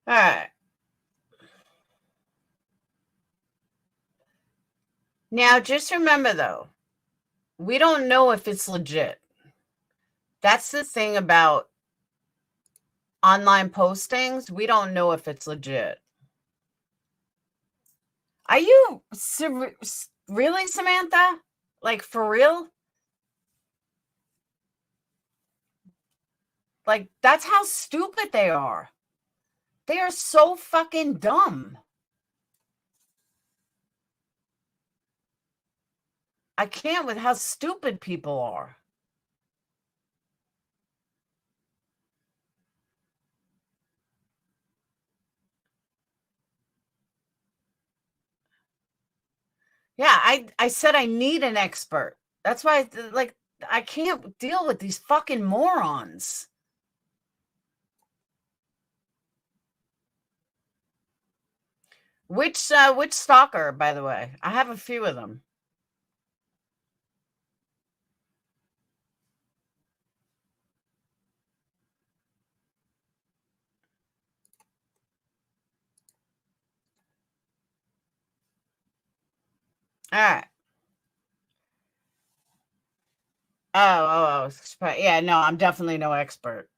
All right. Now, just remember, though, we don't know if it's legit. That's the thing about online postings. We don't know if it's legit. Are you really, Samantha? Like, for real? Like, that's how stupid they are. They are so fucking dumb. I can't with how stupid people are. Yeah, I said I need an expert. That's why, like, I can't deal with these fucking morons. Which stalker, by the way? I have a few of them. All right. Oh. Yeah, no, I'm definitely no expert.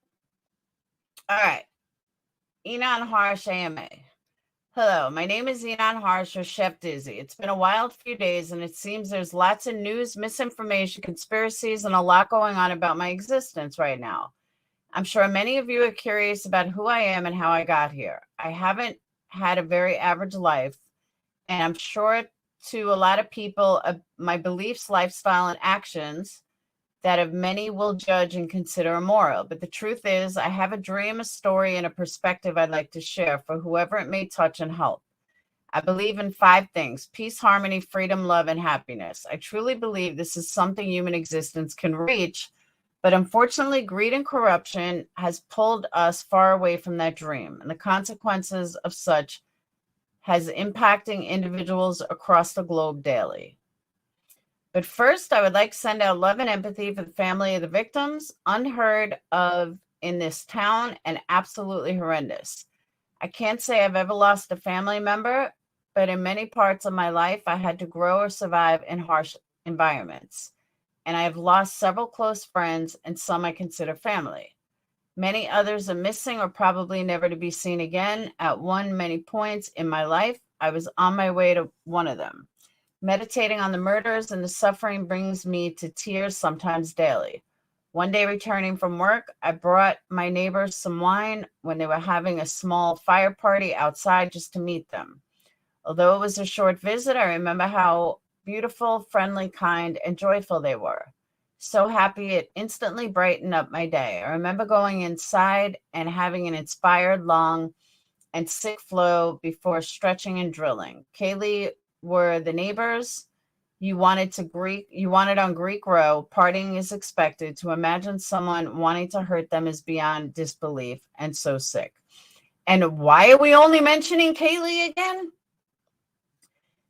All right. Enon Harsh AMA. Hello, my name is Enon Harsh or Chef Dizzy. It's been a wild few days, and it seems there's lots of news, misinformation, conspiracies, and a lot going on about my existence right now. I'm sure many of you are curious about who I am and how I got here. I haven't had a very average life, and I'm sure to a lot of people, my beliefs, lifestyle, and actions that of many will judge and consider immoral. But the truth is, I have a dream, a story, and a perspective I'd like to share for whoever it may touch and help. I believe in 5 things: peace, harmony, freedom, love, and happiness. I truly believe this is something human existence can reach, but unfortunately, greed and corruption has pulled us far away from that dream, and the consequences of such has impacting individuals across the globe daily. But first, I would like to send out love and empathy for the family of the victims, unheard of in this town and absolutely horrendous. I can't say I've ever lost a family member, but in many parts of my life, I had to grow or survive in harsh environments. And I have lost several close friends and some I consider family. Many others are missing or probably never to be seen again. At many points in my life, I was on my way to one of them. Meditating on the murders and the suffering brings me to tears sometimes daily. One day returning from work, I brought my neighbors some wine when they were having a small fire party outside just to meet them. Although it was a short visit, I remember how beautiful, friendly, kind, and joyful they were. So happy it instantly brightened up my day. I remember going inside and having an inspired, long, and sick flow before stretching and drilling. Kaylee were the neighbors. You wanted on Greek Row. Partying is expected. To imagine someone wanting to hurt them is beyond disbelief and so sick. And why are we only mentioning Kaylee again?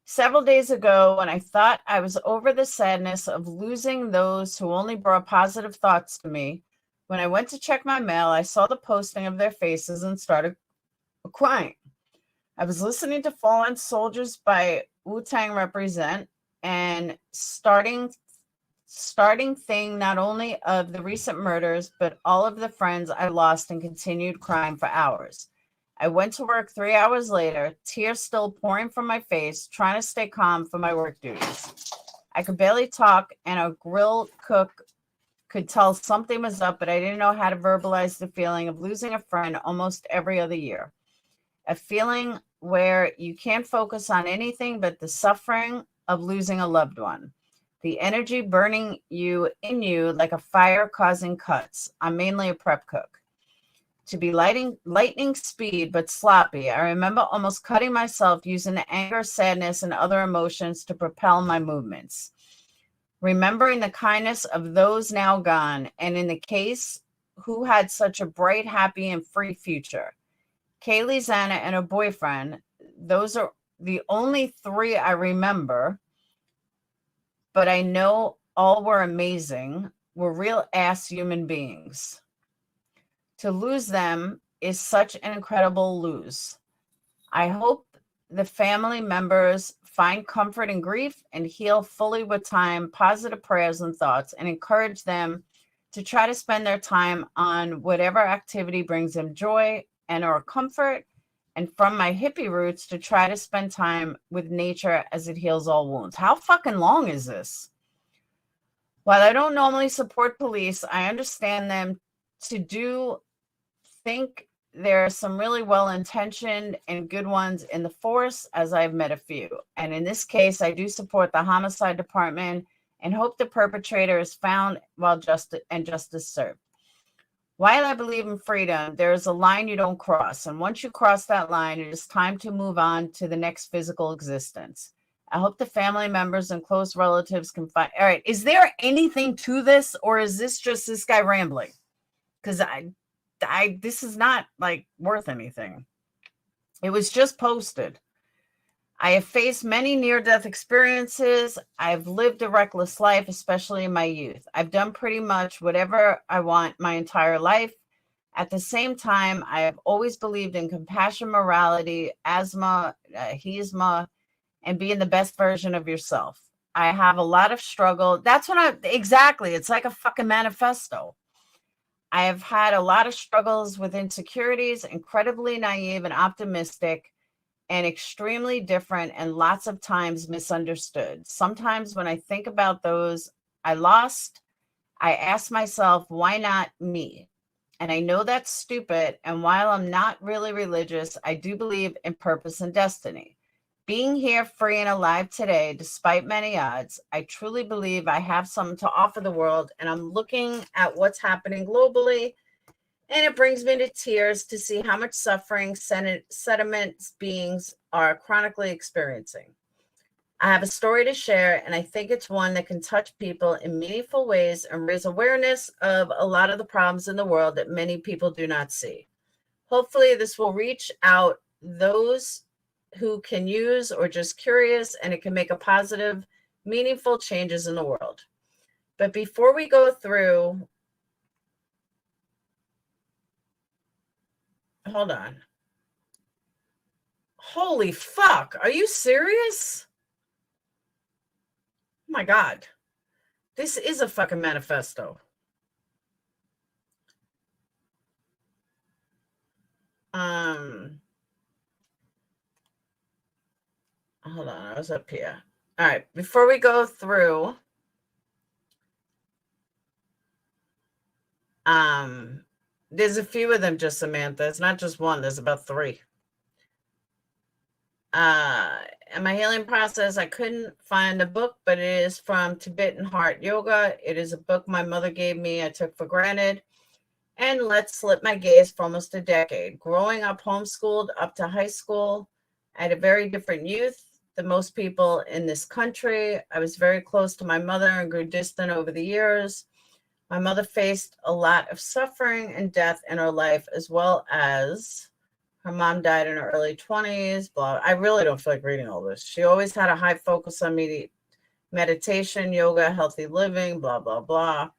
Several days ago, when I thought I was over the sadness of losing those who only brought positive thoughts to me, when I went to check my mail, I saw the posting of their faces and started crying. I was listening to Fallen Soldiers by Wu-Tang Represent and starting thing not only of the recent murders, but all of the friends I lost and continued crying for hours. I went to work 3 hours later, tears still pouring from my face, trying to stay calm for my work duties. I could barely talk, and a grill cook could tell something was up, but I didn't know how to verbalize the feeling of losing a friend almost every other year. A feeling where you can't focus on anything but the suffering of losing a loved one. The energy burning in you like a fire causing cuts. I'm mainly a prep cook. to be lightning speed, but sloppy. I remember almost cutting myself using the anger, sadness, and other emotions to propel my movements. Remembering the kindness of those now gone, and in the case, who had such a bright, happy, and free future. Kaylee, Zana, and her boyfriend, those are the only three I remember, but I know all were amazing, were real ass human beings. To lose them is such an incredible lose. I hope the family members find comfort in grief and heal fully with time, positive prayers and thoughts, and encourage them to try to spend their time on whatever activity brings them joy and or comfort. And from my hippie roots, to try to spend time with nature as it heals all wounds. How fucking long is this? While I don't normally support police, I understand them to think there are some really well-intentioned and good ones in the force, as I've met a few. And in this case, I do support the homicide department and hope the perpetrator is found while justice served. While I believe in freedom, there is a line you don't cross. And once you cross that line, it is time to move on to the next physical existence. I hope the family members and close relatives can find. All right. Is there anything to this, or is this just this guy rambling? Because this is not like worth anything. It was just posted. I have faced many near-death experiences. I've lived a reckless life, especially in my youth. I've done pretty much whatever I want my entire life. At the same time, I have always believed in compassion, morality, HESMA, and being the best version of yourself. I have a lot of struggle. Exactly. It's like a fucking manifesto. I have had a lot of struggles with insecurities, incredibly naive and optimistic, and extremely different, and lots of times misunderstood. Sometimes when I think about those I lost, I ask myself, why not me? And I know that's stupid. And while I'm not really religious, I do believe in purpose and destiny. Being here free and alive today, despite many odds, I truly believe I have something to offer the world. And I'm looking at what's happening globally, and it brings me to tears to see how much suffering sediments beings are chronically experiencing. I have a story to share, and I think it's one that can touch people in meaningful ways and raise awareness of a lot of the problems in the world that many people do not see. Hopefully, this will reach out those who can use or just curious, and it can make a positive, meaningful changes in the world. But before we go through, hold on. Holy fuck. Are you serious? Oh my God. This is a fucking manifesto. Hold on. I was up here. All right. Before we go through, there's a few of them, just Samantha. It's not just one. There's about 3. In my healing process, I couldn't find the book, but it is from Tibetan Heart Yoga. It is a book my mother gave me. I took for granted and let slip my gaze for almost a decade. Growing up homeschooled up to high school, I had a very different youth than most people in this country. I was very close to my mother and grew distant over the years. My mother faced a lot of suffering and death in her life, as well as her mom died in her early 20s. Blah. I really don't feel like reading all this. She always had a high focus on meditation, yoga, healthy living, blah, blah, blah.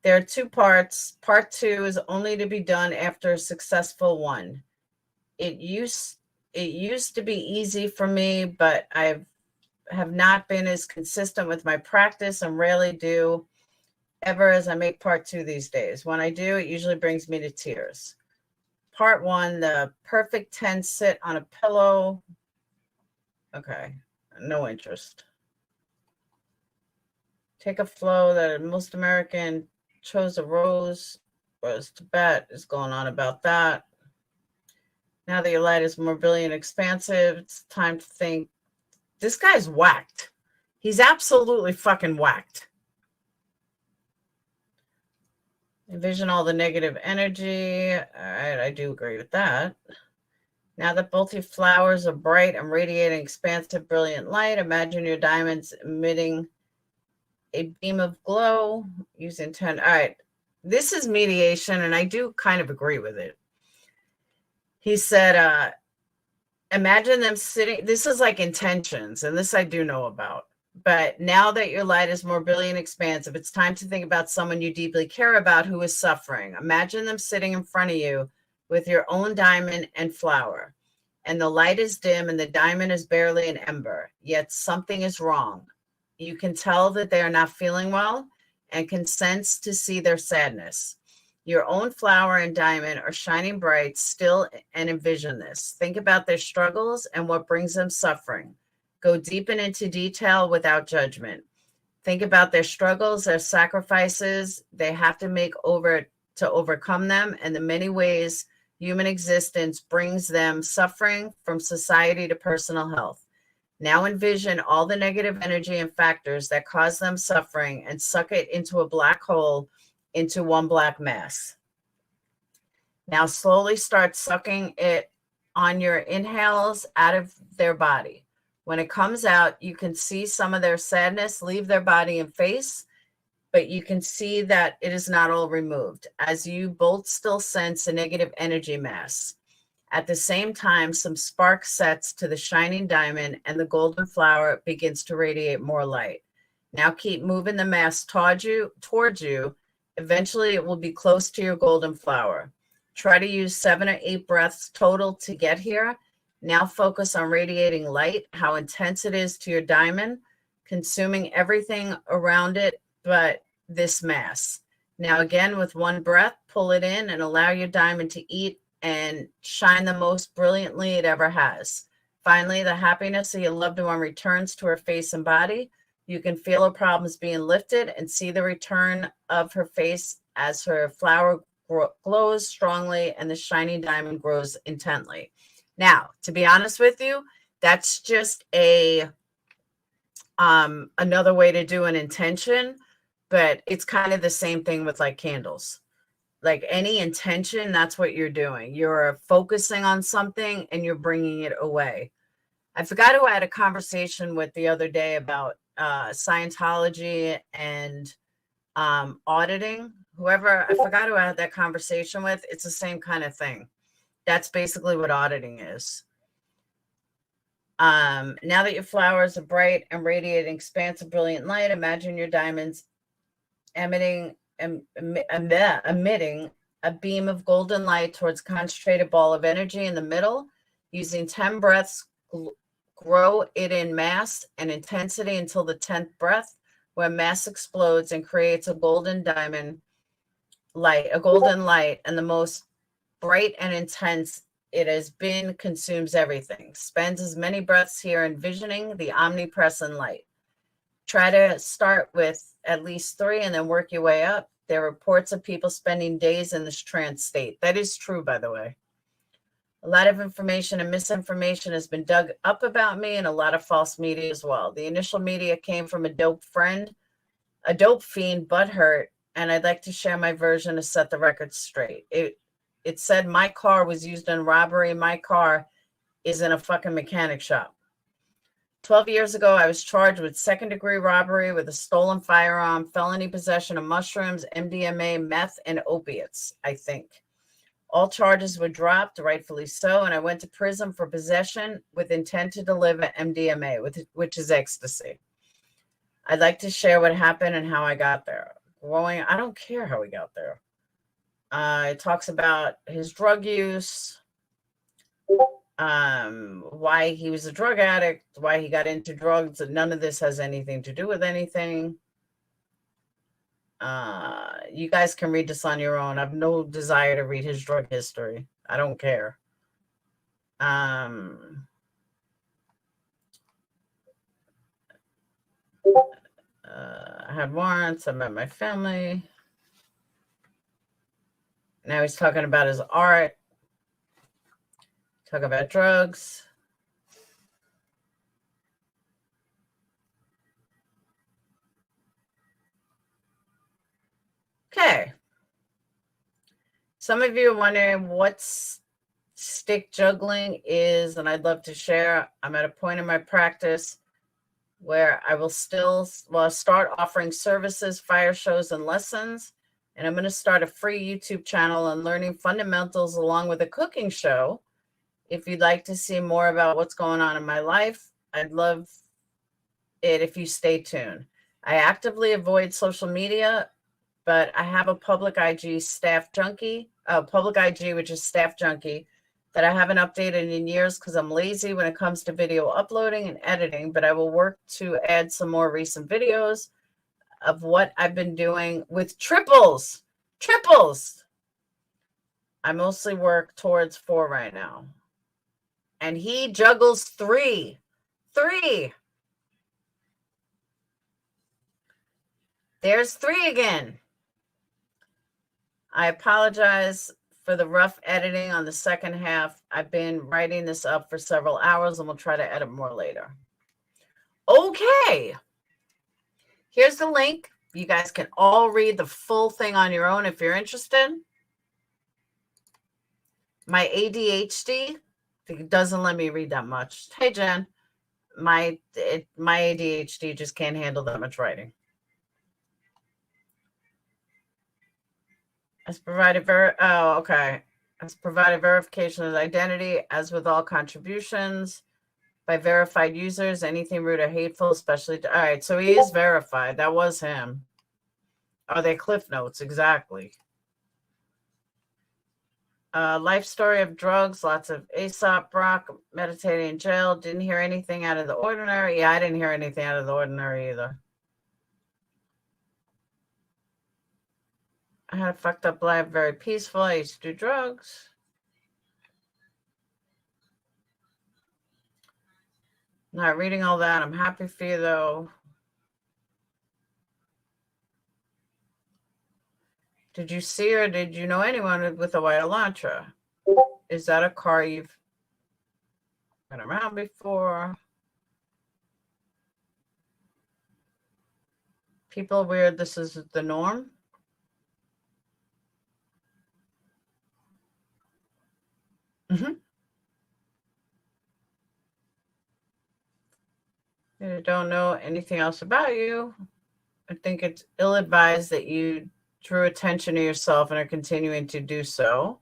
There are 2 parts. Part 2 is only to be done after a successful one. It used to be easy for me, but I have not been as consistent with my practice and rarely do ever as I make part 2 these days. When I do, it usually brings me to tears. Part 1, the perfect 10 sit on a pillow. Okay, no interest. Take a flow that most American chose a rose, whereas Tibet is going on about that. Now that your light is more brilliant, expansive, it's time to think. This guy's whacked. He's absolutely fucking whacked. Envision all the negative energy. All right, I do agree with that. Now that both your flowers are bright and radiating expansive, brilliant light, imagine your diamonds emitting a beam of glow using 10. All right, this is mediation, and I do kind of agree with it. He said, imagine them sitting, this is like intentions, and this I do know about. But now that your light is more brilliant and expansive, it's time to think about someone you deeply care about who is suffering. Imagine them sitting in front of you with your own diamond and flower, and the light is dim and the diamond is barely an ember, yet something is wrong. You can tell that they are not feeling well and can sense to see their sadness. Your own flower and diamond are shining bright still, and envision this. Think about their struggles and what brings them suffering. Go deep and into detail without judgment. Think about their struggles, their sacrifices they have to make to overcome them, and the many ways human existence brings them suffering, from society to personal health. Now envision all the negative energy and factors that cause them suffering and suck it into a black hole, into one black mass. Now slowly start sucking it on your inhales out of their body. When it comes out, you can see some of their sadness leave their body and face, but you can see that it is not all removed, as you both still sense a negative energy mass. At the same time, some spark sets to the shining diamond, and the golden flower begins to radiate more light. Now keep moving the mass towards you. Eventually, it will be close to your golden flower. Try to use 7 or 8 breaths total to get here. Now focus on radiating light, how intense it is to your diamond, consuming everything around it but this mass. Now again, with one breath, pull it in and allow your diamond to eat and shine the most brilliantly it ever has. Finally, the happiness of your loved one returns to her face and body. You can feel her problems being lifted and see the return of her face as her flower glows strongly and the shining diamond grows intently. Now, to be honest with you, that's just another way to do an intention, but it's kind of the same thing with like candles. Like any intention, that's what you're doing. You're focusing on something and you're bringing it away. I forgot who I had a conversation with the other day about Scientology and auditing. Whoever, I forgot who I had that conversation with. It's the same kind of thing. That's basically what auditing is. Now that your flowers are bright and radiating expansive, brilliant light, imagine your diamonds emitting a beam of golden light towards a concentrated ball of energy in the middle. Using 10 breaths, grow it in mass and intensity until the 10th breath, where mass explodes and creates a golden light, and the most bright and intense it has been consumes everything. Spends as many breaths here envisioning the omnipresent light. Try to start with at least 3 and then work your way up. There are reports of people spending days in this trance state. That is true, by the way. A lot of information and misinformation has been dug up about me, and a lot of false media as well. The initial media came from a dope fiend, butthurt, and I'd like to share my version to set the record straight. It said my car was used in robbery. My car is in a fucking mechanic shop. 12 years ago, I was charged with second-degree robbery with a stolen firearm, felony possession of mushrooms, MDMA, meth, and opiates, I think. All charges were dropped, rightfully so, and I went to prison for possession with intent to deliver MDMA, which is ecstasy. I'd like to share what happened and how I got there. I don't care how we got there. It talks about his drug use, why he was a drug addict, why he got into drugs, and none of this has anything to do with anything. You guys can read this on your own. I have no desire to read his drug history. I don't care. I had warrants. I met my family. Now he's talking about his art. Talk about drugs. Okay. Some of you are wondering what stick juggling is, and I'd love to share. I'm at a point in my practice where I will start offering services, fire shows, and lessons. And I'm going to start a free YouTube channel on learning fundamentals along with a cooking show. If you'd like to see more about what's going on in my life, I'd love it if you stay tuned. I actively avoid social media, but I have a public IG staff junkie, public IG, which is staff junkie, that I haven't updated in years because I'm lazy when it comes to video uploading and editing, but I will work to add some more recent videos of what I've been doing with triples. I mostly work towards 4 right now. And he juggles 3. There's 3 again. I apologize for the rough editing on the second half. I've been writing this up for several hours and we'll try to edit more later. Okay. Here's the link. You guys can all read the full thing on your own if you're interested. My ADHD doesn't let me read that much. Hey, Jen. My ADHD just can't handle that much writing. Has provided Has provided verification of identity, as with all contributions by verified users. Anything rude or hateful, especially. All right, so he is verified. That was him. Oh, they cliff notes exactly. Life story of drugs, lots of Aesop, Brock, meditating in jail. Didn't hear anything out of the ordinary. Yeah, I didn't hear anything out of the ordinary either. I had a fucked up life, very peaceful. I used to do drugs. Not reading all that. I'm happy for you, though. Did you see or did you know anyone with a white Elantra? Is that a car you've been around before? People are weird. This is the norm. I don't know anything else about you. I think it's ill-advised that you drew attention to yourself and are continuing to do so.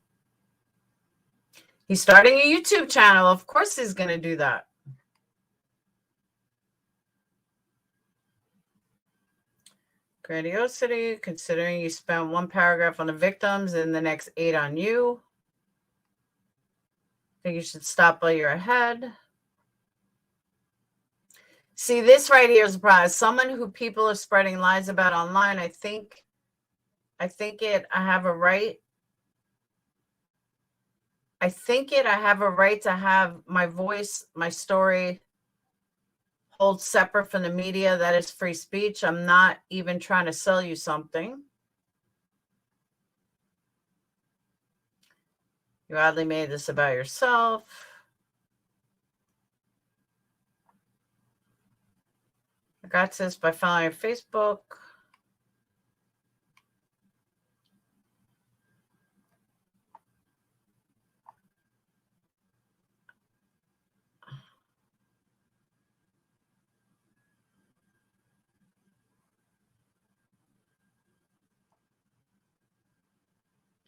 He's starting a YouTube channel. Of course he's going to do that. Grandiosity, considering you spent 1 paragraph on the victims and the next 8 on you. I think you should stop while you're ahead. See, this right here is a problem. Someone who people are spreading lies about online, I have a right. I have a right to have my voice, my story hold separate from the media. That is free speech. I'm not even trying to sell you something. You oddly made this about yourself. I got this by following your Facebook.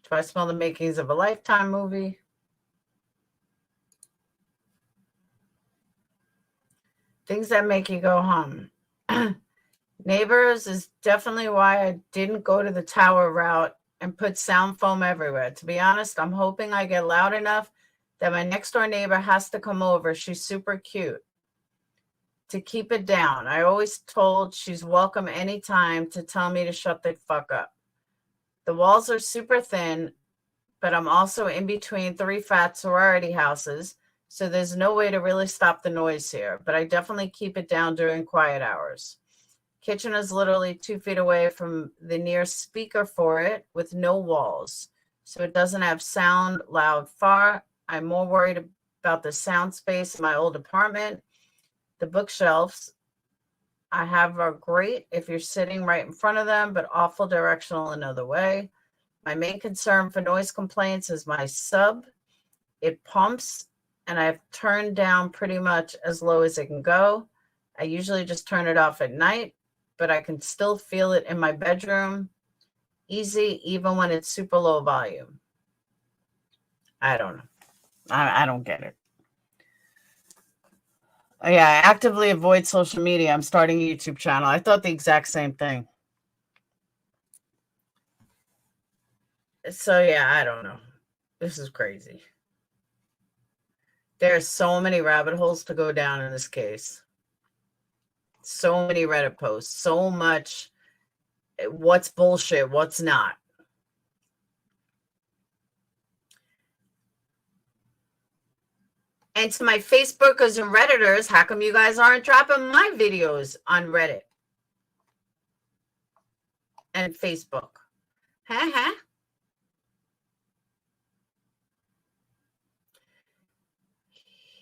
Do I smell the makings of a Lifetime movie? Things that make you go hum. Neighbors is definitely why I didn't go to the tower route and put sound foam everywhere. To be honest, I'm hoping I get loud enough that my next door neighbor has to come over. She's super cute. To keep it down. I always told she's welcome anytime to tell me to shut the fuck up. The walls are super thin, but I'm also in between 3 fat sorority houses, so there's no way to really stop the noise here, but I definitely keep it down during quiet hours. Kitchen is literally 2 feet away from the nearest speaker for it with no walls, so it doesn't have sound loud far. I'm more worried about the sound space in my old apartment. The bookshelves I have are great if you're sitting right in front of them, but awful directional another way. My main concern for noise complaints is my sub. It pumps, and I've turned down pretty much as low as it can go. I usually just turn it off at night, but I can still feel it in my bedroom. Easy, even when it's super low volume. I don't know. I don't get it. Oh, yeah, I actively avoid social media. I'm starting a YouTube channel. I thought the exact same thing. So, yeah, I don't know. This is crazy. There are so many rabbit holes to go down in this case. So many Reddit posts. So much. What's bullshit? What's not? And to my Facebookers and Redditors, how come you guys aren't dropping my videos on Reddit and Facebook? Huh?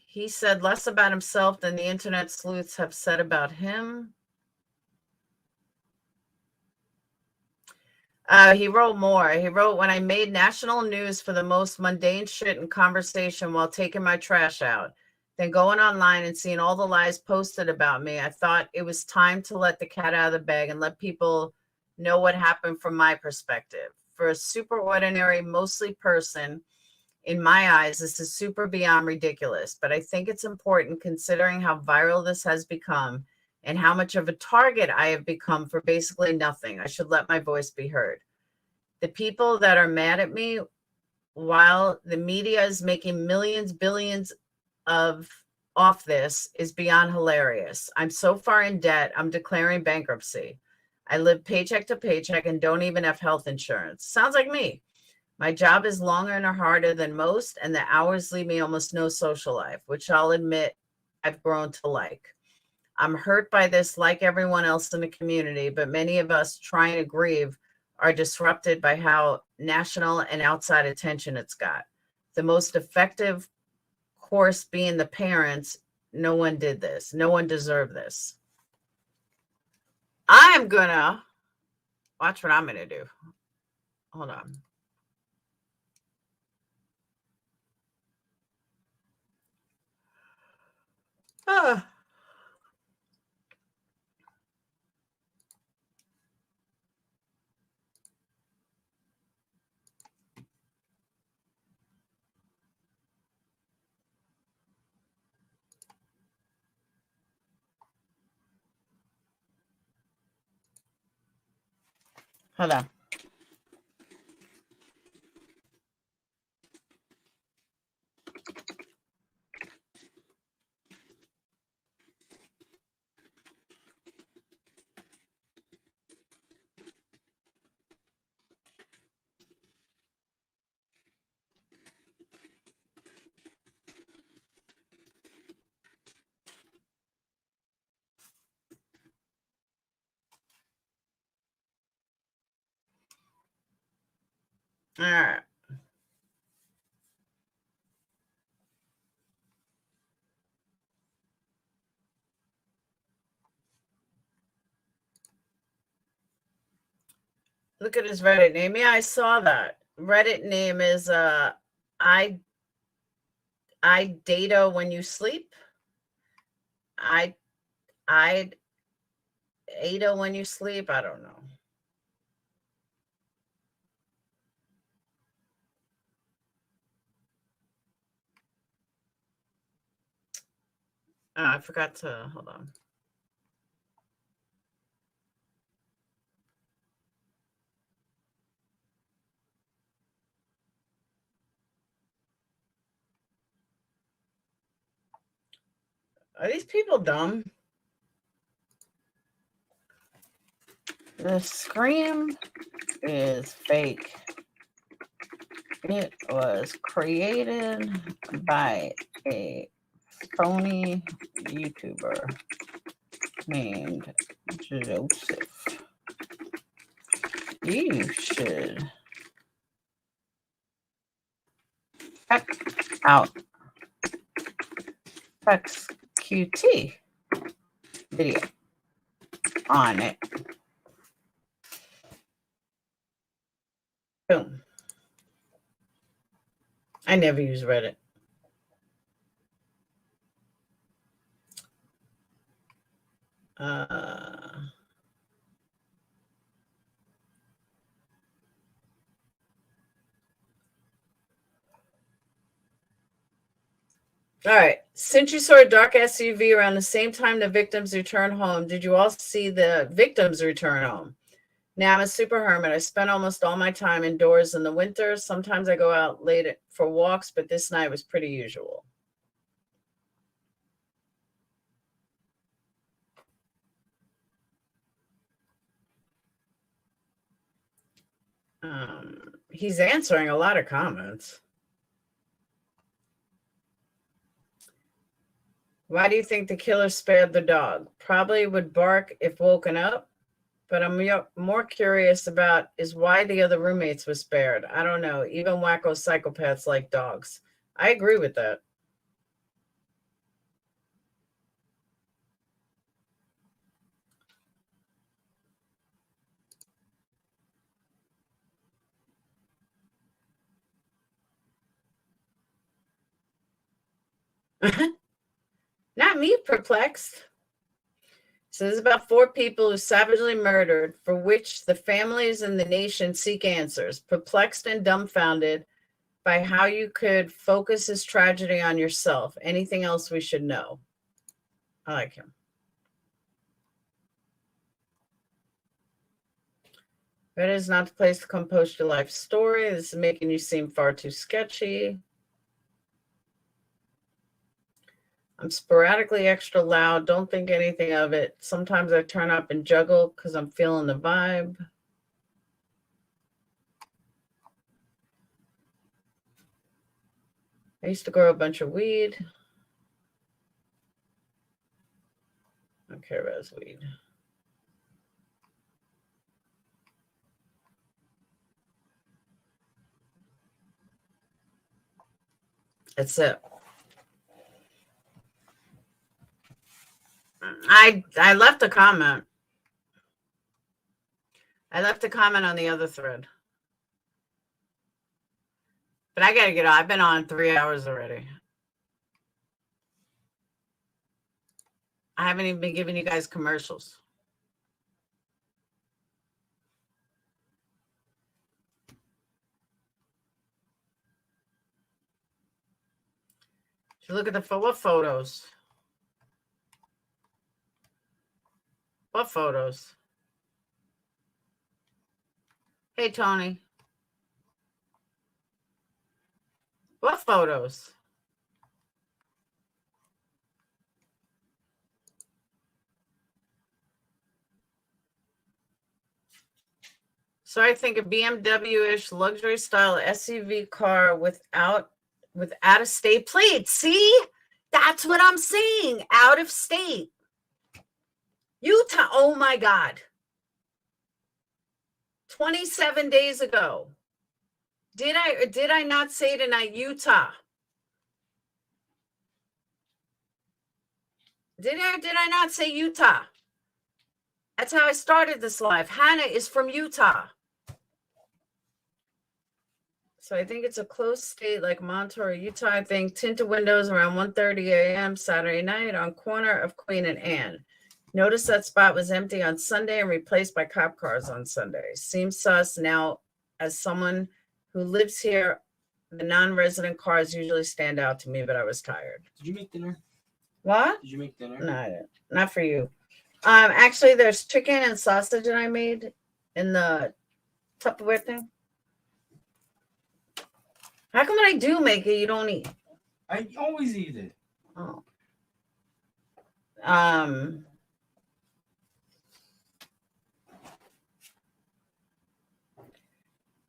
He said less about himself than the internet sleuths have said about him. He wrote more. He wrote, when I made national news for the most mundane shit in conversation while taking my trash out, then going online and seeing all the lies posted about me, I thought it was time to let the cat out of the bag and let people know what happened from my perspective. For a super ordinary, mostly person, in my eyes, this is super beyond ridiculous, but I think it's important considering how viral this has become and how much of a target I have become for basically nothing. I should let my voice be heard. The people that are mad at me, while the media is making millions, billions off this, is beyond hilarious. I'm so far in debt, I'm declaring bankruptcy. I live paycheck to paycheck and don't even have health insurance. Sounds like me. My job is longer and harder than most, and the hours leave me almost no social life, which I'll admit I've grown to like. I'm hurt by this like everyone else in the community, but many of us trying to grieve are disrupted by how national and outside attention it's got. The most effective course being the parents. No one did this. No one deserved this. I'm gonna watch what I'm gonna do. Hold on. Hold on. All right. Look at his Reddit name. Yeah, I saw that. Reddit name is I data when you sleep. I Ada when you sleep. I don't know. I forgot to hold on. Are these people dumb? The scream is fake. It was created by a phony YouTuber named Joseph. You should check out XQT video on it. Boom. I never use Reddit. All right. Since you saw a dark SUV around the same time the victims returned home, did you also see the victims return home? Now, I'm a super hermit. I spend almost all my time indoors in the winter. Sometimes I go out late for walks, but this night was pretty usual. He's answering a lot of comments. Why do you think the killer spared the dog? Probably would bark if woken up, but I'm more curious about is why the other roommates were spared. I don't know. Even wacko psychopaths like dogs. I agree with that. Not me, perplexed. So this is about 4 people who savagely murdered, for which the families and the nation seek answers, perplexed and dumbfounded by how you could focus this tragedy on yourself. Anything else we should know? I like him. Reddit is not the place to come post your life story. This is making you seem far too sketchy. I'm sporadically extra loud. Don't think anything of it. Sometimes I turn up and juggle because I'm feeling the vibe. I used to grow a bunch of weed. I don't care about his weed. That's it. I left a comment. I left a comment on the other thread. But I gotta get on. I've been on 3 hours already. I haven't even been giving you guys commercials. Look at the what photos? What photos? Hey, Tony. What photos? So I think a BMW-ish luxury style SUV car without out-of-state plates. See? That's what I'm saying. Out of state. Utah. Oh my God. 27 days ago. Did I not say tonight Utah? Did I not say Utah? That's how I started this live. Hannah is from Utah. So I think it's a close state like Monterey, Utah. I think tinted windows around 1:30 a.m. Saturday night on corner of Queen and Anne. Notice that spot was empty on Sunday and replaced by cop cars on Sunday. Seems sus now. As someone who lives here, the non-resident cars usually stand out to me, but I was tired. Did you make dinner? What? Did you make dinner? No, I didn't. Not for you. Actually, there's chicken and sausage that I made in the Tupperware thing. How come when I do make it, you don't eat? I always eat it. Oh.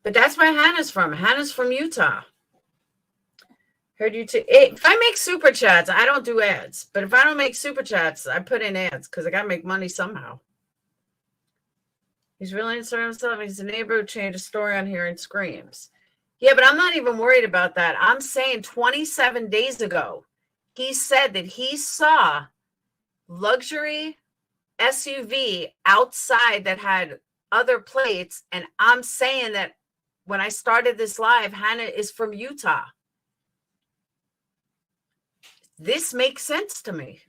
But that's where Hannah's from. Hannah's from Utah. Heard you too. If I make super chats, I don't do ads. But if I don't make super chats, I put in ads because I got to make money somehow. He's really inside himself. He's a neighbor who changed a story on hearing screams. Yeah, but I'm not even worried about that. I'm saying 27 days ago, he said that he saw luxury SUV outside that had other plates. And I'm saying that when I started this live, Hannah is from Utah. This makes sense to me.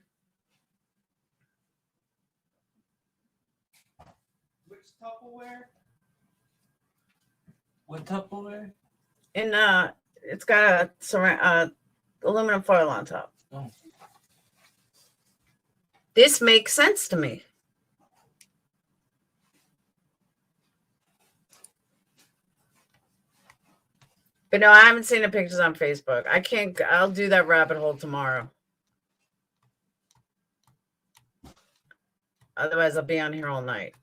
Which Tupperware? What Tupperware? And it's got a aluminum foil on top. Oh. This makes sense to me. But no, I haven't seen the pictures on Facebook. I can't. I'll do that rabbit hole tomorrow. Otherwise, I'll be on here all night.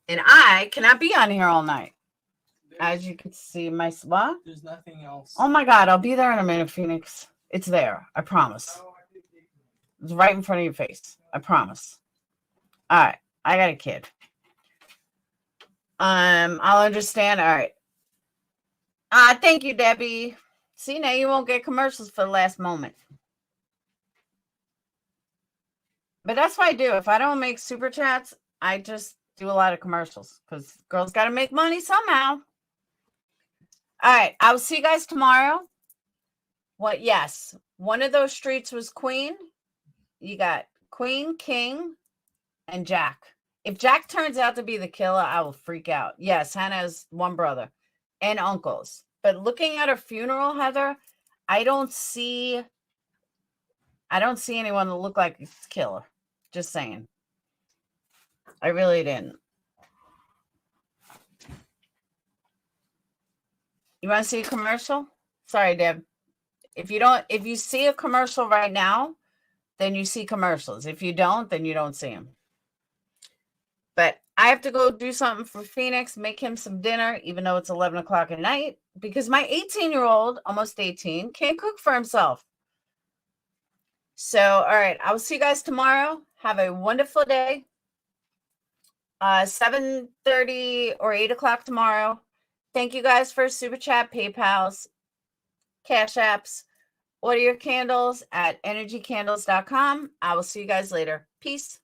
And I cannot be on here all night. As you can see, my spot. There's nothing else. Oh my God, I'll be there in a minute, Phoenix. It's there. I promise. It's right in front of your face. I promise. All right. I got a kid. I'll understand. All right. Thank you, Debbie. See, now you won't get commercials for the last moment. But that's what I do. If I don't make super chats, I just do a lot of commercials because girls got to make money somehow. All right. I'll see you guys tomorrow. What? Yes. One of those streets was Queen. You got Queen, King, and Jack. If Jack turns out to be the killer, I will freak out. Yes, Hannah has one brother and uncles. But looking at her funeral, Heather, I don't see anyone that look like a killer. Just saying. I really didn't. You want to see a commercial? Sorry, Deb. If you see a commercial right now, then you see commercials. If you don't, then you don't see them. But I have to go do something for Phoenix, make him some dinner, even though it's 11 o'clock at night, because my 18-year-old, almost 18, can't cook for himself. So, all right, I will see you guys tomorrow. Have a wonderful day. 7:30 or 8 o'clock tomorrow. Thank you guys for Super Chat, PayPals, Cash Apps. Order your candles at energycandles.com. I will see you guys later. Peace.